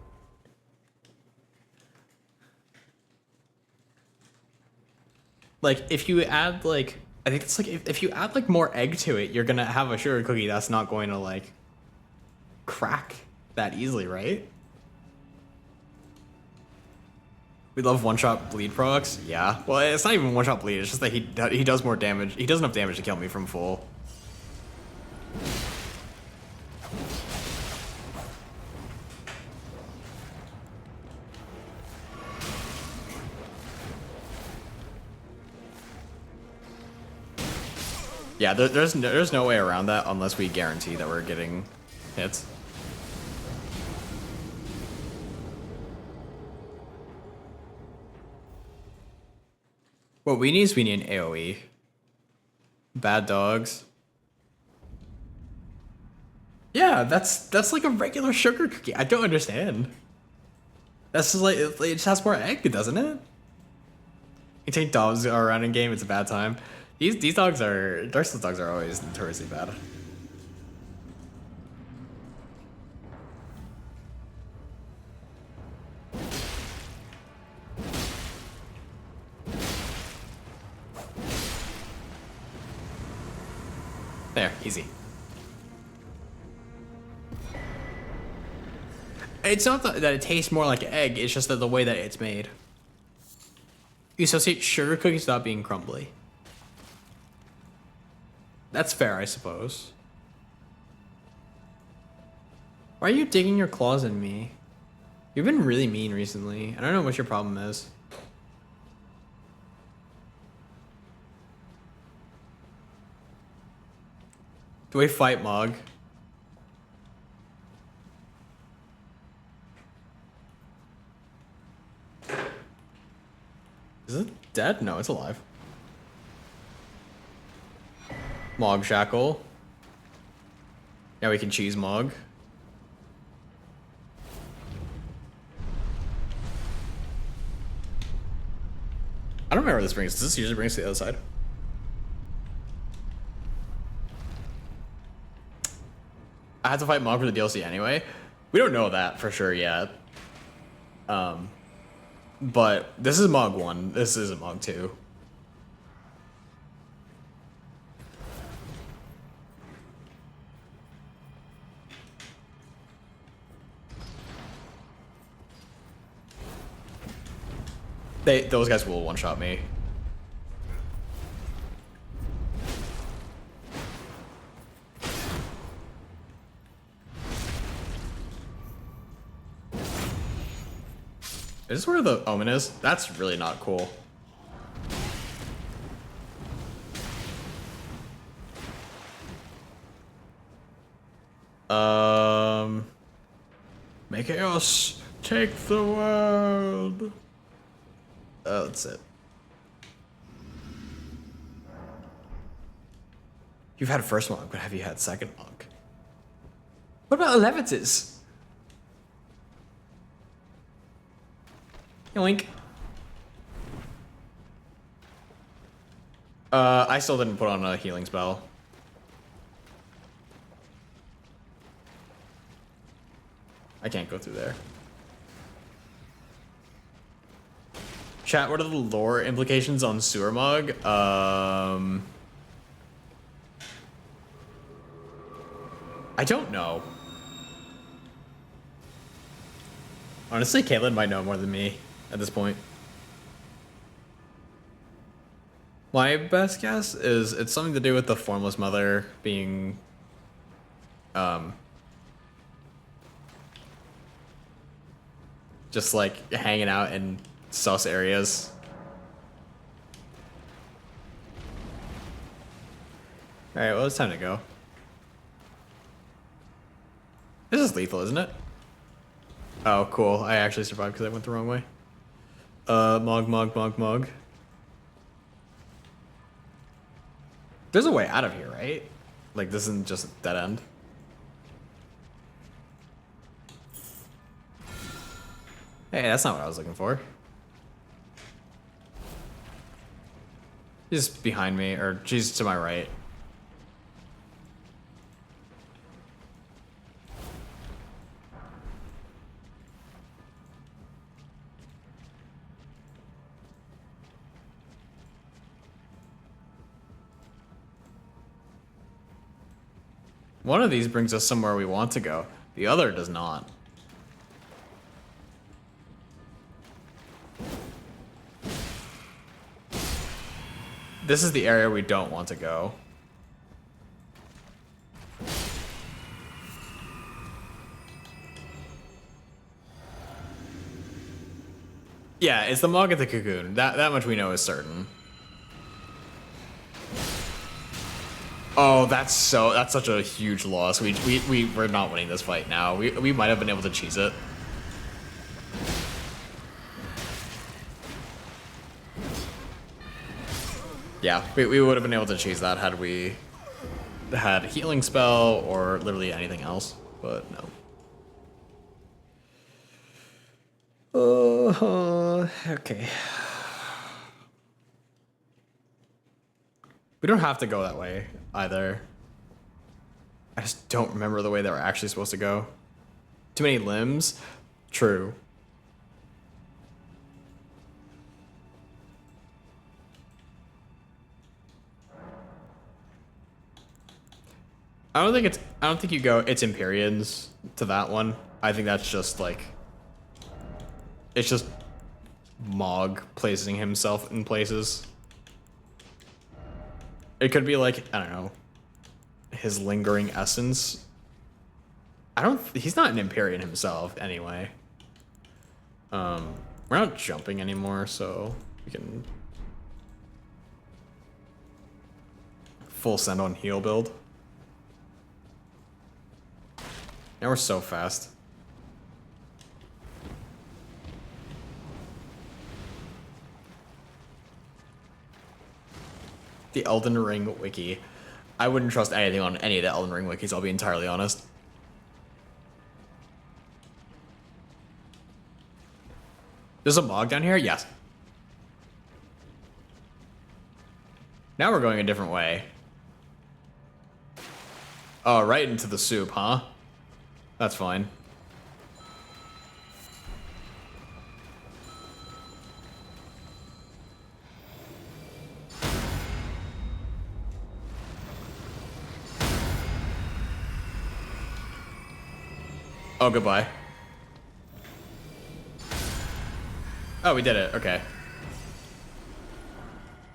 Like if you add like, I think it's like if you add like more egg to it, you're gonna have a sugar cookie that's not going to like crack that easily, right? We love one-shot bleed procs. Yeah. Well, it's not even one-shot bleed. It's just that he does more damage. He does enough damage to kill me from full. Yeah, there's no way around that unless we guarantee that we're getting hits. What we need is we need an AoE. Bad dogs. Yeah, that's like a regular sugar cookie. I don't understand. That's just like it just has more egg, doesn't it? You take dogs around in game, it's a bad time. These dogs are Dark Souls dogs are always notoriously bad. There, easy. It's not that it tastes more like egg, it's just that the way that it's made. You associate sugar cookies without being crumbly. That's fair, I suppose. Why are you digging your claws in me? You've been really mean recently. I don't know what your problem is. Do we fight Mog? Is it dead? No, it's alive. Mog shackle. Now we can cheese Mog. I don't remember where this brings. Does this usually bring us to the other side? I had to fight Mog for the DLC anyway. We don't know that for sure yet. But this is Mog 1. This isn't Mog 2. Those guys will one-shot me. Is this where the omen is? That's really not cool. Make chaos take the world. Oh, that's it. You've had first monk, but have you had second monk? What about Levitus? Yoink. I still didn't put on a healing spell. I can't go through there. Chat, what are the lore implications on Sewer Mug? I don't know. Honestly, Caitlin might know more than me at this point. My best guess is it's something to do with the Formless Mother being, just like hanging out in sus areas. Alright, well, it's time to go. This is lethal, isn't it? Oh, cool. I actually survived because I went the wrong way. Mog. There's a way out of here, right? Like, this isn't just a dead end. Hey, that's not what I was looking for. She's behind me, or she's to my right. One of these brings us somewhere we want to go. The other does not. This is the area we don't want to go. Yeah, it's the Mog at the Cocoon. That much we know is certain. Oh, that's such a huge loss. We're not winning this fight now. We might have been able to cheese it. Yeah, we would have been able to cheese that had we had healing spell or literally anything else, but no. Okay. We don't have to go that way either. I just don't remember the way that we're actually supposed to go. Too many limbs? True. I don't think you go, it's Empyreans to that one. I think that's just like, it's just Mog placing himself in places. It could be like, I don't know, his lingering essence. He's not an Empyrean himself anyway. We're not jumping anymore, so we can full send on heal build. Now we're so fast. The Elden Ring wiki. I wouldn't trust anything on any of the Elden Ring wikis, I'll be entirely honest. There's a Mog down here? Yes. Now we're going a different way. Oh, right into the soup, huh? That's fine. Oh, goodbye. Oh, we did it. Okay.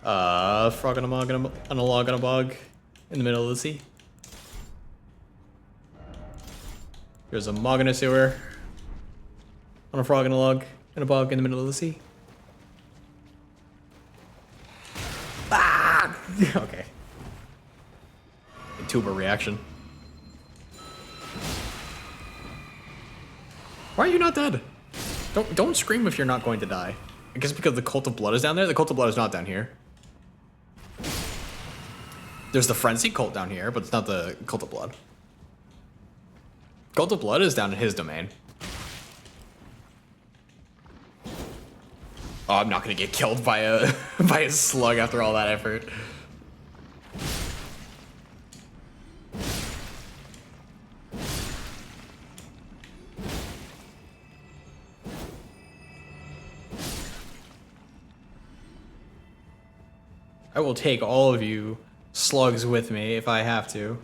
Frog on a mog and a log on a bog in the middle of the sea. There's a mog in a sewer, on a frog and a log and a bog in the middle of the sea. Ah! Okay. A tuber reaction. Why are you not dead? Don't scream if you're not going to die. I guess because the Cult of Blood is down there? The Cult of Blood is not down here. There's the Frenzy Cult down here, but it's not the Cult of Blood. Cult of Blood is down in his domain. Oh, I'm not gonna get killed by a by a slug after all that effort. I will take all of you slugs with me if I have to.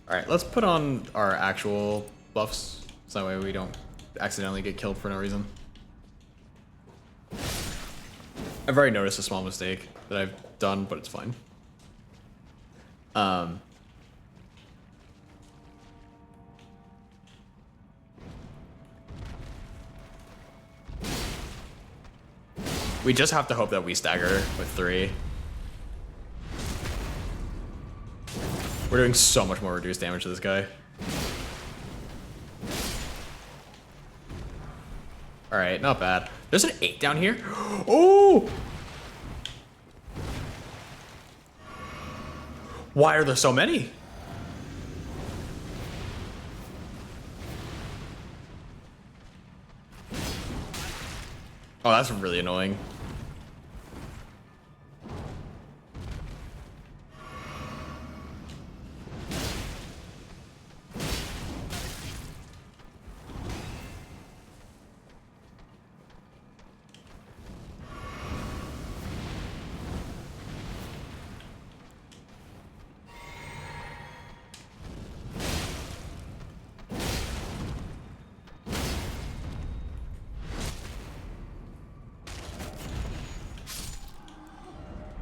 Alright, let's put on our actual buffs, so that way we don't accidentally get killed for no reason. I've already noticed a small mistake that I've done, but it's fine. We just have to hope that we stagger with 3. We're doing so much more reduced damage to this guy. Alright, not bad. There's an 8 down here. Oh! Why are there so many? Oh, that's really annoying.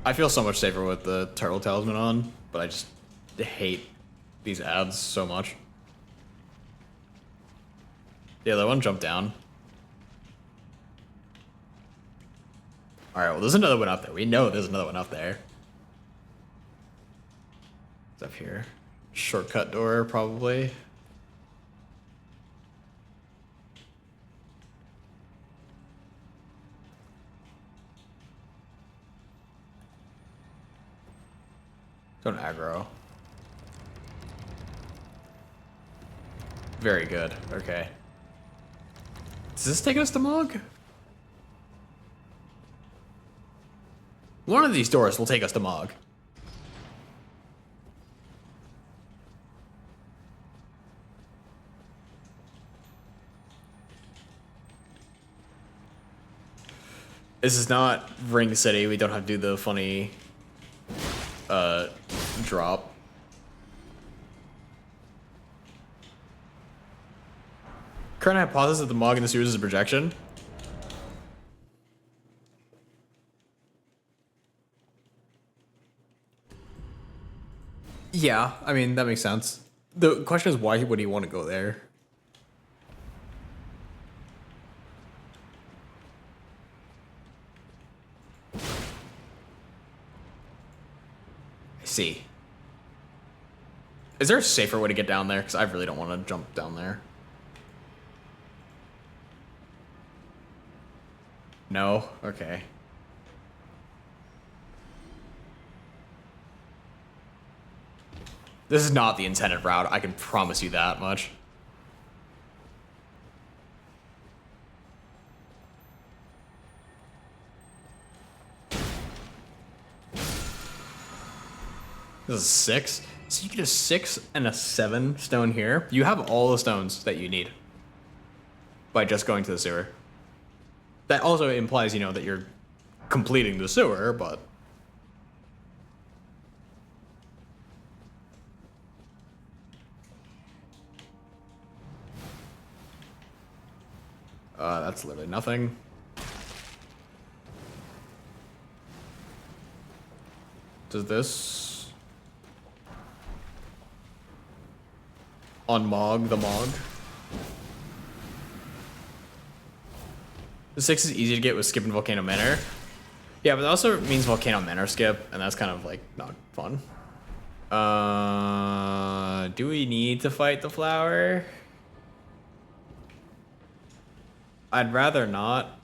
I feel so much safer with the turtle talisman on, but I just hate these ads so much. Yeah, that one jumped down. Alright, well there's another one up there. We know there's another one up there. It's up here. Shortcut door, probably. Don't aggro. Very good. Okay. Does this take us to Mog? One of these doors will take us to Mog. This is not Ring City. We don't have to do the funny drop. Current hypothesis that the Mog in the sewers is a projection. Yeah, I mean, that makes sense. The question is, why would he want to go there? I see. Is there a safer way to get down there? Because I really don't want to jump down there. No? Okay. This is not the intended route, I can promise you that much. This is 6. So you get a 6 and a 7 stone here. You have all the stones that you need by just going to the sewer. That also implies, you know, that you're completing the sewer, but... that's literally nothing. Does this... on Mog, the Mog? The 6 is easy to get with skipping Volcano Manor. Yeah, but that also means Volcano Manor skip, and that's kind of, like, not fun. Do we need to fight the flower? I'd rather not.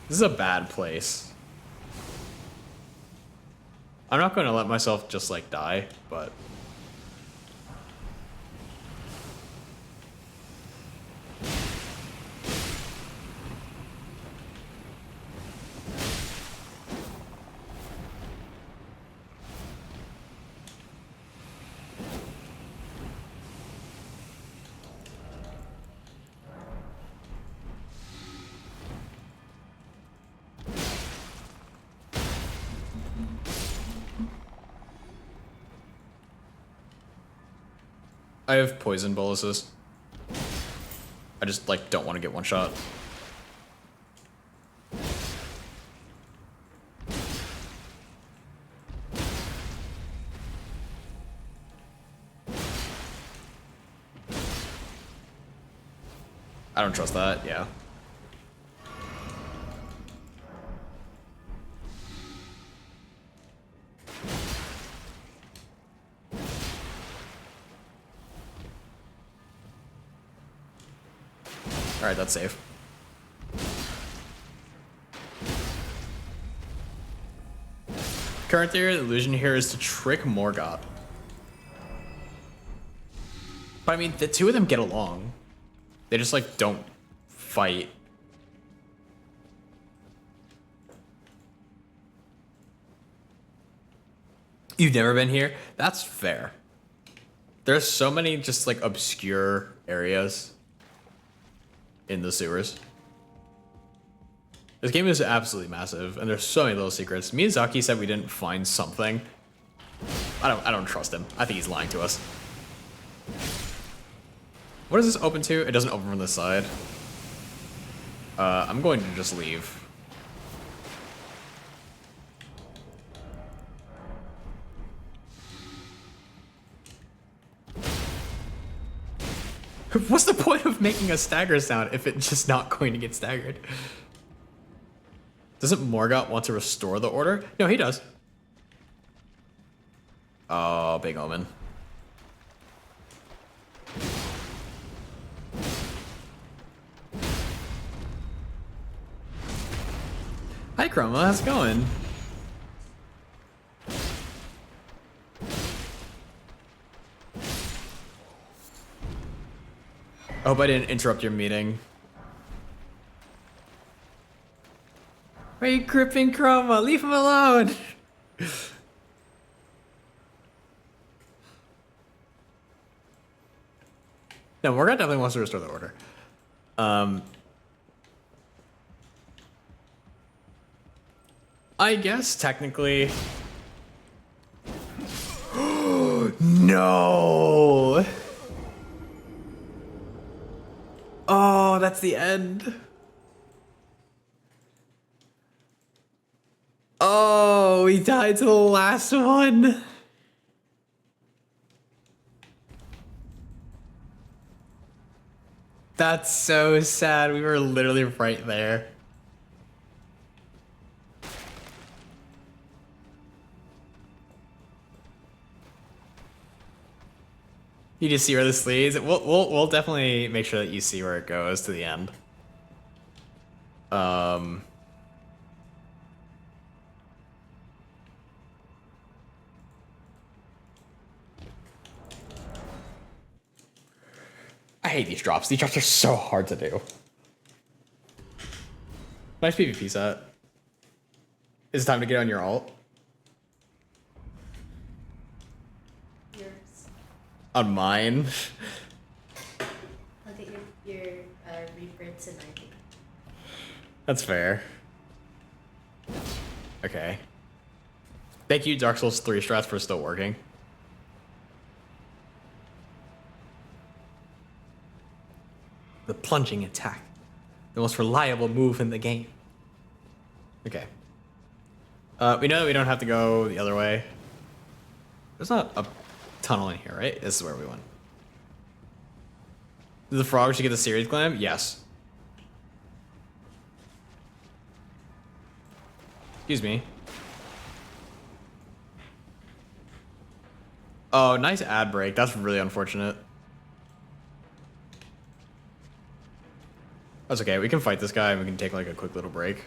This is a bad place. I'm not going to let myself just, like, die, but... I have poison boluses. I just like don't want to get one shot. I don't trust that, yeah. Alright, that's safe. Current theory of the illusion here is to trick Morgoth. But I mean, the two of them get along. They just like don't fight. You've never been here? That's fair. There's so many just like obscure areas in the sewers. This game is absolutely massive, and there's so many little secrets. Miyazaki said we didn't find something. I don't trust him. I think he's lying to us. What is this open to? It doesn't open from this side. I'm going to just leave. What's the point of making a stagger sound if it's just not going to get staggered? Doesn't Morgoth want to restore the order? No, he does. Oh, big omen. Hi, Chroma. How's it going? I hope I didn't interrupt your meeting. Why are you gripping Chroma? Leave him alone! No, Morgoth definitely wants to restore the order. I guess technically... No! Oh, that's the end. Oh, we died to the last one. That's so sad. We were literally right there. You just see where this leads. We'll definitely make sure that you see where it goes to the end. I hate these drops. These drops are so hard to do. Nice PvP set. Is it time to get on your ult? Yours. On mine? I'll get your reprints and I think. That's fair. Okay. Thank you, Dark Souls 3 strats, for still working. The plunging attack. The most reliable move in the game. Okay. We know that we don't have to go the other way. There's not a tunnel in here, right? This is where we went. Did the frog should get the series glam? Yes. Excuse me. Oh, nice ad break. That's really unfortunate. That's okay. We can fight this guy and we can take like a quick little break.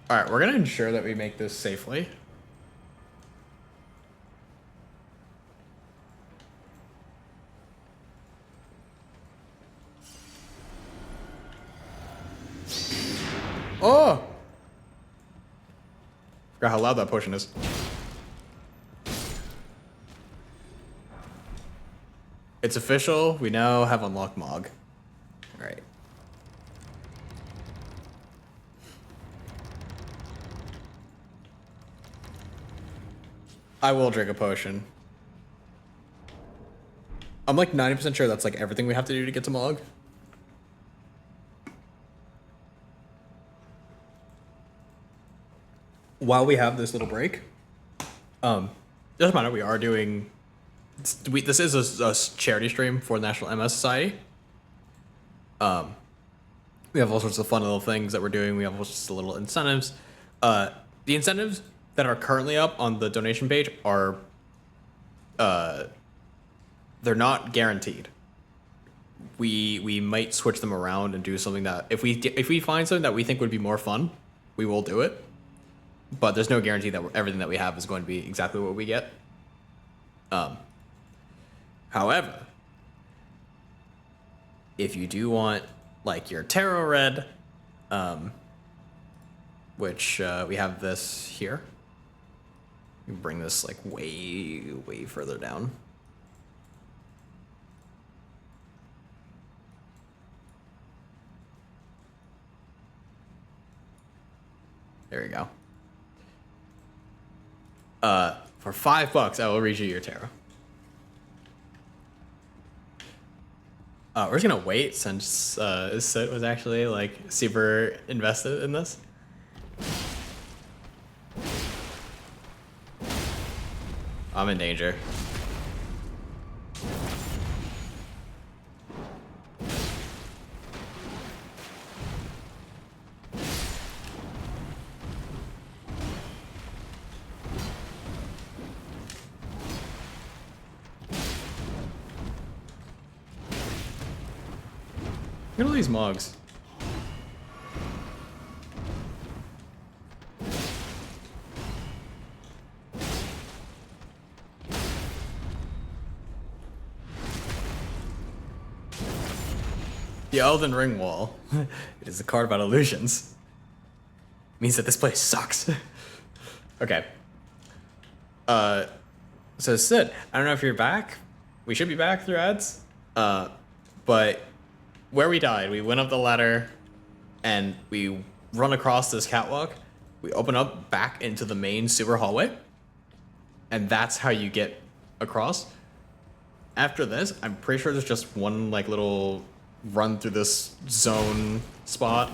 All right, we're gonna ensure that we make this safely. Oh! Forgot how loud that potion is. It's official. We now have unlocked Mog. All right. I will drink a potion. I'm like 90% sure that's like everything we have to do to get to Mog. While we have this little break, doesn't matter. We are doing. This is a charity stream for the National MS Society. We have all sorts of fun little things that we're doing. We have all sorts of little incentives. The incentives that are currently up on the donation page are, they're not guaranteed. We might switch them around and do something that if we find something that we think would be more fun, we will do it. But there's no guarantee that everything that we have is going to be exactly what we get. However, if you do want like your tarot red, which we have this here. You can bring this like way further down. There you go. For $5, I will read you your tarot. We're just gonna wait since Sid was actually like super invested in this. I'm in danger. Look at all these mugs. The Elden Ring wall. It is a card about illusions. Means that this place sucks. Okay. So Sid, I don't know if you're back. We should be back through ads. But where we died, we went up the ladder and we run across this catwalk. We open up back into the main sewer hallway. And that's how you get across. After this, I'm pretty sure there's just one like little run through this zone spot.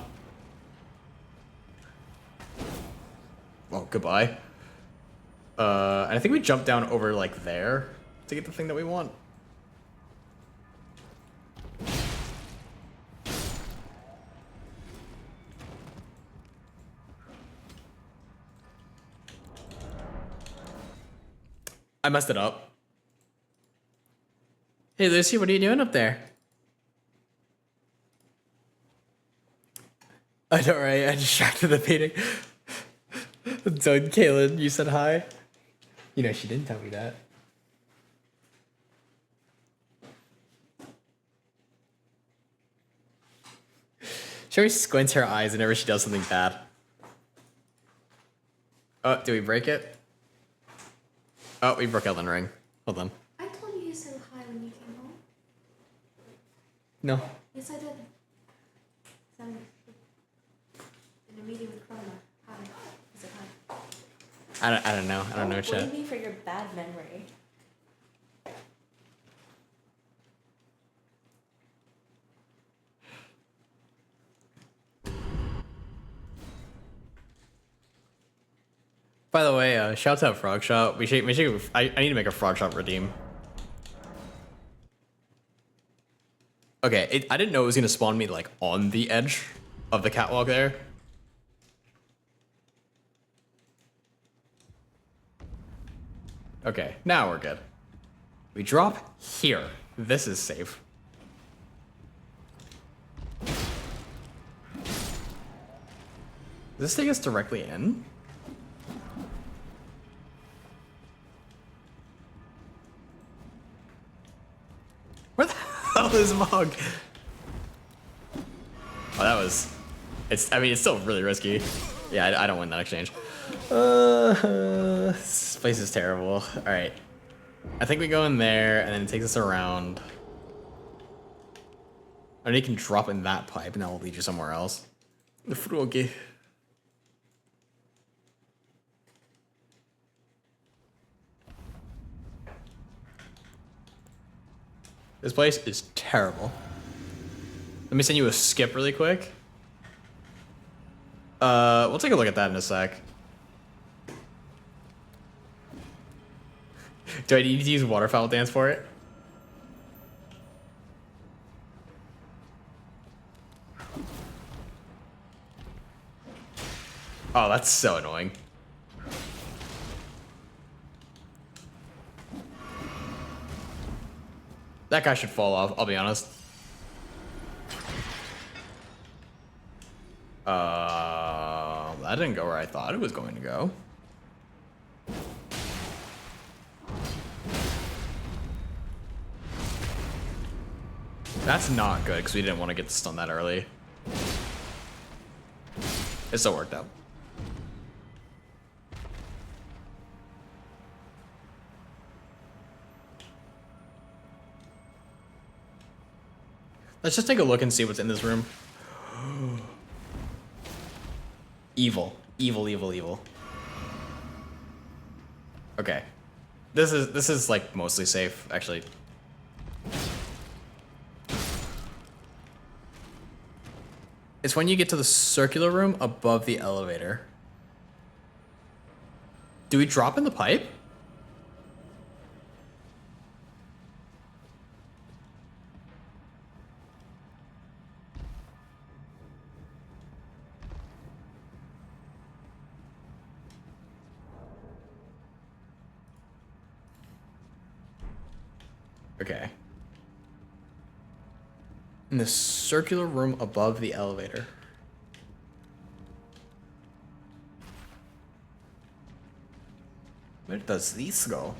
Well, goodbye. And I think we jump down over like there to get the thing that we want. I messed it up. Hey Lucy, what are you doing up there? I know, right? I distracted the painting. So Kaylin, you said hi. You know, she didn't tell me that. She always squints her eyes whenever she does something bad. Oh, do we break it? Oh, we broke Elden Ring. Hold on. I told you said hi when you came home. No. Yes, I did. In a meeting with Corona. Hi. I said hi. I don't know. I don't know, Don't chat. blame me for your bad memory. By the way, shouts out Frog Shop. I need to make a Frog Shop redeem. Okay, I didn't know it was gonna spawn me like on the edge of the catwalk there. Okay, now we're good. We drop here. This is safe. Does this take us directly in? Where the hell is Mog? Oh, that was... I mean, it's still really risky. Yeah, I don't win that exchange. This place is terrible. Alright. I think we go in there, and then it takes us around. And you can drop in that pipe, and that will lead you somewhere else. The froggy. This place is terrible. Let me send you a skip really quick. We'll take a look at that in a sec. Do I need to use waterfowl dance for it? Oh, that's so annoying. That guy should fall off, I'll be honest. That didn't go where I thought it was going to go. That's not good, because we didn't want to get stunned that early. It still worked out. Let's just take a look and see what's in this room. Evil. Evil, evil, evil. Okay. This is like mostly safe, actually. It's when you get to the circular room above the elevator. Do we drop in the pipe? Okay. In the circular room above the elevator. Where does this go?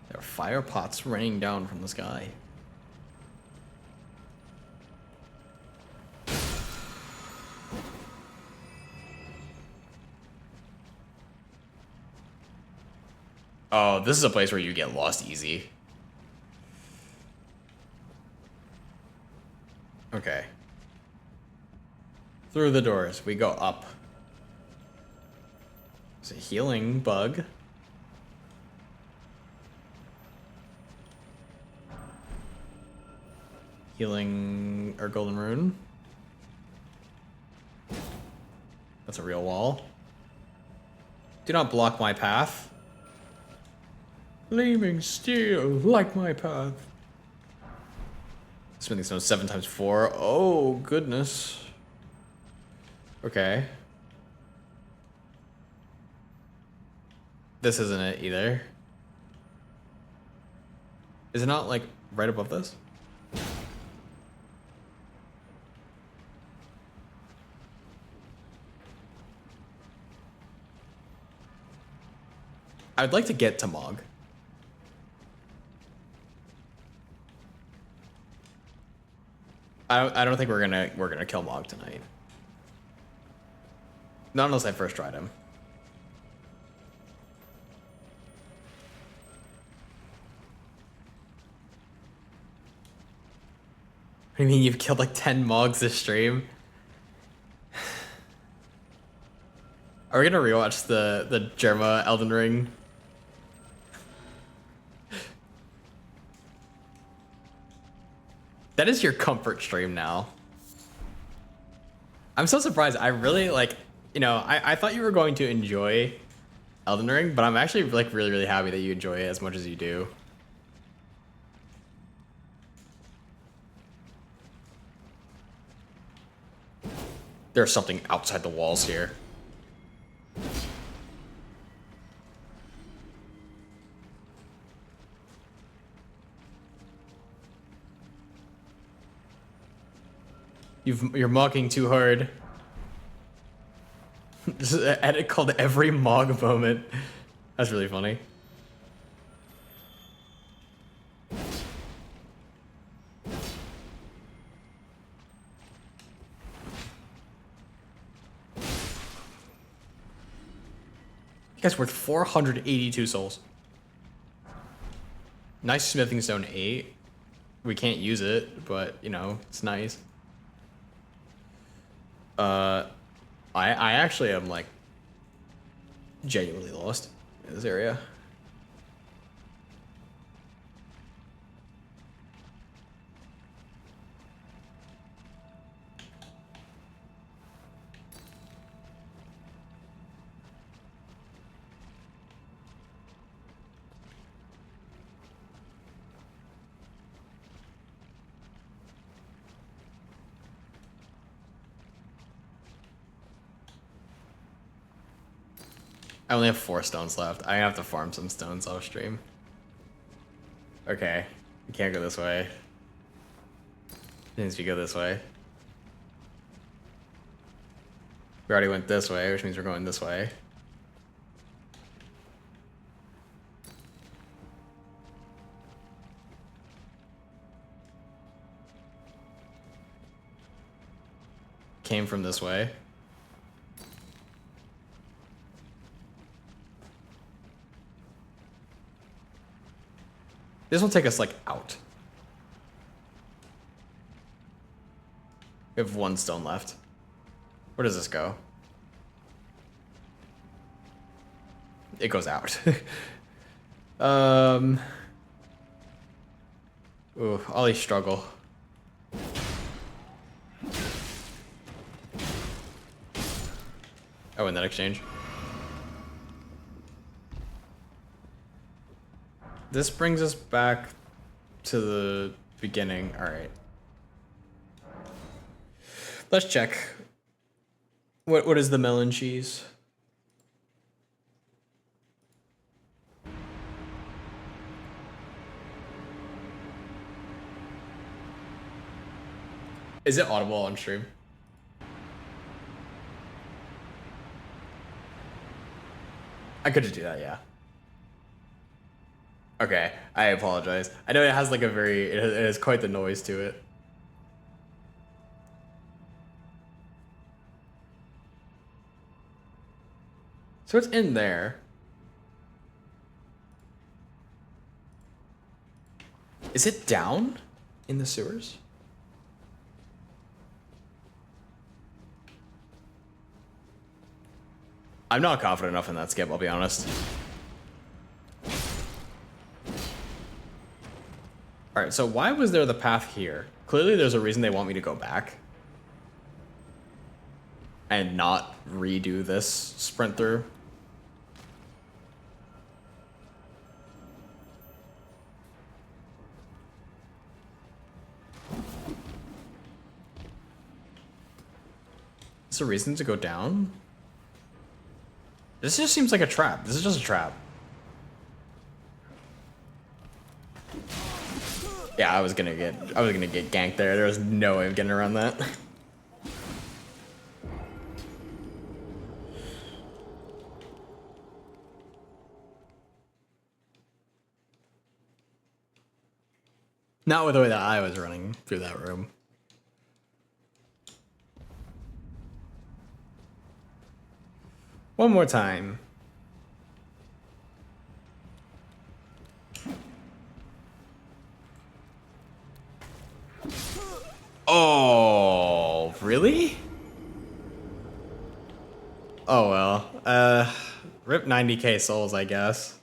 There are fire pots raining down from the sky. Oh, this is a place where you get lost easy. Okay. Through the doors, we go up. It's a healing bug. Healing or golden rune. That's a real wall. Do not block my path. Flaming steel, like my path. Smithing stone 7 times 4. Oh, goodness. Okay. This isn't it either. Is it not, like, right above this? I'd like to get to Mog. I don't think we're gonna kill Mog tonight. Not unless I first tried him. What do you mean you've killed like 10 Mogs this stream? Are we gonna rewatch the Germa Elden Ring? That is your comfort stream now. I'm so surprised. I really like, you know, I thought you were going to enjoy Elden Ring, but I'm actually like really, really happy that you enjoy it as much as you do. There's something outside the walls here. You're mocking too hard. This is an edit called Every Mog Moment. That's really funny. You guys worth 482 souls. Nice smithing stone 8. We can't use it, but you know, it's nice. I actually am like genuinely lost in this area. I only have 4 stones left. I have to farm some stones off stream. Okay, we can't go this way. Means we go this way. We already went this way, which means we're going this way. Came from this way. This will take us like out. We have 1 stone left. Where does this go? It goes out. Ooh, Ollie struggle. I win that exchange. This brings us back to the beginning. All right. Let's check. What is the melon cheese? Is it audible on stream? I could just do that, yeah. Okay, I apologize. I know it has like a very, it has quite the noise to it. So it's in there. Is it down in the sewers? I'm not confident enough in that skip, I'll be honest. Alright, so why was there the path here? Clearly there's a reason they want me to go back. And not redo this sprint through. Is there a reason to go down? This just seems like a trap. This is just a trap. Yeah, I was gonna get ganked there. There was no way of getting around that. Not with the way that I was running through that room. One more time. Oh, really? Oh well. Rip 90k souls, I guess.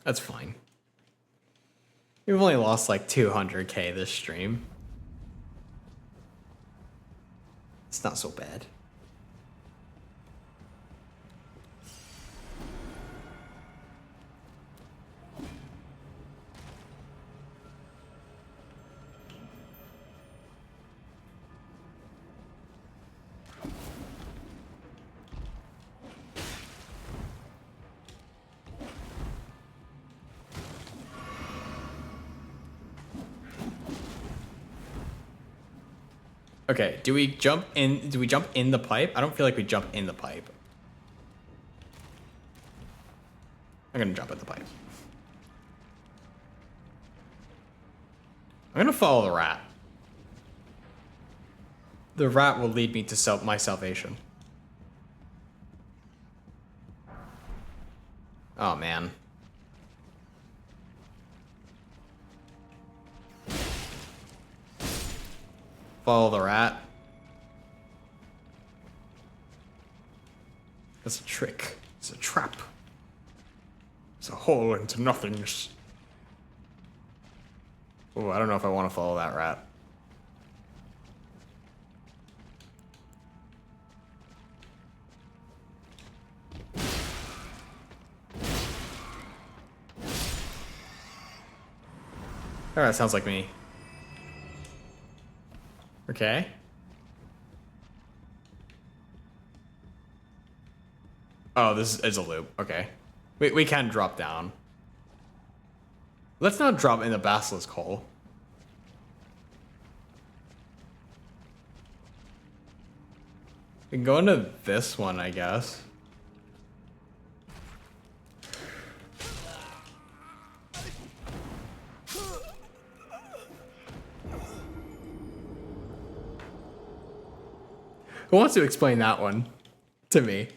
That's fine. We've only lost like 200k this stream. It's not so bad. Okay, do we jump in? Do we jump in the pipe? I don't feel like we jump in the pipe. I'm gonna jump in the pipe. I'm gonna follow the rat. The rat will lead me to my salvation. Oh, man. Follow the rat. That's a trick. It's a trap. It's a hole into nothingness. Oh, I don't know if I want to follow that rat. Alright, sounds like me. Okay. Oh, this is a loop. Okay. We can drop down. Let's not drop in the basilisk hole. We can go into this one, I guess. Who wants to explain that one to me?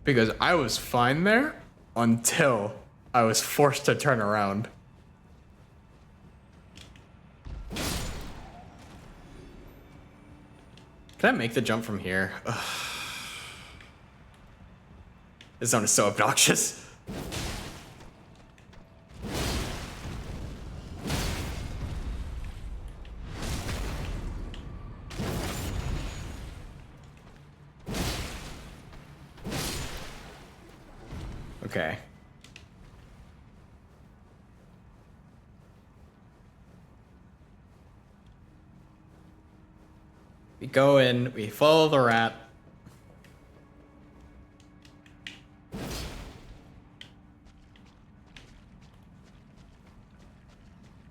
Because I was fine there until I was forced to turn around. Can I make the jump from here? Ugh. This zone is so obnoxious. Okay. We go in, we follow the rat.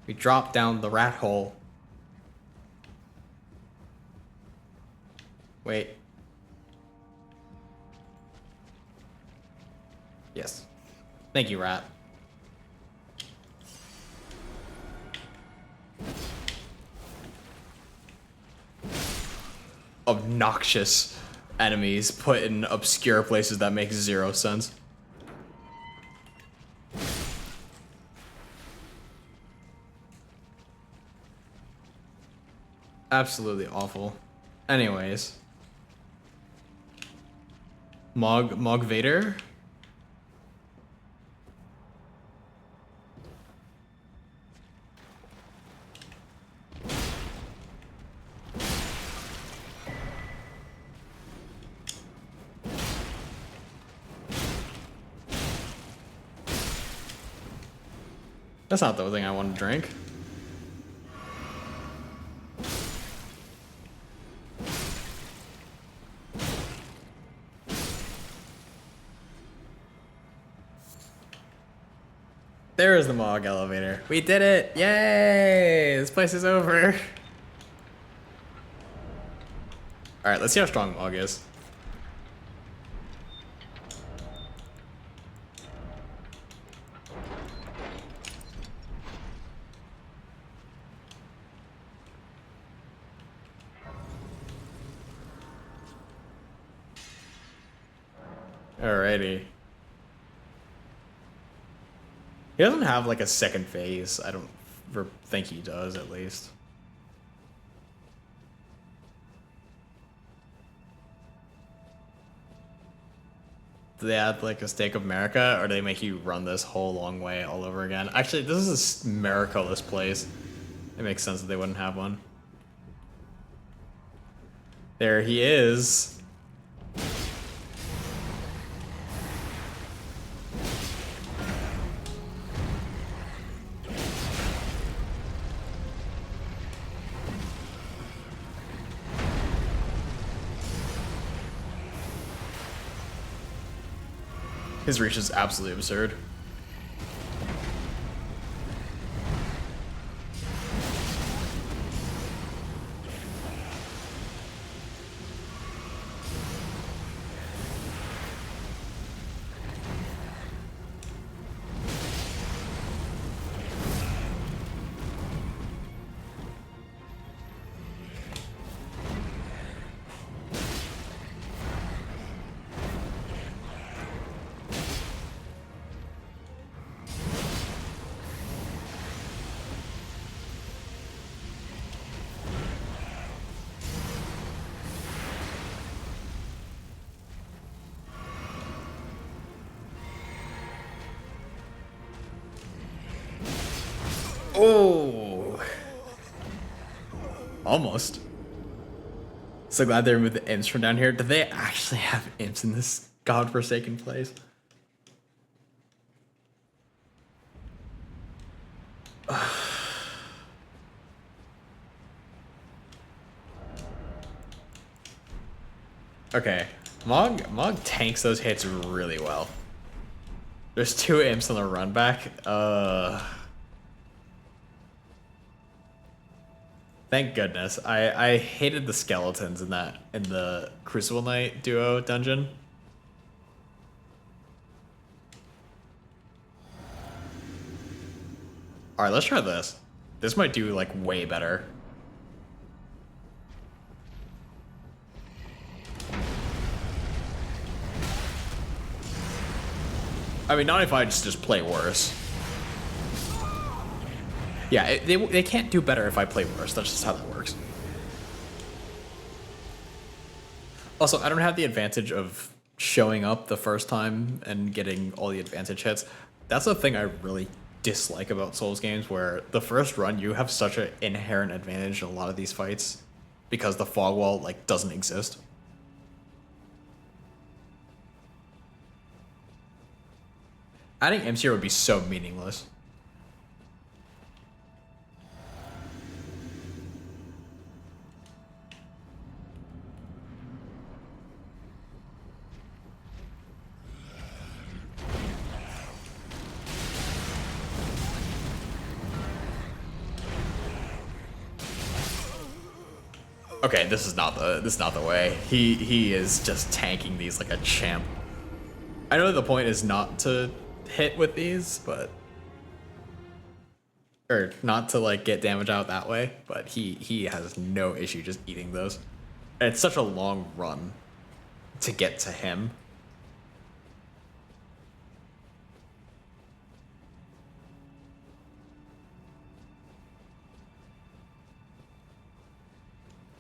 We drop down the rat hole. Wait. Yes. Thank you, rat. Obnoxious enemies put in obscure places that make zero sense. Absolutely awful. Anyways. Mog Vader? That's not the thing I want to drink. There is the Mog elevator. We did it! Yay! This place is over. Alright, let's see how strong Mog is. Alrighty. He doesn't have like a second phase. I don't think he does, at least. Do they add like a Stake of America, or do they make you run this whole long way all over again? Actually, this is a America-less place. It makes sense that they wouldn't have one. There he is. His reach is absolutely absurd. Oh, almost. So glad they removed the imps from down here. Do they actually have imps in this godforsaken place? Okay, Mog tanks those hits really well. There's 2 imps on the run back. Thank goodness. I hated the skeletons in the Crucible Knight duo dungeon. All right, let's try this. This might do like way better. I mean, not if I just play worse. Yeah, they can't do better if I play worse. That's just how that works. Also, I don't have the advantage of showing up the first time and getting all the advantage hits. That's the thing I really dislike about Souls games, where the first run you have such an inherent advantage in a lot of these fights because the fog wall like doesn't exist. Adding imps here would be so meaningless. Okay, this is not the way. He is just tanking these like a champ. I know the point is not to hit with these, but or not to like get damage out that way, but he has no issue just eating those. And it's such a long run to get to him.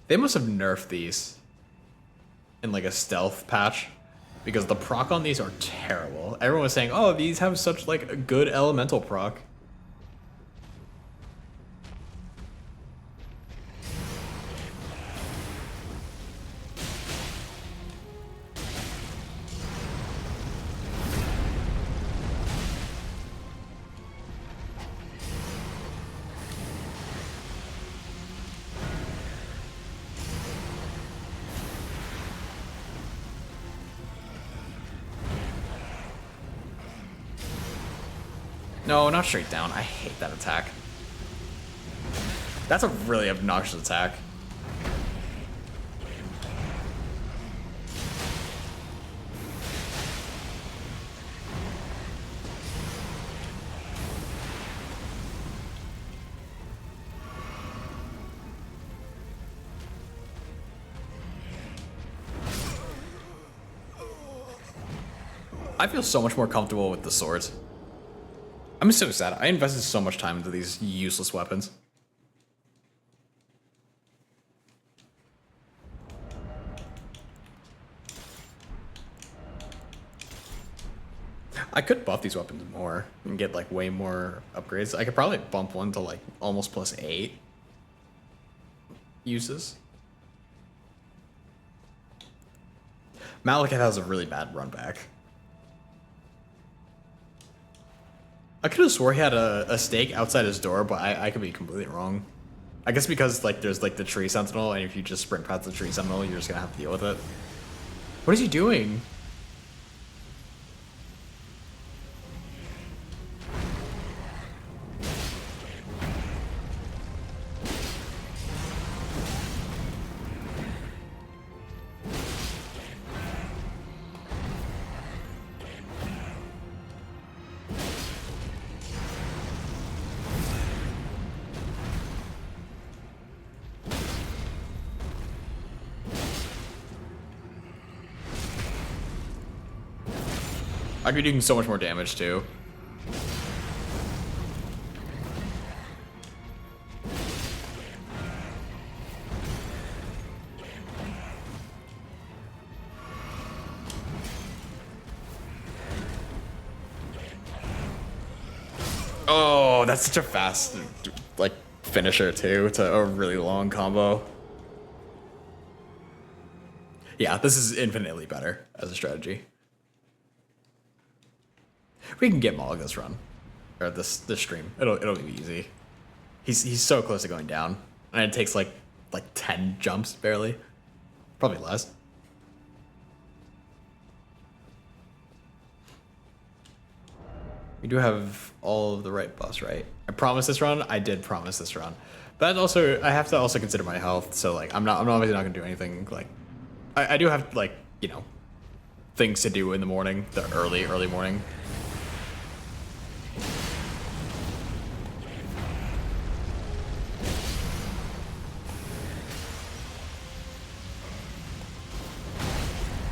They must have nerfed these in like a stealth patch because the proc on these are terrible. Everyone was saying, oh, these have such like a good elemental proc. No, not straight down. I hate that attack. That's a really obnoxious attack. I feel so much more comfortable with the swords. I'm so sad. I invested so much time into these useless weapons. I could buff these weapons more and get like way more upgrades. I could probably bump one to like almost +8 uses. Malekith has a really bad run back. I could have swore he had a stake outside his door, but I could be completely wrong. I guess because like there's like the tree sentinel, and if you just sprint past the tree sentinel, you're just gonna have to deal with it. What is he doing? I could be doing so much more damage too. Oh, that's such a fast, like, finisher, too, to a really long combo. Yeah, this is infinitely better as a strategy. We can get Mog this run. Or this stream. It'll be easy. He's so close to going down. And it takes like 10 jumps, barely. Probably less. We do have all of the right buffs, right? I promised this run. I did promise this run, but also I have to also consider my health. So like I'm obviously not gonna do anything. Like I do have like, you know, things to do in the morning, the early morning.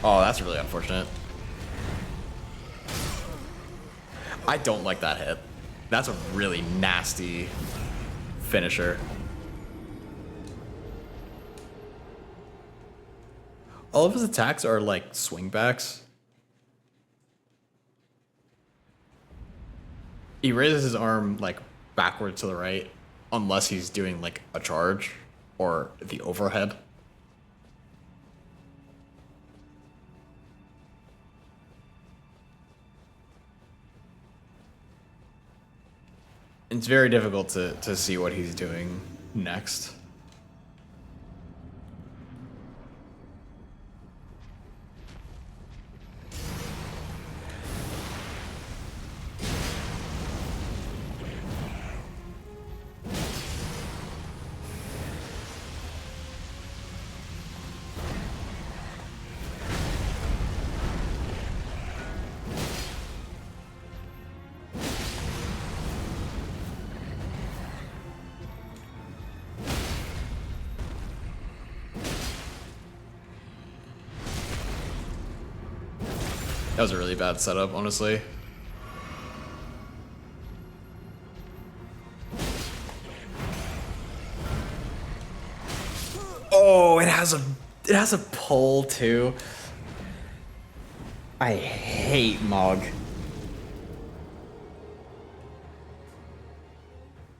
Oh, that's really unfortunate. I don't like that hit. That's a really nasty finisher. All of his attacks are like swingbacks. He raises his arm like backward to the right unless he's doing like a charge or the overhead. It's very difficult to see what he's doing next. That was a really bad setup, honestly. Oh, it has a pull too. I hate Mog.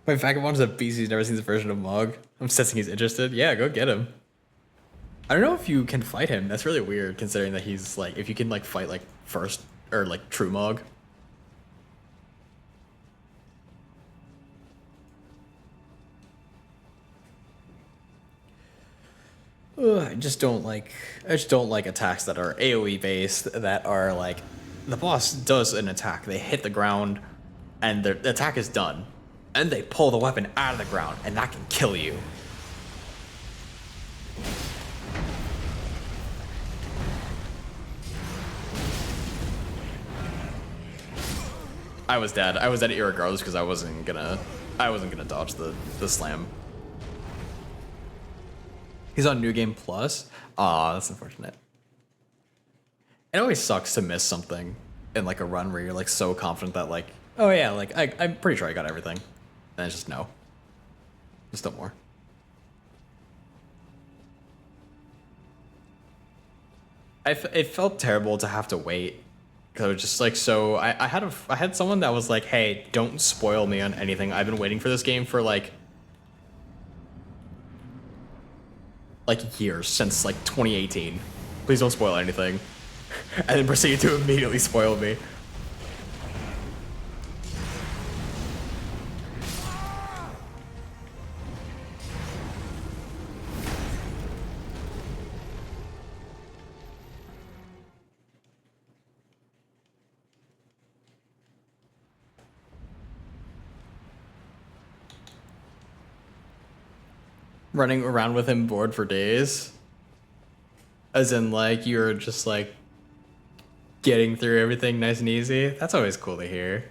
My vagabond is a beast. He's never seen this version of Mog. I'm sensing he's interested. Yeah, go get him. I don't know if you can fight him. That's really weird, considering that he's like, if you can like fight like first or like true Mog. Ugh, I just don't like attacks that are AoE based, that are like, the boss does an attack, they hit the ground, and the attack is done, and they pull the weapon out of the ground, and that can kill you. I was dead. I was dead irregardless because I wasn't gonna dodge the slam. He's on New Game Plus. Aw, that's unfortunate. It always sucks to miss something in like a run where you're like so confident that like, oh yeah, like I'm pretty sure I got everything. And it's just no. Just no more. It felt terrible to have to wait. Cause I was just like, so I had someone that was like, hey, don't spoil me on anything. I've been waiting for this game for like years, since like 2018. Please don't spoil anything. And then proceeded to immediately spoil me. Running around with him bored for days. As in, like, you're just, like, getting through everything nice and easy. That's always cool to hear.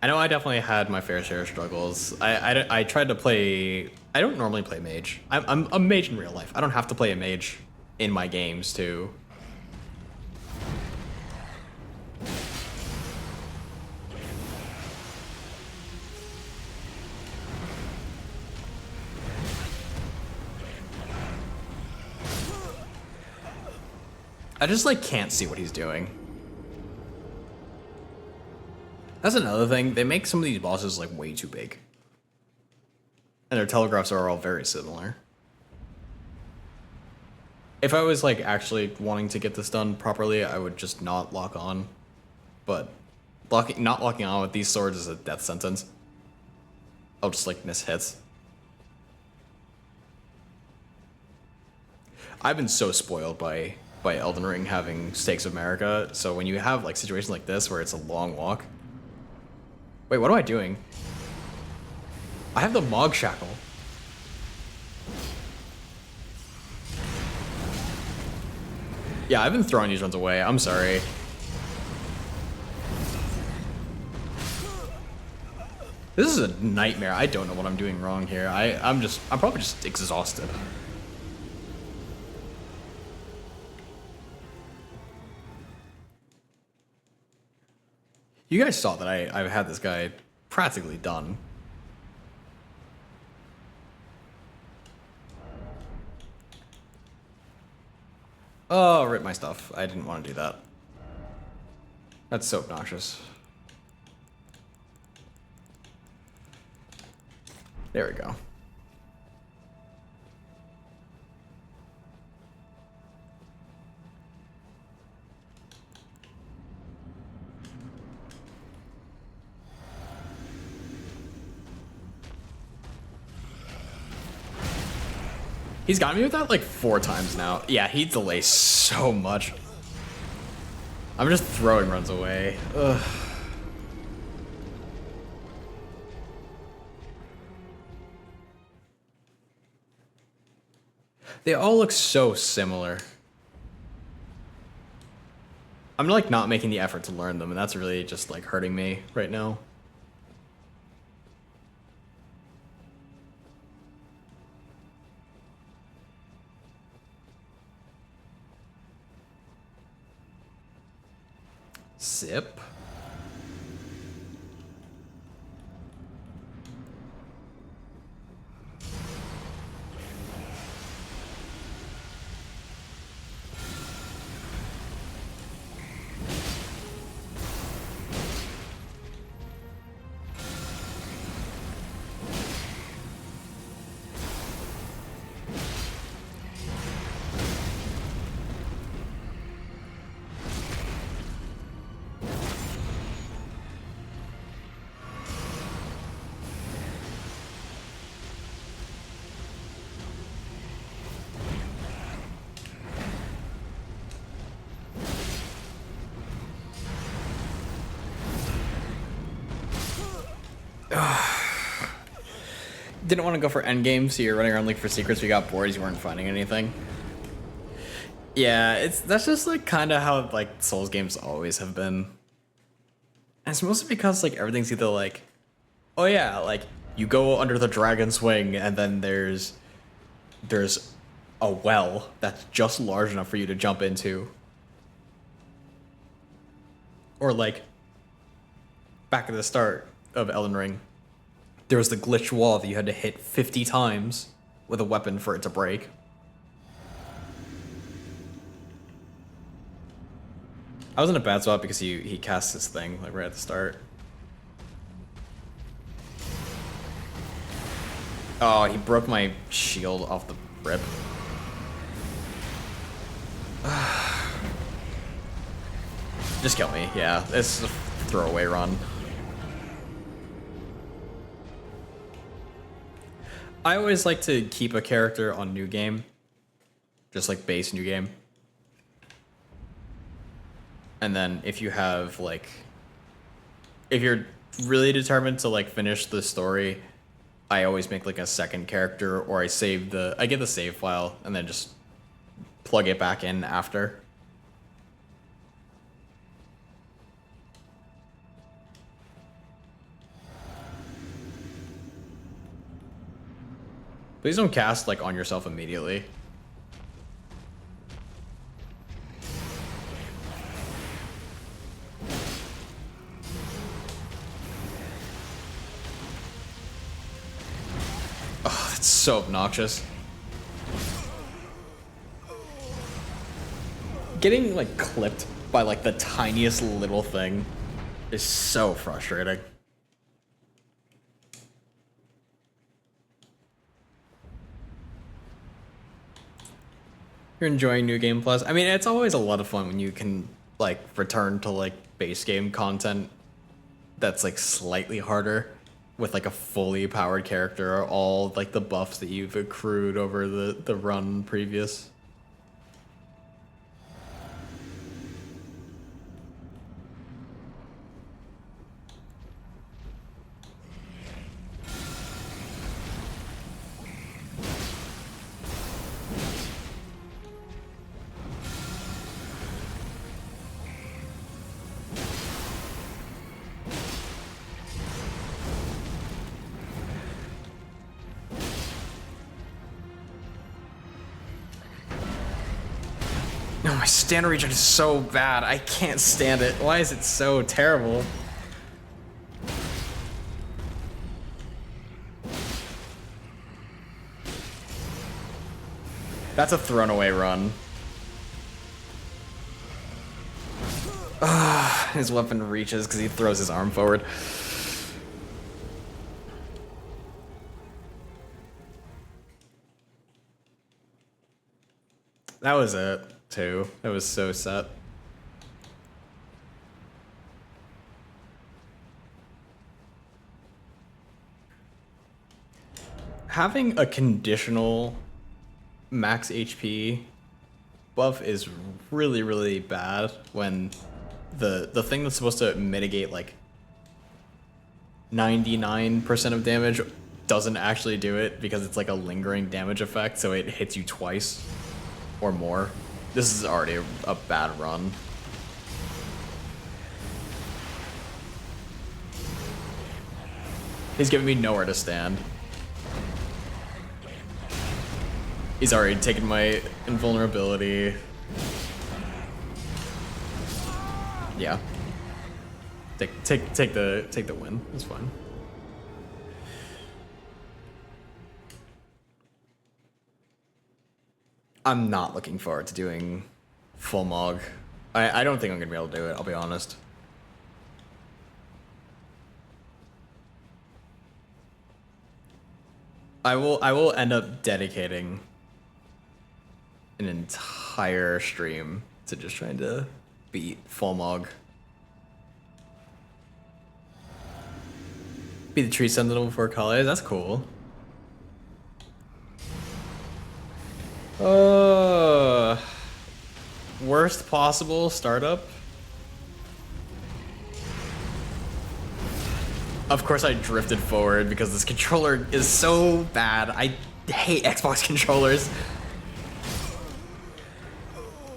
I know I definitely had my fair share of struggles. I tried to play... I don't normally play mage. I'm a mage in real life. I don't have to play a mage in my games, too. I just, like, can't see what he's doing. That's another thing. They make some of these bosses like way too big. And their telegraphs are all very similar. If I was like actually wanting to get this done properly, I would just not lock on. But not locking on with these swords is a death sentence. I'll just like miss hits. I've been so spoiled by Elden Ring having Stakes of America, so when you have like situations like this where it's a long walk. Wait, what am I doing? I have the Mog Shackle. Yeah, I've been throwing these ones away. I'm sorry. This is a nightmare. I don't know what I'm doing wrong here. I'm probably just exhausted. You guys saw that I had this guy practically done. Oh, rip my stuff. I didn't want to do that. That's so obnoxious. There we go. He's got me with that like 4 times now. Yeah, he delays so much. I'm just throwing runs away. Ugh. They all look so similar. I'm like not making the effort to learn them, and that's really just like hurting me right now. Sip. Didn't want to go for endgame, so you're running around looking for secrets. You got bored, you weren't finding anything. Yeah, that's just like kind of how like Souls games always have been. And it's mostly because like everything's either like, oh yeah, like you go under the dragon's wing and then there's a well that's just large enough for you to jump into. Or like back at the start of Elden Ring, there was the glitched wall that you had to hit 50 times with a weapon for it to break. I was in a bad spot because he cast this thing like right at the start. Oh, he broke my shield off the rip. Just kill me, yeah. This is a throwaway run. I always like to keep a character on new game. Just like base new game. And then if you have like, if you're really determined to like finish the story, I always make like a second character, or I get the save file and then just plug it back in after. Please don't cast like on yourself immediately. Oh, that's so obnoxious. Getting like clipped by like the tiniest little thing is so frustrating. You're enjoying New Game Plus. I mean, it's always a lot of fun when you can like return to like base game content that's like slightly harder with like a fully powered character, or all like the buffs that you've accrued over the run previous. No, my standard regen is so bad. I can't stand it. Why is it so terrible? That's a thrown away run. His weapon reaches because he throws his arm forward. That was it, too. It was so set. Having a conditional max HP buff is really, really bad when the thing that's supposed to mitigate like 99% of damage doesn't actually do it, because it's like a lingering damage effect, so it hits you twice or more. This is already a bad run. He's giving me nowhere to stand. He's already taken my invulnerability. Yeah. Take the win. It's fine. I'm not looking forward to doing full Mog. I don't think I'm gonna be able to do it, I'll be honest. I will end up dedicating an entire stream to just trying to beat full Mog. Be the tree sentinel before college, that's cool. Worst possible startup? Of course I drifted forward because this controller is so bad. I hate Xbox controllers.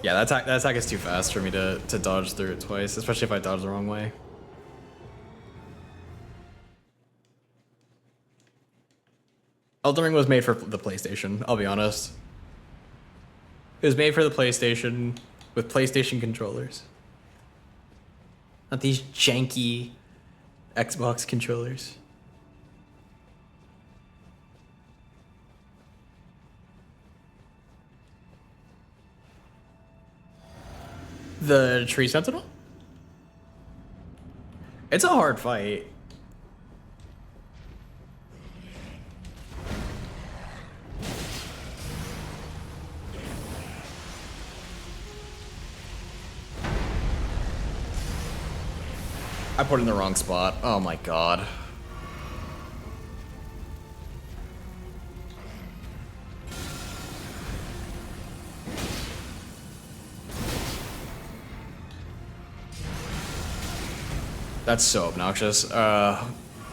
Yeah, that attack is too fast for me to dodge through it twice, especially if I dodge the wrong way. Elden Ring was made for the PlayStation, I'll be honest. It was made for the PlayStation with PlayStation controllers. Not these janky Xbox controllers. The Tree Sentinel? It's a hard fight. I put it in the wrong spot. Oh my god. That's so obnoxious.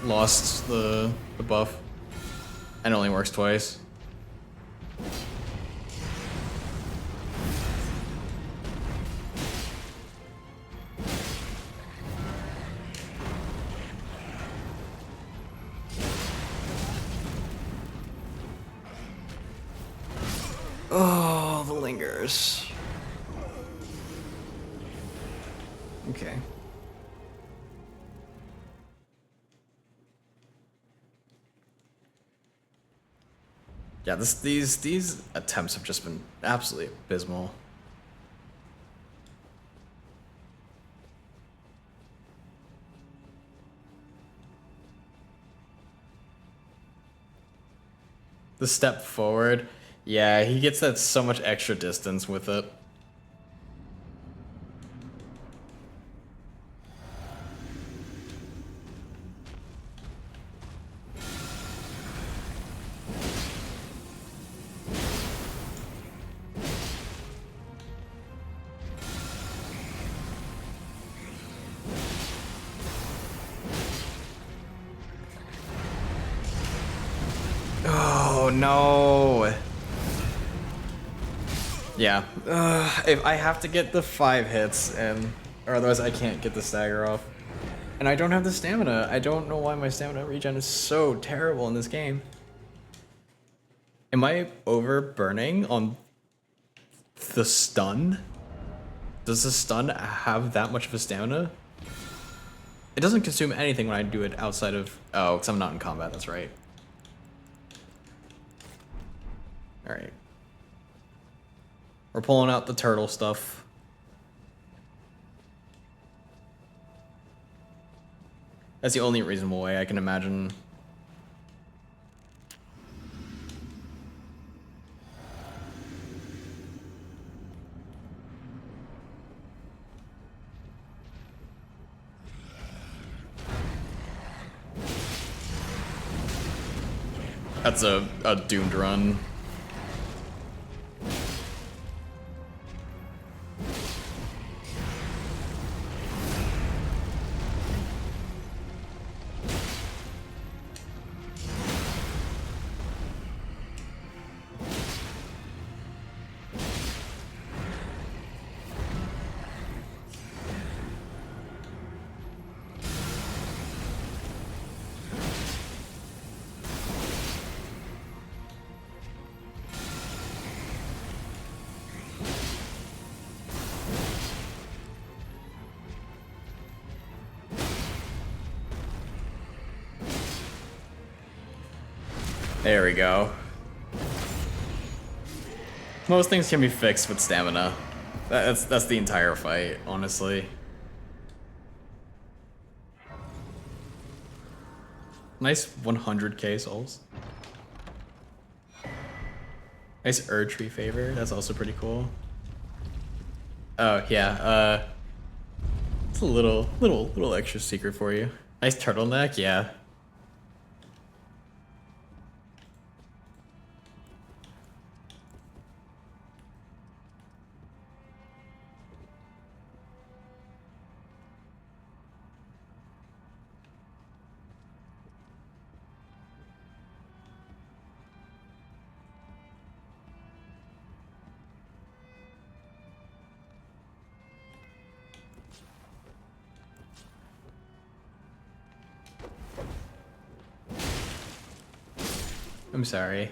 Lost the buff. And it only works twice. Oh, the lingers. Okay. Yeah, these attempts have just been absolutely abysmal. The step forward. Yeah, he gets that so much extra distance with it. Oh no. Yeah. If I have to get the 5 hits, or otherwise I can't get the stagger off. And I don't have the stamina. I don't know why my stamina regen is so terrible in this game. Am I over burning on the stun? Does the stun have that much of a stamina? It doesn't consume anything when I do it outside of... Oh, because I'm not in combat, that's right. Alright. We're pulling out the turtle stuff. That's the only reasonable way I can imagine. That's a doomed run. There we go. Most things can be fixed with stamina. That's the entire fight, honestly. Nice 100k souls. Nice Erd Tree favor. That's also pretty cool. Oh yeah. It's a little extra secret for you. Nice turtleneck. Yeah. I'm sorry.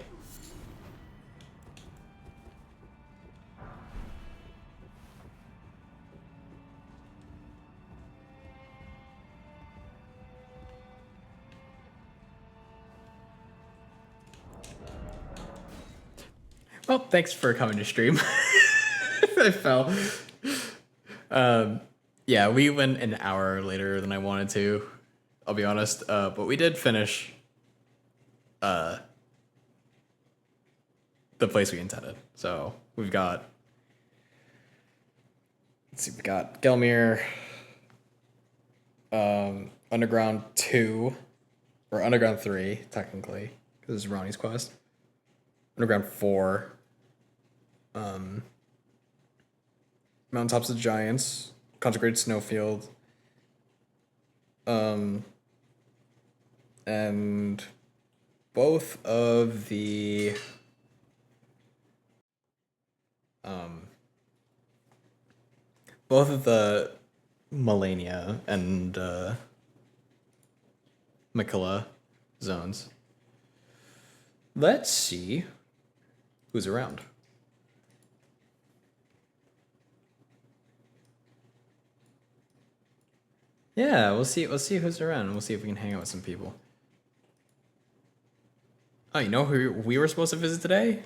Well, thanks for coming to stream. I fell. Yeah, we went an hour later than I wanted to. I'll be honest, but we did finish the place we intended. So we've got, let's see, we got Gelmir, Underground 2, or Underground 3, technically, because this is Ronnie's quest. Underground 4, Mountaintops of Giants, Consecrated Snowfield, and both of the Melania and Makilla zones. Let's see who's around. Yeah, we'll see who's around. We'll see if we can hang out with some people. Oh, you know who we were supposed to visit today?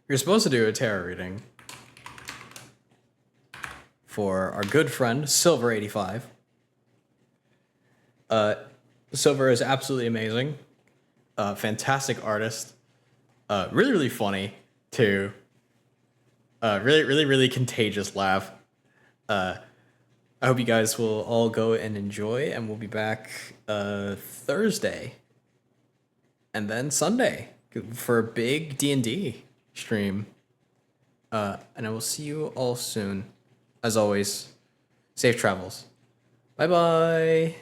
You're supposed to do a tarot reading for our good friend Silver85. Silver is absolutely amazing. Fantastic artist. Really, really funny too. Really contagious laugh. I hope you guys will all go and enjoy, and we'll be back Thursday and then Sunday for a big D&D stream. And I will see you all soon. As always, safe travels. Bye bye.